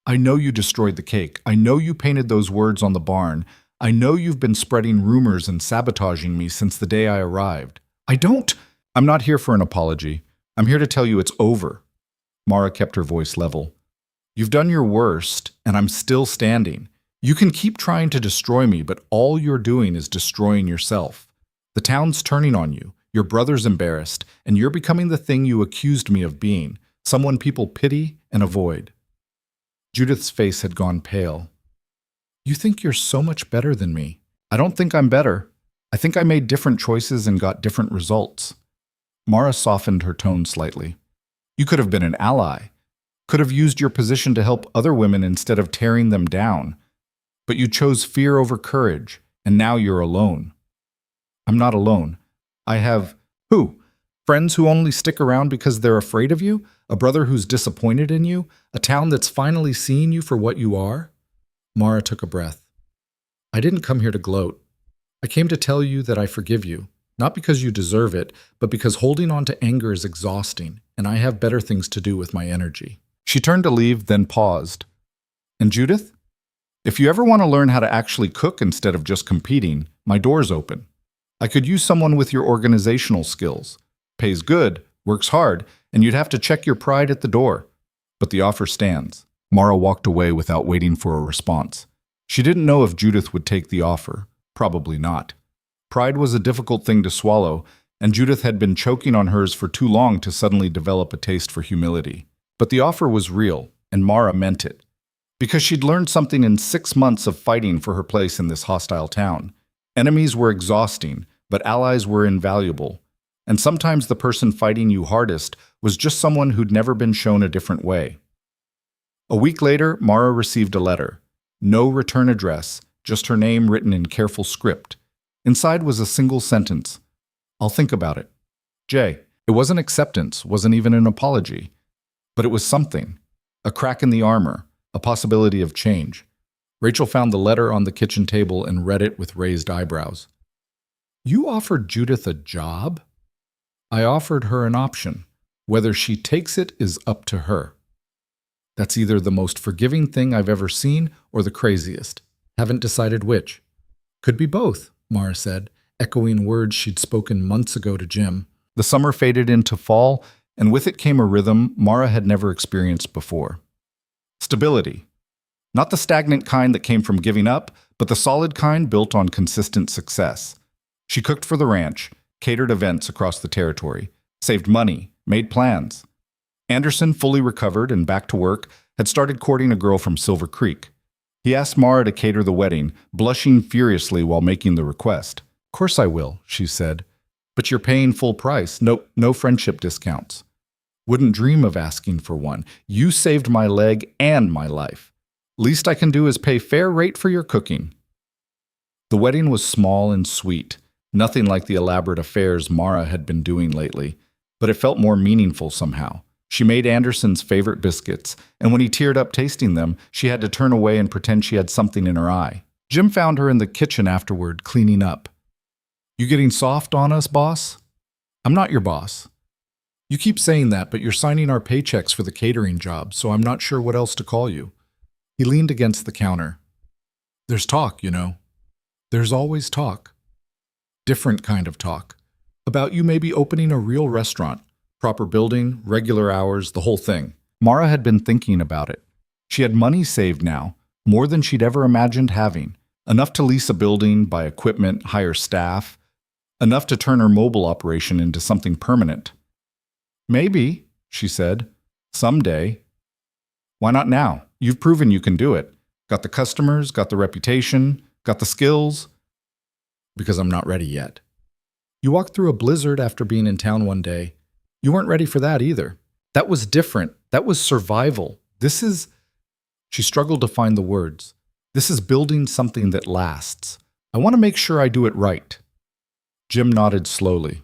I know you destroyed the cake. I know you painted those words on the barn. I know you've been spreading rumors and sabotaging me since the day I arrived. I'm not here for an apology. I'm here to tell you it's over. Mara kept her voice level. You've done your worst, and I'm still standing. You can keep trying to destroy me, but all you're doing is destroying yourself. The town's turning on you. Your brother's embarrassed, and you're becoming the thing you accused me of being, someone people pity and avoid. Judith's face had gone pale. You think you're so much better than me. I don't think I'm better. I think I made different choices and got different results. Mara softened her tone slightly. You could have been an ally. Could have used your position to help other women instead of tearing them down. But you chose fear over courage, and now you're alone. I'm not alone. I have… Who? Friends who only stick around because they're afraid of you? A brother who's disappointed in you? A town that's finally seeing you for what you are? Mara took a breath. I didn't come here to gloat. I came to tell you that I forgive you, not because you deserve it, but because holding on to anger is exhausting, and I have better things to do with my energy. She turned to leave, then paused. And Judith? If you ever want to learn how to actually cook instead of just competing, my door's open. I could use someone with your organizational skills. Pays good, works hard, and you'd have to check your pride at the door. But the offer stands. Mara walked away without waiting for a response. She didn't know if Judith would take the offer. Probably not. Pride was a difficult thing to swallow, and Judith had been choking on hers for too long to suddenly develop a taste for humility. But the offer was real, and Mara meant it. Because she'd learned something in 6 months of fighting for her place in this hostile town. Enemies were exhausting, but allies were invaluable. And sometimes the person fighting you hardest was just someone who'd never been shown a different way. A week later, Mara received a letter. No return address, just her name written in careful script. Inside was a single sentence. I'll think about it. Jay. It wasn't acceptance, wasn't even an apology. But it was something. A crack in the armor, a possibility of change. Rachel found the letter on the kitchen table and read it with raised eyebrows. You offered Judith a job? I offered her an option. Whether she takes it is up to her. That's either the most forgiving thing I've ever seen or the craziest. Haven't decided which. Could be both, Mara said, echoing words she'd spoken months ago to Jim. The summer faded into fall, and with it came a rhythm Mara had never experienced before. Stability. Not the stagnant kind that came from giving up, but the solid kind built on consistent success. She cooked for the ranch, catered events across the territory, saved money, made plans. Anderson, fully recovered and back to work, had started courting a girl from Silver Creek. He asked Mara to cater the wedding, blushing furiously while making the request. Of course I will, she said. But you're paying full price, no friendship discounts. Wouldn't dream of asking for one. You saved my leg and my life. Least I can do is pay fair rate for your cooking. The wedding was small and sweet, nothing like the elaborate affairs Mara had been doing lately, but it felt more meaningful somehow. She made Anderson's favorite biscuits, and when he teared up tasting them, she had to turn away and pretend she had something in her eye. Jim found her in the kitchen afterward, cleaning up. You getting soft on us, boss? I'm not your boss. You keep saying that, but you're signing our paychecks for the catering job, so I'm not sure what else to call you. He leaned against the counter. There's talk, you know. There's always talk. Different kind of talk. About you maybe opening a real restaurant. Proper building, regular hours, the whole thing. Mara had been thinking about it. She had money saved now, more than she'd ever imagined having. Enough to lease a building, buy equipment, hire staff. Enough to turn her mobile operation into something permanent. Maybe, she said. Someday. Why not now? You've proven you can do it. Got the customers, got the reputation, got the skills. Because I'm not ready yet. You walked through a blizzard after being in town one day. You weren't ready for that either. That was different. That was survival. She struggled to find the words. This is building something that lasts. I want to make sure I do it right. Jim nodded slowly.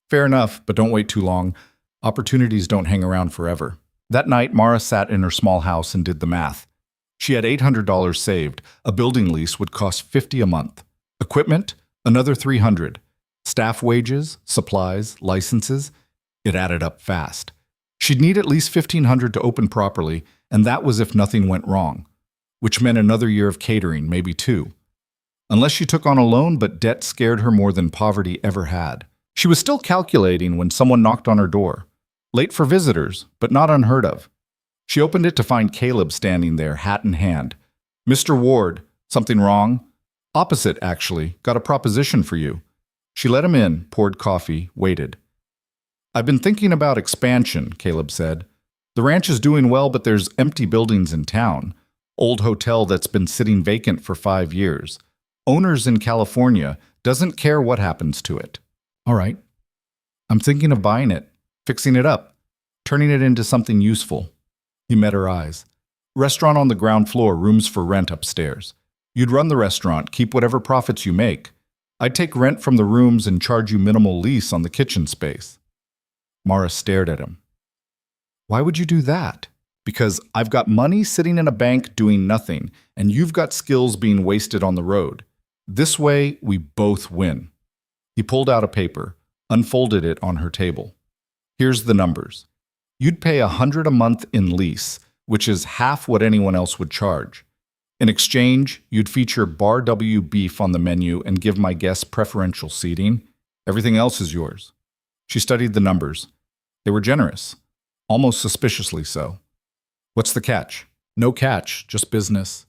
Fair enough, but don't wait too long. Opportunities don't hang around forever. That night, Mara sat in her small house and did the math. She had $800 saved. A building lease would cost $50 a month. Equipment, another $300. Staff wages, supplies, licenses. It added up fast. She'd need at least $1,500 to open properly, and that was if nothing went wrong, which meant another year of catering, maybe two. Unless she took on a loan, but debt scared her more than poverty ever had. She was still calculating when someone knocked on her door. Late for visitors, but not unheard of. She opened it to find Caleb standing there, hat in hand. "Mr. Ward, something wrong?" "Opposite, actually. Got a proposition for you." She let him in, poured coffee, waited. "I've been thinking about expansion," Caleb said. "The ranch is doing well, but there's empty buildings in town. Old hotel that's been sitting vacant for 5 years. Owners in California, doesn't care what happens to it." "All right. I'm thinking of buying it, fixing it up, turning it into something useful." He met her eyes. "Restaurant on the ground floor, rooms for rent upstairs. You'd run the restaurant, keep whatever profits you make. I'd take rent from the rooms and charge you minimal lease on the kitchen space." Mara stared at him. "Why would you do that?" "Because I've got money sitting in a bank doing nothing, and you've got skills being wasted on the road. This way, we both win." He pulled out a paper, unfolded it on her table. "Here's the numbers. You'd pay $100 a month in lease, which is half what anyone else would charge. In exchange, you'd feature Bar W beef on the menu and give my guests preferential seating. Everything else is yours." She studied the numbers. They were generous, almost suspiciously so. "What's the catch?" "No catch, just business."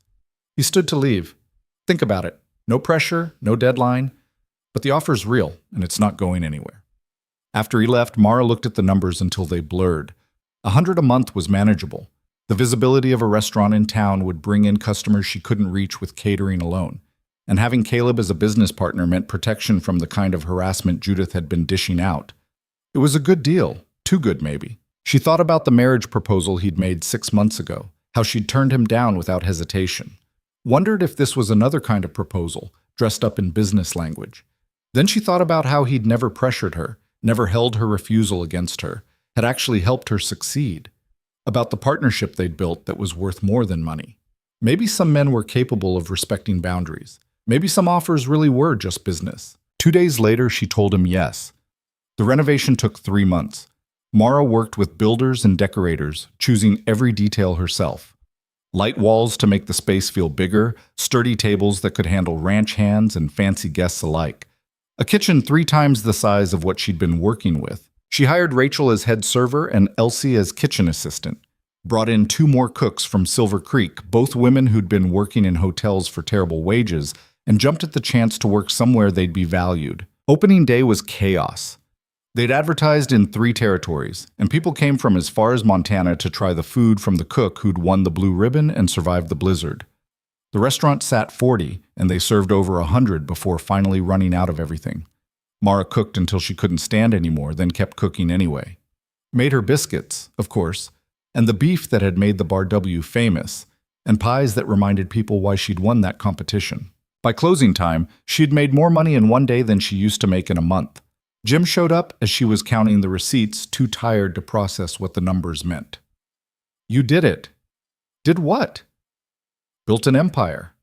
He stood to leave. "Think about it. No pressure, no deadline. But the offer's real, and it's not going anywhere." After he left, Mara looked at the numbers until they blurred. $100 a month was manageable. The visibility of a restaurant in town would bring in customers she couldn't reach with catering alone. And having Caleb as a business partner meant protection from the kind of harassment Judith had been dishing out. It was a good deal, too good maybe. She thought about the marriage proposal he'd made 6 months ago, how she'd turned him down without hesitation. Wondered if this was another kind of proposal, dressed up in business language. Then she thought about how he'd never pressured her, never held her refusal against her, had actually helped her succeed. About the partnership they'd built that was worth more than money. Maybe some men were capable of respecting boundaries. Maybe some offers really were just business. 2 days later, she told him yes. The renovation took 3 months. Mara worked with builders and decorators, choosing every detail herself. Light walls to make the space feel bigger, sturdy tables that could handle ranch hands and fancy guests alike. A kitchen 3 times the size of what she'd been working with. She hired Rachel as head server and Elsie as kitchen assistant. Brought in 2 more cooks from Silver Creek, both women who'd been working in hotels for terrible wages, and jumped at the chance to work somewhere they'd be valued. Opening day was chaos. They'd advertised in 3 territories, and people came from as far as Montana to try the food from the cook who'd won the blue ribbon and survived the blizzard. The restaurant sat 40, and they served over 100 before finally running out of everything. Mara cooked until she couldn't stand anymore, then kept cooking anyway. Made her biscuits, of course, and the beef that had made the Bar W famous, and pies that reminded people why she'd won that competition. By closing time, she'd made more money in 1 day than she used to make in a month. Jim showed up as she was counting the receipts, too tired to process what the numbers meant. "You did it." "Did what?" "Built an empire."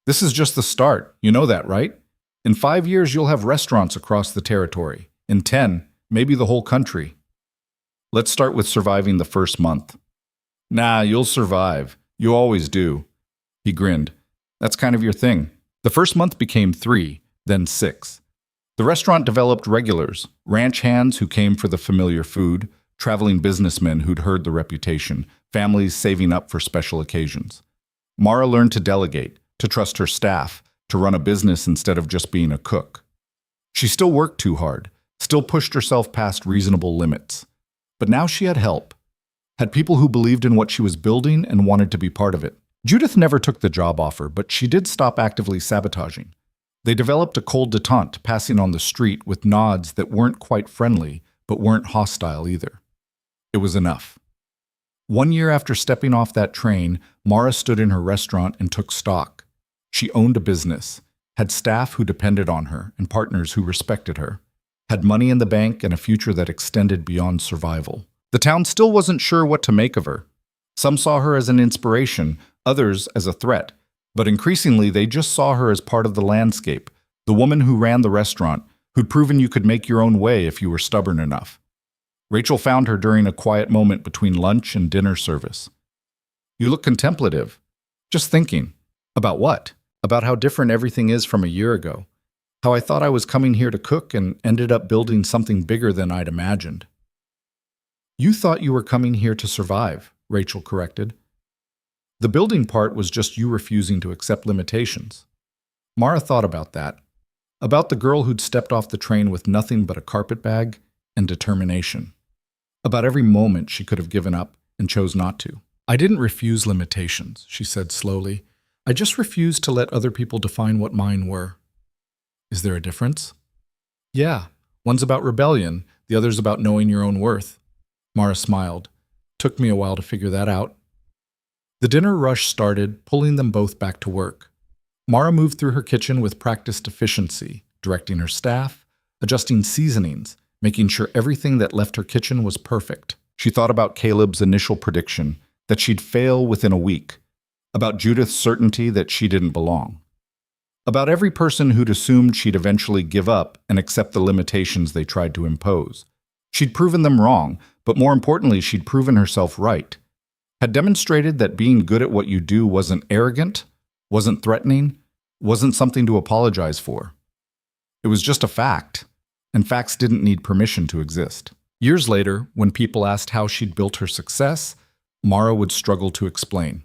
"This is just the start. You know that, right? In 5 years, you'll have restaurants across the territory. In 10, maybe the whole country. Let's start with surviving the first month." "Nah, you'll survive. You always do." He grinned. "That's kind of your thing." The first month became 3, then 6. The restaurant developed regulars, ranch hands who came for the familiar food, traveling businessmen who'd heard the reputation, families saving up for special occasions. Mara learned to delegate, to trust her staff, to run a business instead of just being a cook. She still worked too hard, still pushed herself past reasonable limits. But now she had help, had people who believed in what she was building and wanted to be part of it. Judith never took the job offer, but she did stop actively sabotaging. They developed a cold detente, passing on the street with nods that weren't quite friendly, but weren't hostile either. It was enough. 1 year after stepping off that train, Mara stood in her restaurant and took stock. She owned a business, had staff who depended on her and partners who respected her, had money in the bank and a future that extended beyond survival. The town still wasn't sure what to make of her. Some saw her as an inspiration, others as a threat, but increasingly they just saw her as part of the landscape, the woman who ran the restaurant, who'd proven you could make your own way if you were stubborn enough. Rachel found her during a quiet moment between lunch and dinner service. "You look contemplative." "Just thinking." "About what?" "About how different everything is from a year ago. How I thought I was coming here to cook and ended up building something bigger than I'd imagined." "You thought you were coming here to survive," Rachel corrected. "The building part was just you refusing to accept limitations." Mara thought about that. About the girl who'd stepped off the train with nothing but a carpet bag and determination. About every moment she could have given up and chose not to. "I didn't refuse limitations," she said slowly. "I just refused to let other people define what mine were." "Is there a difference?" "Yeah. One's about rebellion, the other's about knowing your own worth." Mara smiled. "Took me a while to figure that out." The dinner rush started, pulling them both back to work. Mara moved through her kitchen with practiced efficiency, directing her staff, adjusting seasonings, making sure everything that left her kitchen was perfect. She thought about Caleb's initial prediction, that she'd fail within a week, about Judith's certainty that she didn't belong, about every person who'd assumed she'd eventually give up and accept the limitations they tried to impose. She'd proven them wrong, but more importantly, she'd proven herself right. Had demonstrated that being good at what you do wasn't arrogant, wasn't threatening, wasn't something to apologize for. It was just a fact, and facts didn't need permission to exist. Years later, when people asked how she'd built her success, Mara would struggle to explain.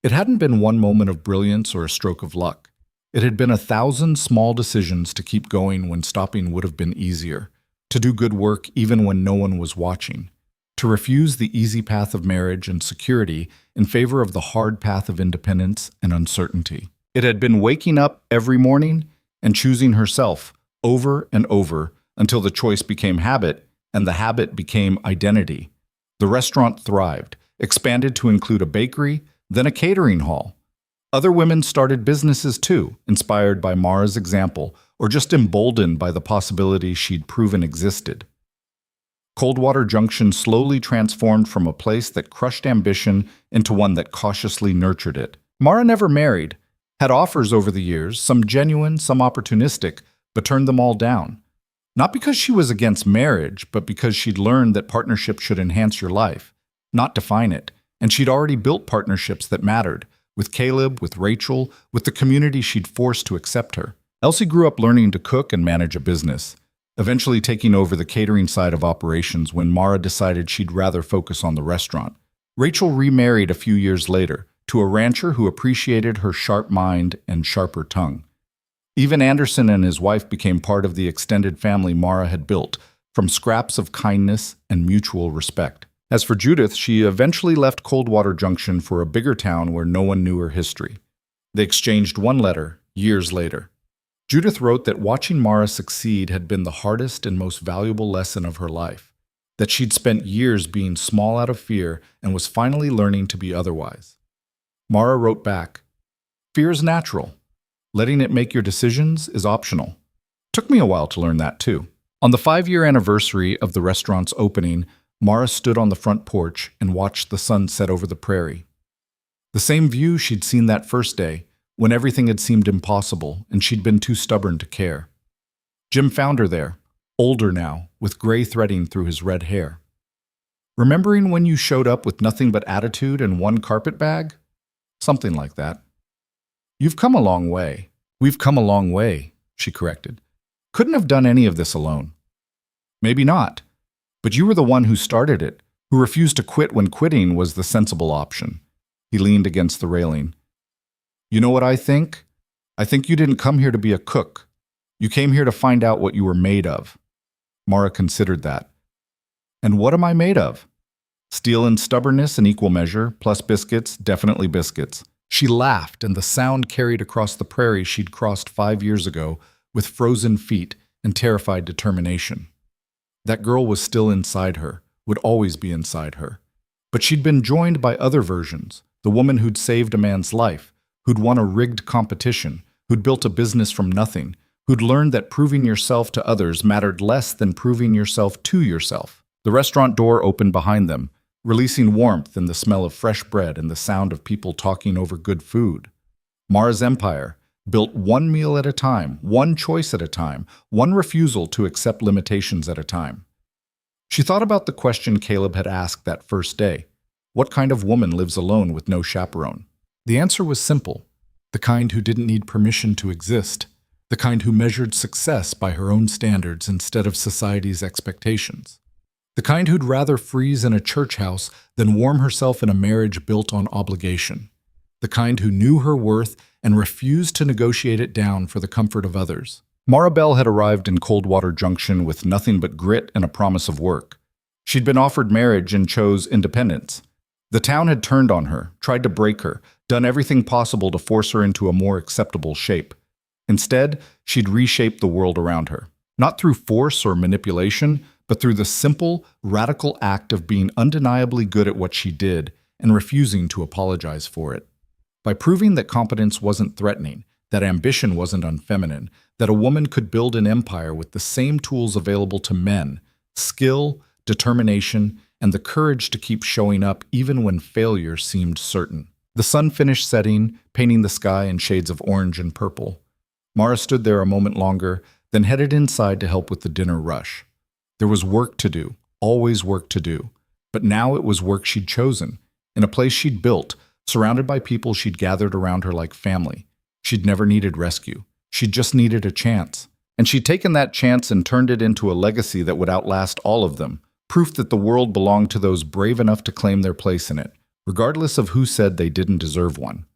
It hadn't been one moment of brilliance or a stroke of luck. It had been 1,000 small decisions to keep going when stopping would have been easier, to do good work even when no one was watching, to refuse the easy path of marriage and security in favor of the hard path of independence and uncertainty. It had been waking up every morning and choosing herself over and over until the choice became habit and the habit became identity. The restaurant thrived, expanded to include a bakery, then a catering hall. Other women started businesses too, inspired by Mara's example or just emboldened by the possibility she'd proven existed. Coldwater Junction slowly transformed from a place that crushed ambition into one that cautiously nurtured it. Mara never married, had offers over the years, some genuine, some opportunistic, but turned them all down. Not because she was against marriage, but because she'd learned that partnership should enhance your life, not define it. And she'd already built partnerships that mattered, with Caleb, with Rachel, with the community she'd forced to accept her. Elsie grew up learning to cook and manage a business, eventually taking over the catering side of operations when Mara decided she'd rather focus on the restaurant. Rachel remarried a few years later to a rancher who appreciated her sharp mind and sharper tongue. Even Anderson and his wife became part of the extended family Mara had built, from scraps of kindness and mutual respect. As for Judith, she eventually left Coldwater Junction for a bigger town where no one knew her history. They exchanged one letter years later. Judith wrote that watching Mara succeed had been the hardest and most valuable lesson of her life, that she'd spent years being small out of fear and was finally learning to be otherwise. Mara wrote back, "Fear is natural. Letting it make your decisions is optional." Took me a while to learn that too. On the 5-year anniversary of the restaurant's opening, Mara stood on the front porch and watched the sun set over the prairie. The same view she'd seen that first day, when everything had seemed impossible and she'd been too stubborn to care. Jim found her there, older now, with gray threading through his red hair. "Remembering when you showed up with nothing but attitude and one carpet bag?" Something like that. "You've come a long way." "We've come a long way," she corrected. "Couldn't have done any of this alone." "Maybe not. But you were the one who started it, who refused to quit when quitting was the sensible option." He leaned against the railing. "You know what I think? I think you didn't come here to be a cook. You came here to find out what you were made of." Mara considered that. "And what am I made of?" "Steel and stubbornness in equal measure, plus biscuits, definitely biscuits." She laughed, and the sound carried across the prairie she'd crossed 5 years ago with frozen feet and terrified determination. That girl was still inside her, would always be inside her. But she'd been joined by other versions, the woman who'd saved a man's life, who'd won a rigged competition, who'd built a business from nothing, who'd learned that proving yourself to others mattered less than proving yourself to yourself. The restaurant door opened behind them, releasing warmth and the smell of fresh bread and the sound of people talking over good food. Mara's empire, built one meal at a time, one choice at a time, one refusal to accept limitations at a time. She thought about the question Caleb had asked that first day. What kind of woman lives alone with no chaperone? The answer was simple. The kind who didn't need permission to exist. The kind who measured success by her own standards instead of society's expectations. The kind who'd rather freeze in a church house than warm herself in a marriage built on obligation. The kind who knew her worth and refused to negotiate it down for the comfort of others. Maribel had arrived in Coldwater Junction with nothing but grit and a promise of work. She'd been offered marriage and chose independence. The town had turned on her, tried to break her, done everything possible to force her into a more acceptable shape. Instead, she'd reshaped the world around her. Not through force or manipulation, but through the simple, radical act of being undeniably good at what she did and refusing to apologize for it. By proving that competence wasn't threatening, that ambition wasn't unfeminine, that a woman could build an empire with the same tools available to men, skill, determination, and the courage to keep showing up even when failure seemed certain. The sun finished setting, painting the sky in shades of orange and purple. Mara stood there a moment longer, then headed inside to help with the dinner rush. There was work to do, always work to do. But now it was work she'd chosen, in a place she'd built, surrounded by people she'd gathered around her like family. She'd never needed rescue. She'd just needed a chance. And she'd taken that chance and turned it into a legacy that would outlast all of them, proof that the world belonged to those brave enough to claim their place in it, regardless of who said they didn't deserve one.